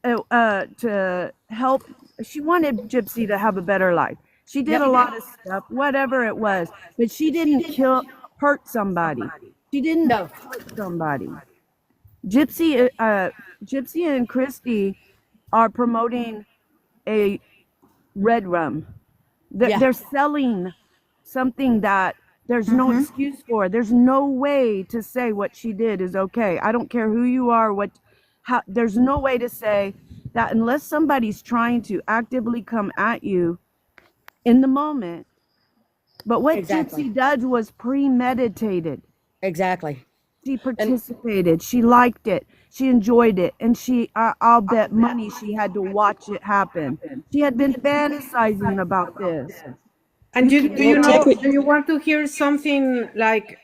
to help, she wanted Gypsy to have a better life. She did Yep. a lot of stuff, whatever it was, but she didn't hurt somebody. She didn't No. hurt somebody. Gypsy and Christy are promoting a red rum. Yeah. They're selling something that there's no excuse for. There's no way to say what she did is okay. I don't care who you are, there's no way to say that unless somebody's trying to actively come at you in the moment. But what Exactly. Gypsy did was premeditated. Exactly. She participated. She liked it. She enjoyed it. And I'll bet money she had to watch it happen. She had been fantasizing about this. And do you Well, know? check it. Do you want to hear something like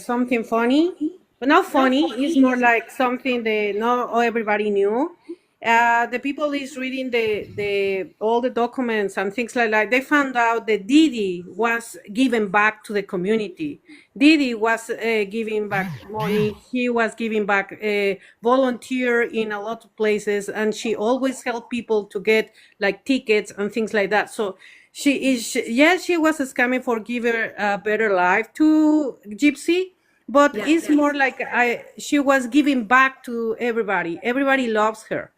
something funny? But not funny. It's more like something that not everybody knew. The people is reading the all the documents and things like that. They found out that Didi was giving back to the community. Didi was giving back money. He was giving back volunteer in a lot of places, and she always helped people to get like tickets and things like that. So yes, she was scamming for give her a better life to Gypsy, but it's more like she was giving back to everybody. Everybody loves her.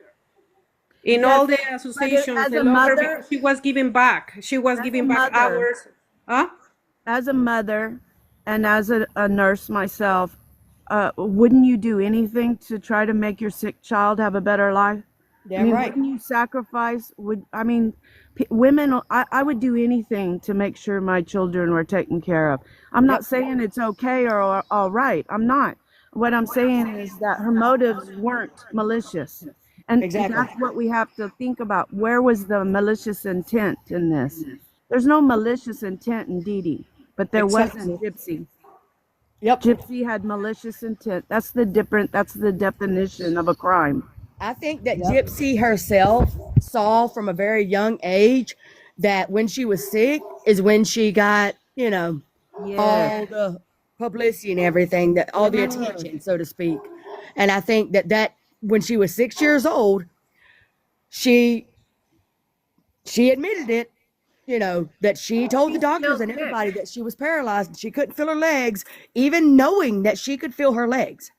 In all the associations, as they a love her mother, because she was giving back. She was as a giving back mother, hours. Huh? as a mother, and as a nurse myself, wouldn't you do anything to try to make your sick child have a better life? Damn right. Wouldn't you sacrifice? Women, I would do anything to make sure my children were taken care of. I'm not saying it's okay or all right. I'm not. What I'm saying is that her motives weren't malicious. And Exactly. that's what we have to think about. Where was the malicious intent in this? There's no malicious intent in Dee Dee, but there was in Gypsy. Yep. Gypsy had malicious intent. That's the definition of a crime. I think that Gypsy herself saw from a very young age that when she was sick is when she got, all the publicity and everything, that all the attention, so to speak. And I think that when she was 6 years old, she admitted it, that she told the doctors and everybody that she was paralyzed and she couldn't feel her legs, even knowing that she could feel her legs.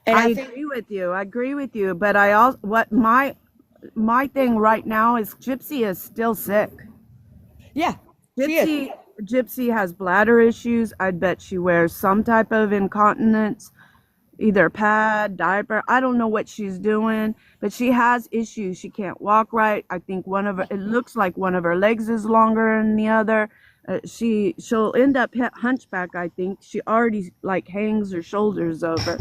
And I agree with you. But what my thing right now is Gypsy is still sick. Yeah, she is. Gypsy has bladder issues. I bet she wears some type of incontinence, either pad, diaper. I don't know what she's doing, but she has issues. She can't walk right. I think it looks like one of her legs is longer than the other. She'll end up hunchback. I think she already hangs her shoulders over.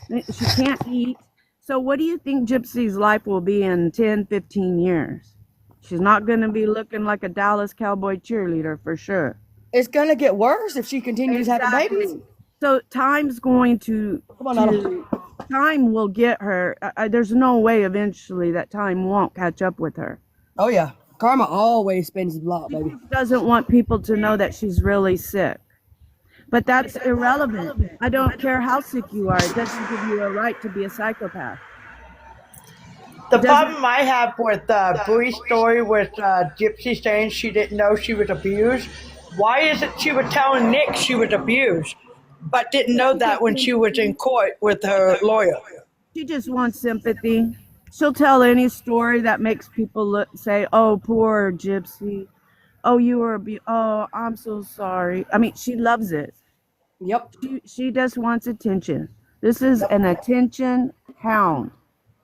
She can't eat. So what do you think Gypsy's life will be in 10, 15 years? She's not going to be looking like a Dallas Cowboy cheerleader for sure. It's going to get worse if she continues having babies. So time's going to time will get her. There's no way eventually that time won't catch up with her. Oh, yeah. Karma always spins the block, baby. She doesn't want people to know that she's really sick. But that's irrelevant. I don't care how sick you are. It doesn't give you a right to be a psychopath. The problem I have with Bree's story with Gypsy saying she didn't know she was abused, why is it she was telling Nick she was abused, but didn't know that when she was in court with her lawyer? She just wants sympathy. She'll tell any story that makes people say, "Oh, poor Gypsy. Oh, you were abused. Oh, I'm so sorry." I mean, she loves it. Yep. She just wants attention. This is an attention hound.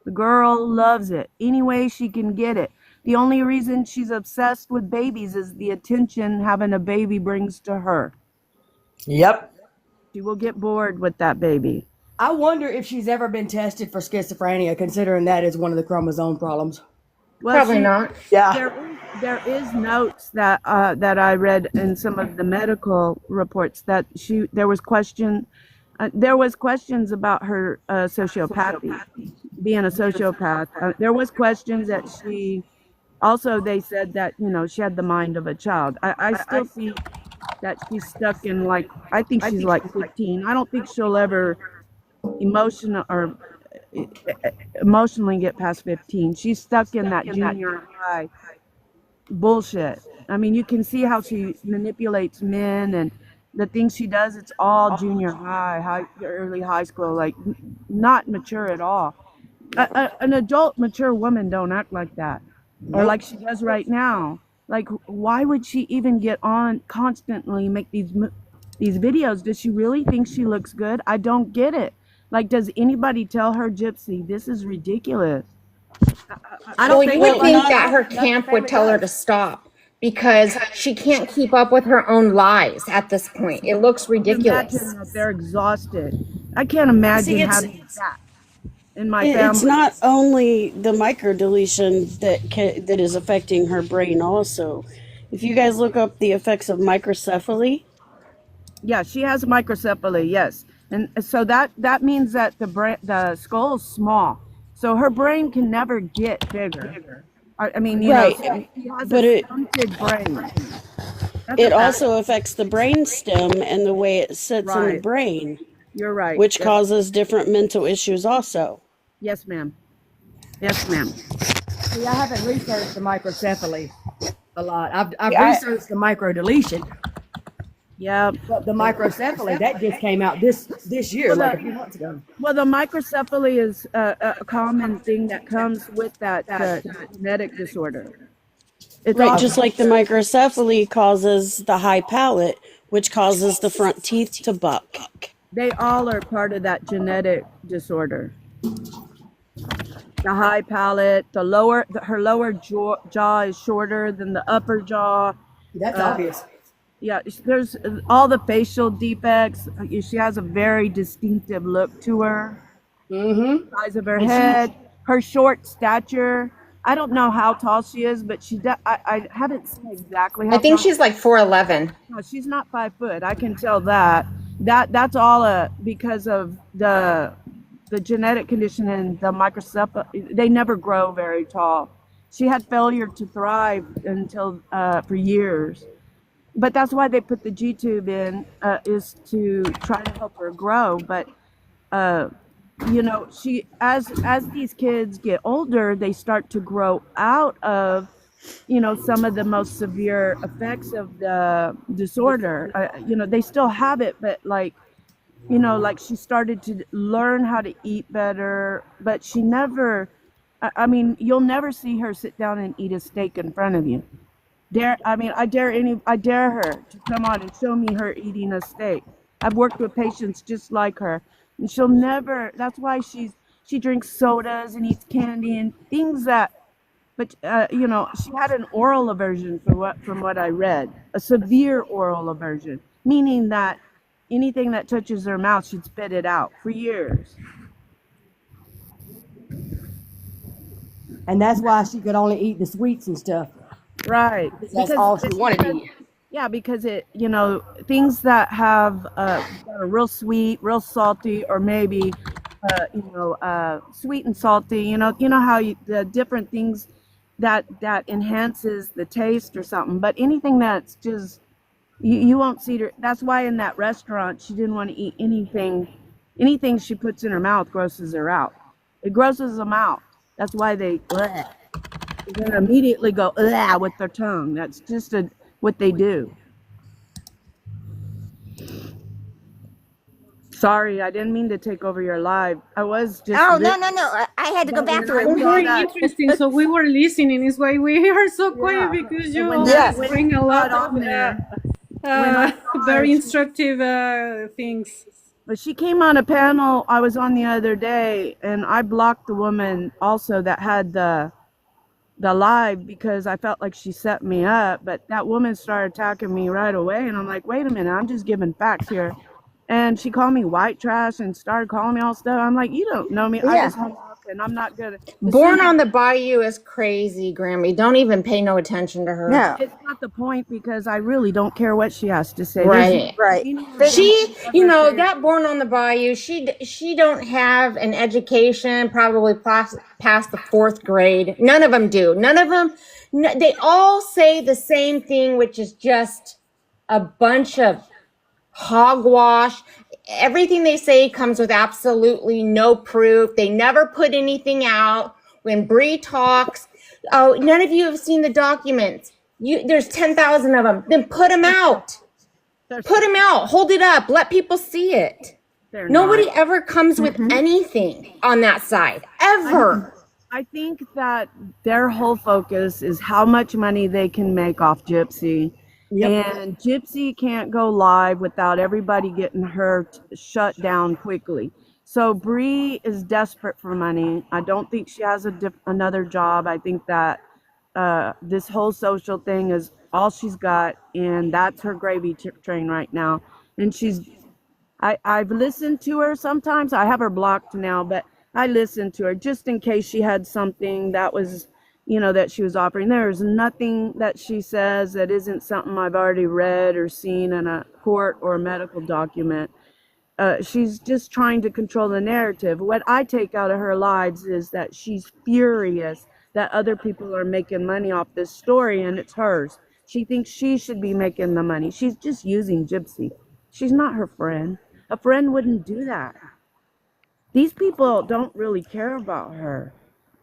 The girl loves it any way she can get it. The only reason she's obsessed with babies is the attention having a baby brings to her. Yep. She will get bored with that baby. I wonder if she's ever been tested for schizophrenia, considering that is one of the chromosome problems. Well, Probably not. Yeah. There is notes that I read in some of the medical reports that there was questions about her sociopathy, being a sociopath. There was questions that she Also, they said that, she had the mind of a child. I still think that she's stuck in, like, I think she's like 15. I don't think she'll ever emotional or uh, emotionally get past 15. She's stuck in that junior high bullshit. I mean, you can see how she manipulates men and the things she does. It's all junior high, early high school, like not mature at all. An adult, mature woman don't act like that, or like she does right now. Like, why would she even get on constantly make these videos? Does she really think she looks good? I don't get it. Like, does anybody tell her, Gypsy, this is ridiculous? I Well, don't you think would think none that her of the camp would family tell her to does. stop because she can't keep up with her own lies at this point. It looks Imagine ridiculous. that they're exhausted. I can't See, imagine having that in my it's family. not only the microdeletion that is affecting her brain. Also, if you guys look up the effects of microcephaly, Yeah, she has microcephaly, yes. And so that means that the skull is small. So her brain can never get bigger. I mean, right? she has a But stunted brain. That's a it fact. also affects the brain stem and the way it sits in the Right. brain, You're right. which Yes. causes different mental issues. Also, Yes, ma'am. Yes, ma'am. See, I haven't researched the microcephaly a lot. I've researched the microdeletion, yeah. But the microcephaly that just came out this year, Well, like a few months ago. the microcephaly is a common thing that comes with that genetic disorder. It's right, all just like the microcephaly causes the high palate, which causes the front teeth to buck. they all are part of that genetic disorder. The high palate, her lower jaw is shorter than the upper jaw. That's Uh, obvious. Yeah, there's all the facial defects. She has a very distinctive look to her. Mm-hmm. Size of her And head, her short stature. I don't know how tall she is, but I haven't seen exactly I how think tall. she's like 4'11". No, she's not 5 foot. I can tell that. That's all because of the genetic condition and the microcephaly. They never grow very tall. She had failure to thrive until for years. But that's why they put the G tube in, is to try to help her grow. But uh, she as these kids get older, they start to grow out of some of the most severe effects of the disorder. They still have it, but like she started to learn how to eat better, but she never. I mean, you'll never see her sit down and eat a steak in front of you. I dare her to come on and show me her eating a steak. I've worked with patients just like her, and she'll never. That's why she drinks sodas and eats candy and things that. But she had an oral aversion from what I read, a severe oral aversion, meaning that anything that touches her mouth, she'd spit it out for years. and that's why she could only eat the sweets and stuff. Right. That's all she wanted to eat. Yeah, because things that have that are real sweet, real salty, or maybe sweet and salty. You know how the different things that enhances the taste or something. But anything that's just you won't see her. That's why in that restaurant she didn't want to eat anything. Anything she puts in her mouth grosses her out. It grosses them out. That's why they then immediately go with their tongue. That's just what they do. Sorry, I didn't mean to take over your live. I was just. Oh, no. I had to go back to it. It's very interesting. So we were listening. It's why we are so quiet because you always bring a lot of very instructive things. But she came on a panel I was on the other day, and I blocked the woman also that had the live because I felt like she set me up. But that woman started attacking me right away, and I'm like, wait a minute, I'm just giving facts here. And she called me white trash and started calling me all stuff. I'm like, you don't know me. I just hung up and I'm not gonna. Born on the Bayou is crazy, Grammy. Don't even pay no attention to her. No. It's not the point because I really don't care what she has to say. Right. Right. She, you know, that Born on the Bayou, she don't have an education, probably past the 4th grade. None of them do. None of them, they all say the same thing, which is just a bunch of hogwash. Everything they say comes with absolutely no proof. They never put anything out. When Bree talks, oh, none of you have seen the documents. There's 10,000 of them. Then put them out. Put them out. Hold it up. Let people see it. Nobody ever comes with anything on that side. Ever. I think that their whole focus is how much money they can make off Gypsy. And Gypsy can't go live without everybody getting her shut down quickly. So Bree is desperate for money. I don't think she has another job. I think that this whole social thing is all she's got, and that's her gravy train right now. And I've listened to her sometimes. I have her blocked now, but I listened to her just in case she had something that was, that she was offering. There's nothing that she says that isn't something I've already read or seen in a court or a medical document. She's just trying to control the narrative. What I take out of her lives is that she's furious that other people are making money off this story and it's hers. She thinks she should be making the money. She's just using Gypsy. She's not her friend. A friend wouldn't do that. These people don't really care about her.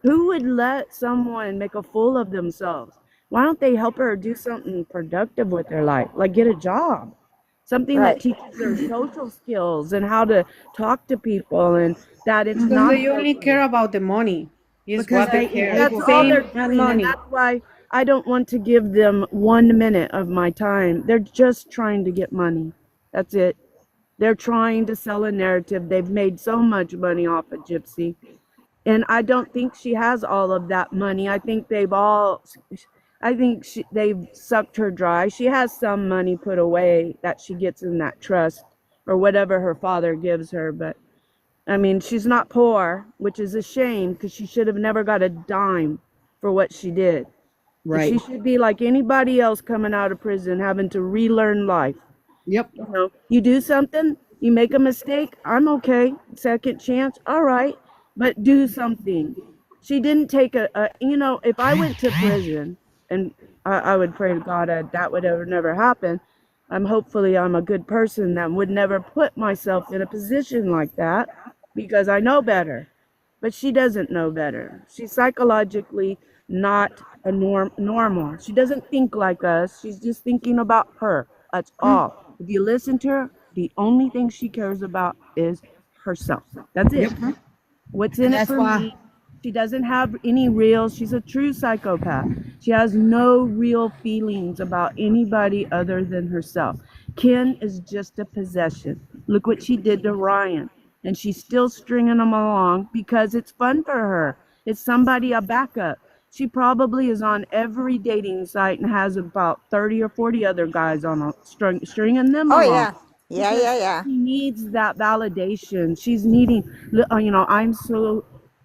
Who would let someone make a fool of themselves? Why don't they help her do something productive with their life, like get a job? Something that teaches her social skills and how to talk to people, and that it's not. They only care about the money. Is what they care. That's all they're doing, and that's why I don't want to give them 1 minute of my time. They're just trying to get money. That's it. They're trying to sell a narrative. They've made so much money off of Gypsy. And I don't think she has all of that money. I think they've sucked her dry. She has some money put away that she gets in that trust or whatever her father gives her. But I mean, she's not poor, which is a shame because she should have never got a dime for what she did. Right. She should be like anybody else coming out of prison, having to relearn life. Yep. You do something, you make a mistake, I'm okay. Second chance, all right. But do something. She didn't take if I went to prison, and I would pray to God that would ever never happen. Hopefully I'm a good person that would never put myself in a position like that because I know better. But she doesn't know better. She's psychologically not a normal. She doesn't think like us. She's just thinking about her. That's all. If you listen to her, the only thing she cares about is herself. That's it. What's in it for me? She doesn't have any she's a true psychopath. She has no real feelings about anybody other than herself. Ken is just a possession. Look what she did to Ryan. And she's still stringing him along because it's fun for her. It's a backup. She probably is on every dating site and has about 30 or 40 other guys on stringing them along. Oh, yeah. Yeah. She needs that validation. She's needing,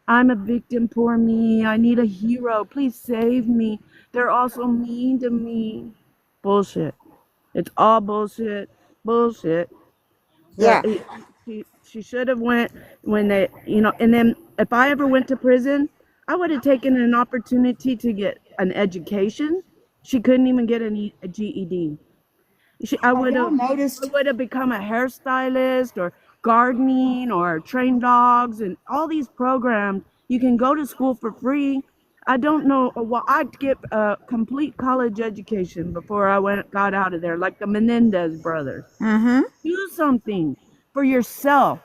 I'm a victim, poor me. I need a hero. Please save me. They're also mean to me. Bullshit. It's all bullshit. Bullshit. Yeah. She should have went when they, and then if I ever went to prison, I would have taken an opportunity to get an education. She couldn't even get a GED. I would have become a hairstylist or gardening or train dogs and all these programs. You can go to school for free. I don't know. Well, I'd get a complete college education before I got out of there, like the Menendez brothers. Do something for yourself.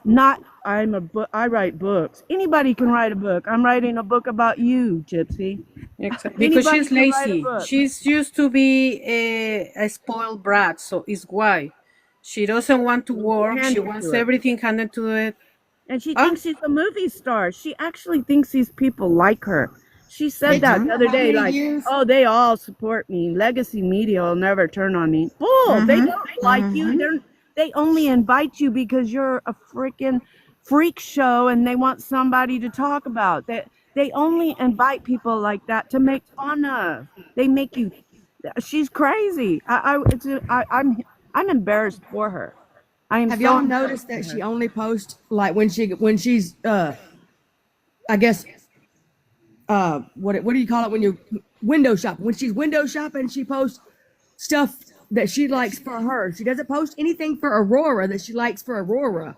Not I write books. Anybody can write a book. I'm writing a book about you, Gypsy. Exactly. Because she's lazy. She's used to be a spoiled brat, so it's why. She doesn't want to work. She wants everything handed to it. And she thinks she's a movie star. She actually thinks these people like her. She said that the other day, like, oh, they all support me. Legacy media will never turn on me. Bull, they don't like you. They only invite you because you're a freaking freak show and they want somebody to talk about. They only invite people like that to make fun of. They make you. She's crazy. I'm embarrassed for her. I am Have so y'all embarrassed noticed for that she her. only posts like when she's I guess what do you call it when you're window shopping? When she's window shopping, she posts stuff that she likes for her. She doesn't post anything for Aurora that she likes for Aurora.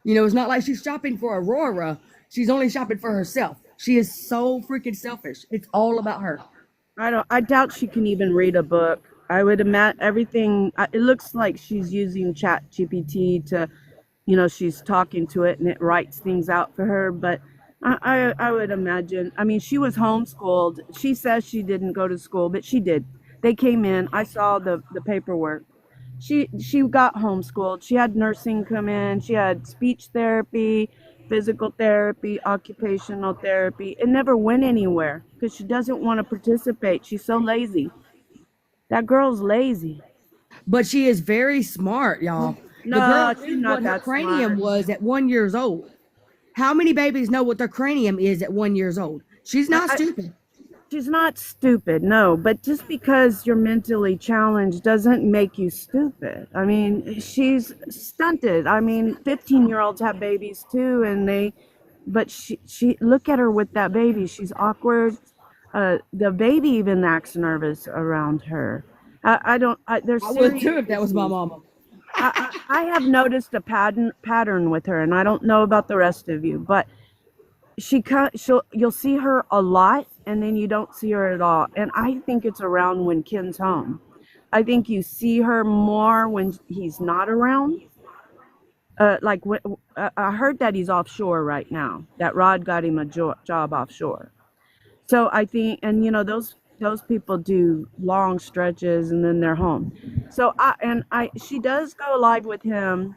You know, it's not like she's shopping for Aurora. She's only shopping for herself. She is so freaking selfish. It's all about her. I doubt she can even read a book. I would imagine everything. It looks like she's using Chat GPT to, she's talking to it and it writes things out for her. But I would imagine. I mean, she was homeschooled. She says she didn't go to school, but she did. They came in. I saw the paperwork. She got homeschooled. She had nursing come in. She had speech therapy, physical therapy, occupational therapy. It never went anywhere because she doesn't want to participate. She's so lazy. That girl's lazy. But she is very smart, y'all. The girl No, she's knew not what her that cranium smart. was at 1 year old. How many babies know what their cranium is at 1 year old? She's not I, stupid. she's not stupid, no. But just because you're mentally challenged doesn't make you stupid. I mean, she's stunted. I mean, 15-year-olds have babies too, but she look at her with that baby. She's awkward. The baby even acts nervous around her. I don't. There's I would serious too if that was my issues. mama. I have noticed a pattern with her, and I don't know about the rest of you, but you'll see her a lot, and then you don't see her at all. And I think it's around when Ken's home. I think you see her more when he's not around. I heard that he's offshore right now. That Rod got him a job offshore. So I think, and those people do long stretches and then they're home. So she does go live with him.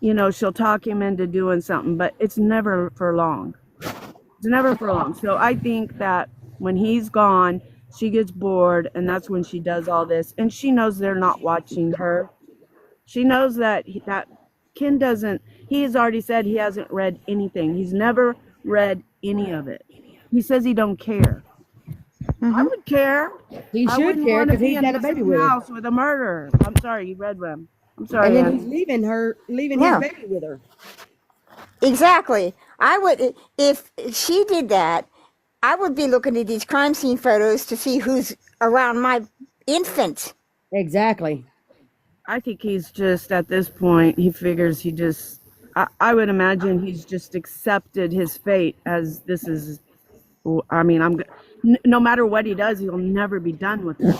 She'll talk him into doing something, but it's never for long. It's never for long. So I think that when he's gone, she gets bored, and that's when she does all this. And she knows they're not watching her. She knows that Ken doesn't. He has already said he hasn't read anything. He's never read any of it. He says he don't care. I would care. He I should wouldn't care want to because be he's in had a the baby same with her. house with a murderer. I'm sorry, you read them. I'm sorry, And then he's Ann. leaving No. his baby with her. Exactly. I would, if she did that, I would be looking at these crime scene photos to see who's around my infant. Exactly. I think he's just at this point. He figures I would imagine he's just accepted his fate as this is. I mean, no matter what he does, he'll never be done with her.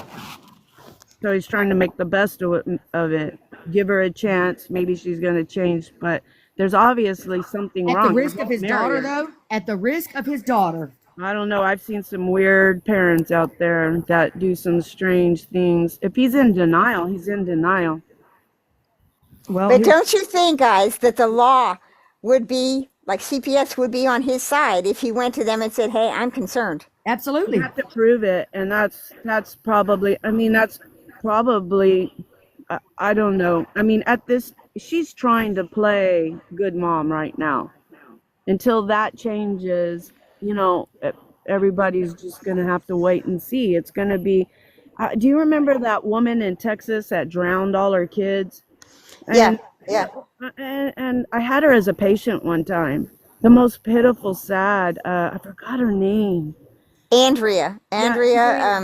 So he's trying to make the best of it. Give her a chance. Maybe she's going to change, but there's obviously something At the wrong. risk of his daughter, Marry her. though. At the risk of his daughter. I don't know. I've seen some weird parents out there that do some strange things. If he's in denial, he's in denial. Well, But don't you think, guys, that the law would be, like CPS would be on his side if he went to them and said, hey, I'm concerned? absolutely. You have to prove it, and that's probably. I mean, that's probably. I don't know. I mean, she's trying to play good mom right now. Until that changes, everybody's just gonna have to wait and see. It's gonna be. Do you remember that woman in Texas that drowned all her kids? Yeah, And yeah. and I had her as a patient one time. The most pitiful, sad. I forgot her name. Andrea, Yeah,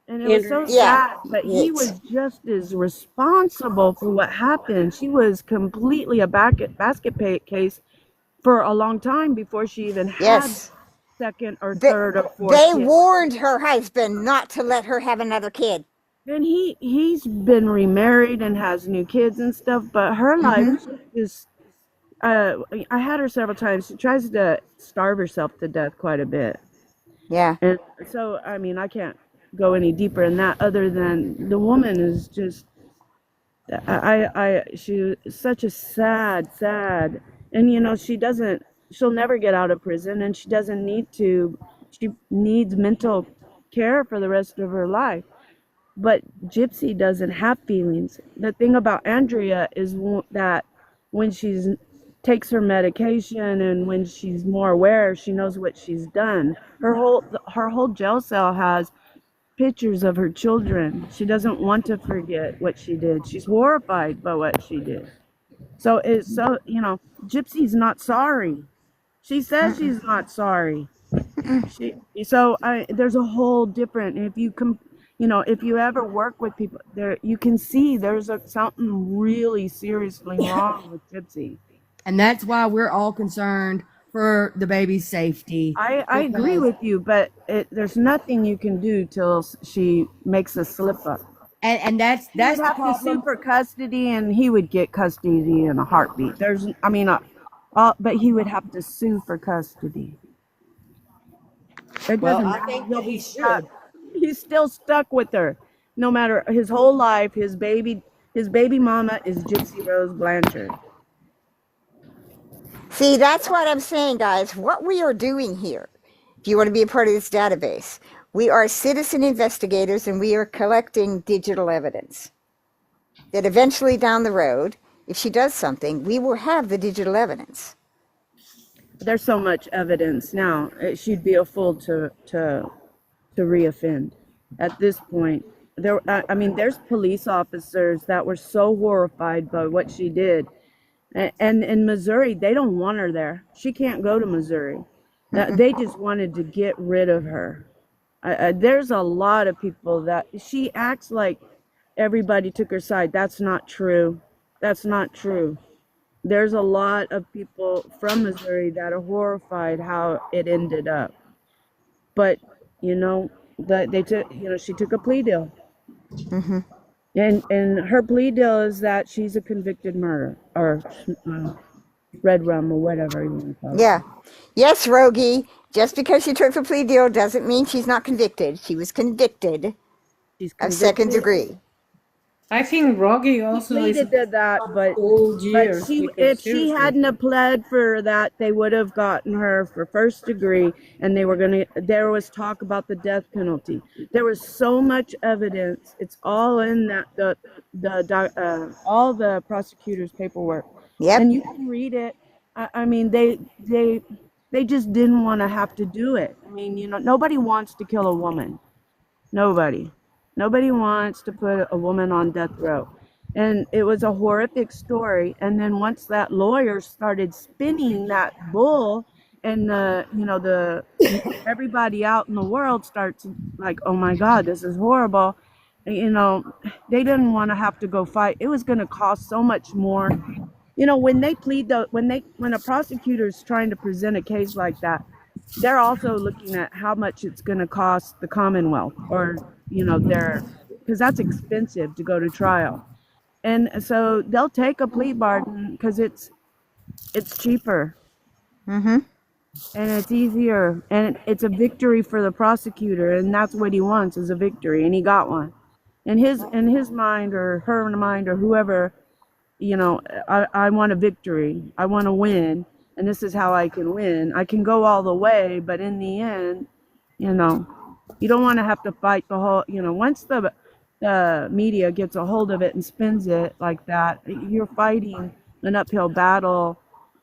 and it was so yeah. sad. But he Yates. was just as responsible for what happened. She was completely a basket case for a long time before she even had Yes. second or They, third or fourth they kid. warned her husband not to let her have another kid. And he's been remarried and has new kids and stuff. But her life is. I had her several times. She tries to starve herself to death quite a bit. Yeah. And so, I mean, I can't go any deeper in that other than the woman is just, she's such a sad, and she'll never get out of prison and she doesn't need to, she needs mental care for the rest of her life. But Gypsy doesn't have feelings. The thing about Andrea is that when she's takes her medication, and when she's more aware, she knows what she's done. Her whole jail cell has pictures of her children. She doesn't want to forget what she did. She's horrified by what she did. So Gypsy's not sorry. She says she's not sorry. There's a whole different. If you ever work with people, there you can see there's something really seriously wrong with Gypsy. And that's why we're all concerned for the baby's safety. I agree because- with you, but there's nothing you can do till she makes a slip up. and that's He'd the have to sue problem. for custody, and he would get custody in a heartbeat. But he would have to sue for custody. It Well, doesn't I matter. think He'll that be he stuck. should. He's still stuck with her, no matter his whole life. His baby mama is Gypsy Rose Blanchard. See, that's what I'm saying, guys. What we are doing here, if you want to be a part of this database, we are citizen investigators and we are collecting digital evidence. That eventually down the road, if she does something, we will have the digital evidence. There's so much evidence now. She'd be a fool to reoffend. At this point, there's police officers that were so horrified by what she did. And in Missouri, they don't want her there. She can't go to Missouri. They just wanted to get rid of her. There's a lot of people that she acts like everybody took her side. That's not true. That's not true. There's a lot of people from Missouri that are horrified how it ended up. But she took a plea deal. Mm-hmm. And her plea deal is that she's a convicted murderer, or red rum, or whatever you want to call it. Yeah. Yes, Rogie, just because she took the plea deal doesn't mean she's not convicted. She was convicted She's of second convicted. degree. I think Rogie also is Pleaded to that, but old years. if she hadn't have pled for that, they would have gotten her for first degree, and there was talk about the death penalty. There was so much evidence. It's all in that all the prosecutor's paperwork. Yep. And you can read it. They just didn't want to have to do it. Nobody wants to kill a woman. Nobody wants to put a woman on death row. And it was a horrific story. And then once that lawyer started spinning that bull, and everybody out in the world starts like, oh my God, this is horrible. They didn't want to have to go fight. It was going to cost so much more. When a prosecutor's trying to present a case like that, they're also looking at how much it's going to cost the Commonwealth, or because that's expensive to go to trial. And so they'll take a plea bargain because it's cheaper. Mm-hmm. And it's easier, and it's a victory for the prosecutor, and that's what he wants, is a victory, and he got one. In his mind, or her mind, or whoever, I want a victory. I want to win, and this is how I can win. I can go all the way, but in the end, you don't want to have to fight the whole, once the media gets a hold of it and spins it like that, you're fighting an uphill battle.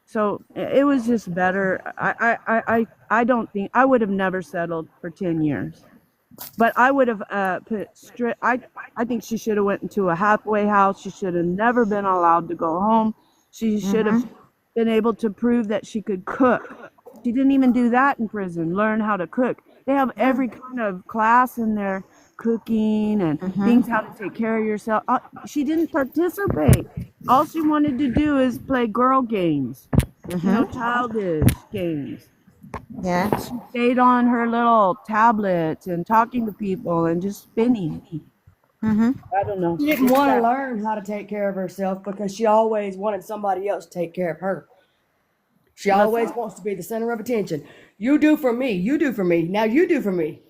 So it was just better. I don't think, I would have never settled for 10 years. But I would have I think she should have went into a halfway house. She should have never been allowed to go home. She should have been able to prove that she could cook. She didn't even do that in prison, learn how to cook. They have every kind of class in there, cooking and things, how to take care of yourself. She didn't participate. All she wanted to do is play girl games, childish games. Yeah. She stayed on her little tablet and talking to people and just spinning. Mm-hmm. I don't know. She didn't want to learn how to take care of herself because she always wanted somebody else to take care of her. She always wants to be the center of attention. You do for me. You do for me. Now you do for me.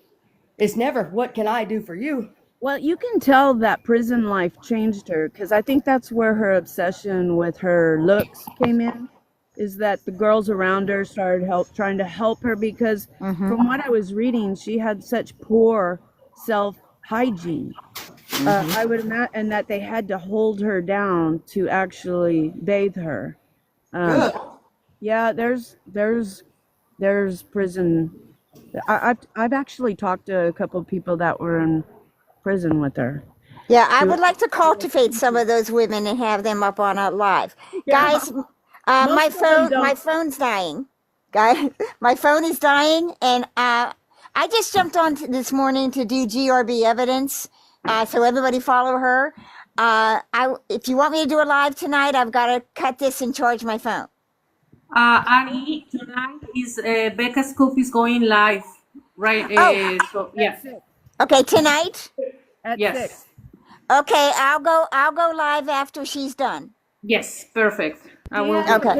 It's never, what can I do for you? Well, you can tell that prison life changed her, because I think that's where her obsession with her looks came in, is that the girls around her started trying to help her, because from what I was reading, she had such poor self-hygiene. I would imagine, and that they had to hold her down to actually bathe her. Good. Yeah, there's prison. I've actually talked to a couple of people that were in prison with her. Yeah, I She would was, like to cultivate some of those women and have them up on a live. yeah, Guys, most of them my don't. phone's dying. Guys, my phone is dying, and I just jumped on this morning to do GRB evidence. So everybody follow her. If you want me to do a live tonight, I've got to cut this and charge my phone. Annie, tonight is Becca Scoop is going live, right? Oh, So yeah, okay, tonight. At yes, 6. Okay, I'll go live after she's done. yes, perfect. I will And do. Okay.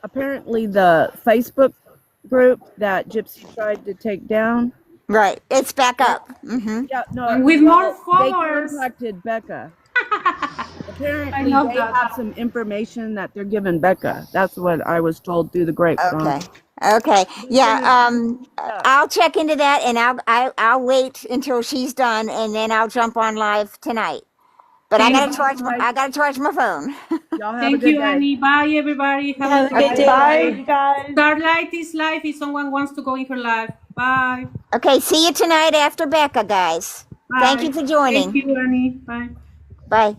apparently the Facebook group that Gypsy tried to take down. Right, it's back up. Yeah, no, And with more they followers. contacted Becca. I Apparently, love they that. have some information that they're giving Becca. That's what I was told through the grapevine. Okay. Yeah. Yeah. I'll check into that, and I'll wait until she's done, and then I'll jump on live tonight. But I Thank gotta charge my phone. Y'all have a Thank good you, day. Annie. Bye, everybody. Have a Okay, good Bye, day. you guys. Starlight is live if someone wants to go in her live. Bye. Okay. See you tonight after Becca, guys. Bye. Thank you for joining. Thank you, Annie. Bye. Bye.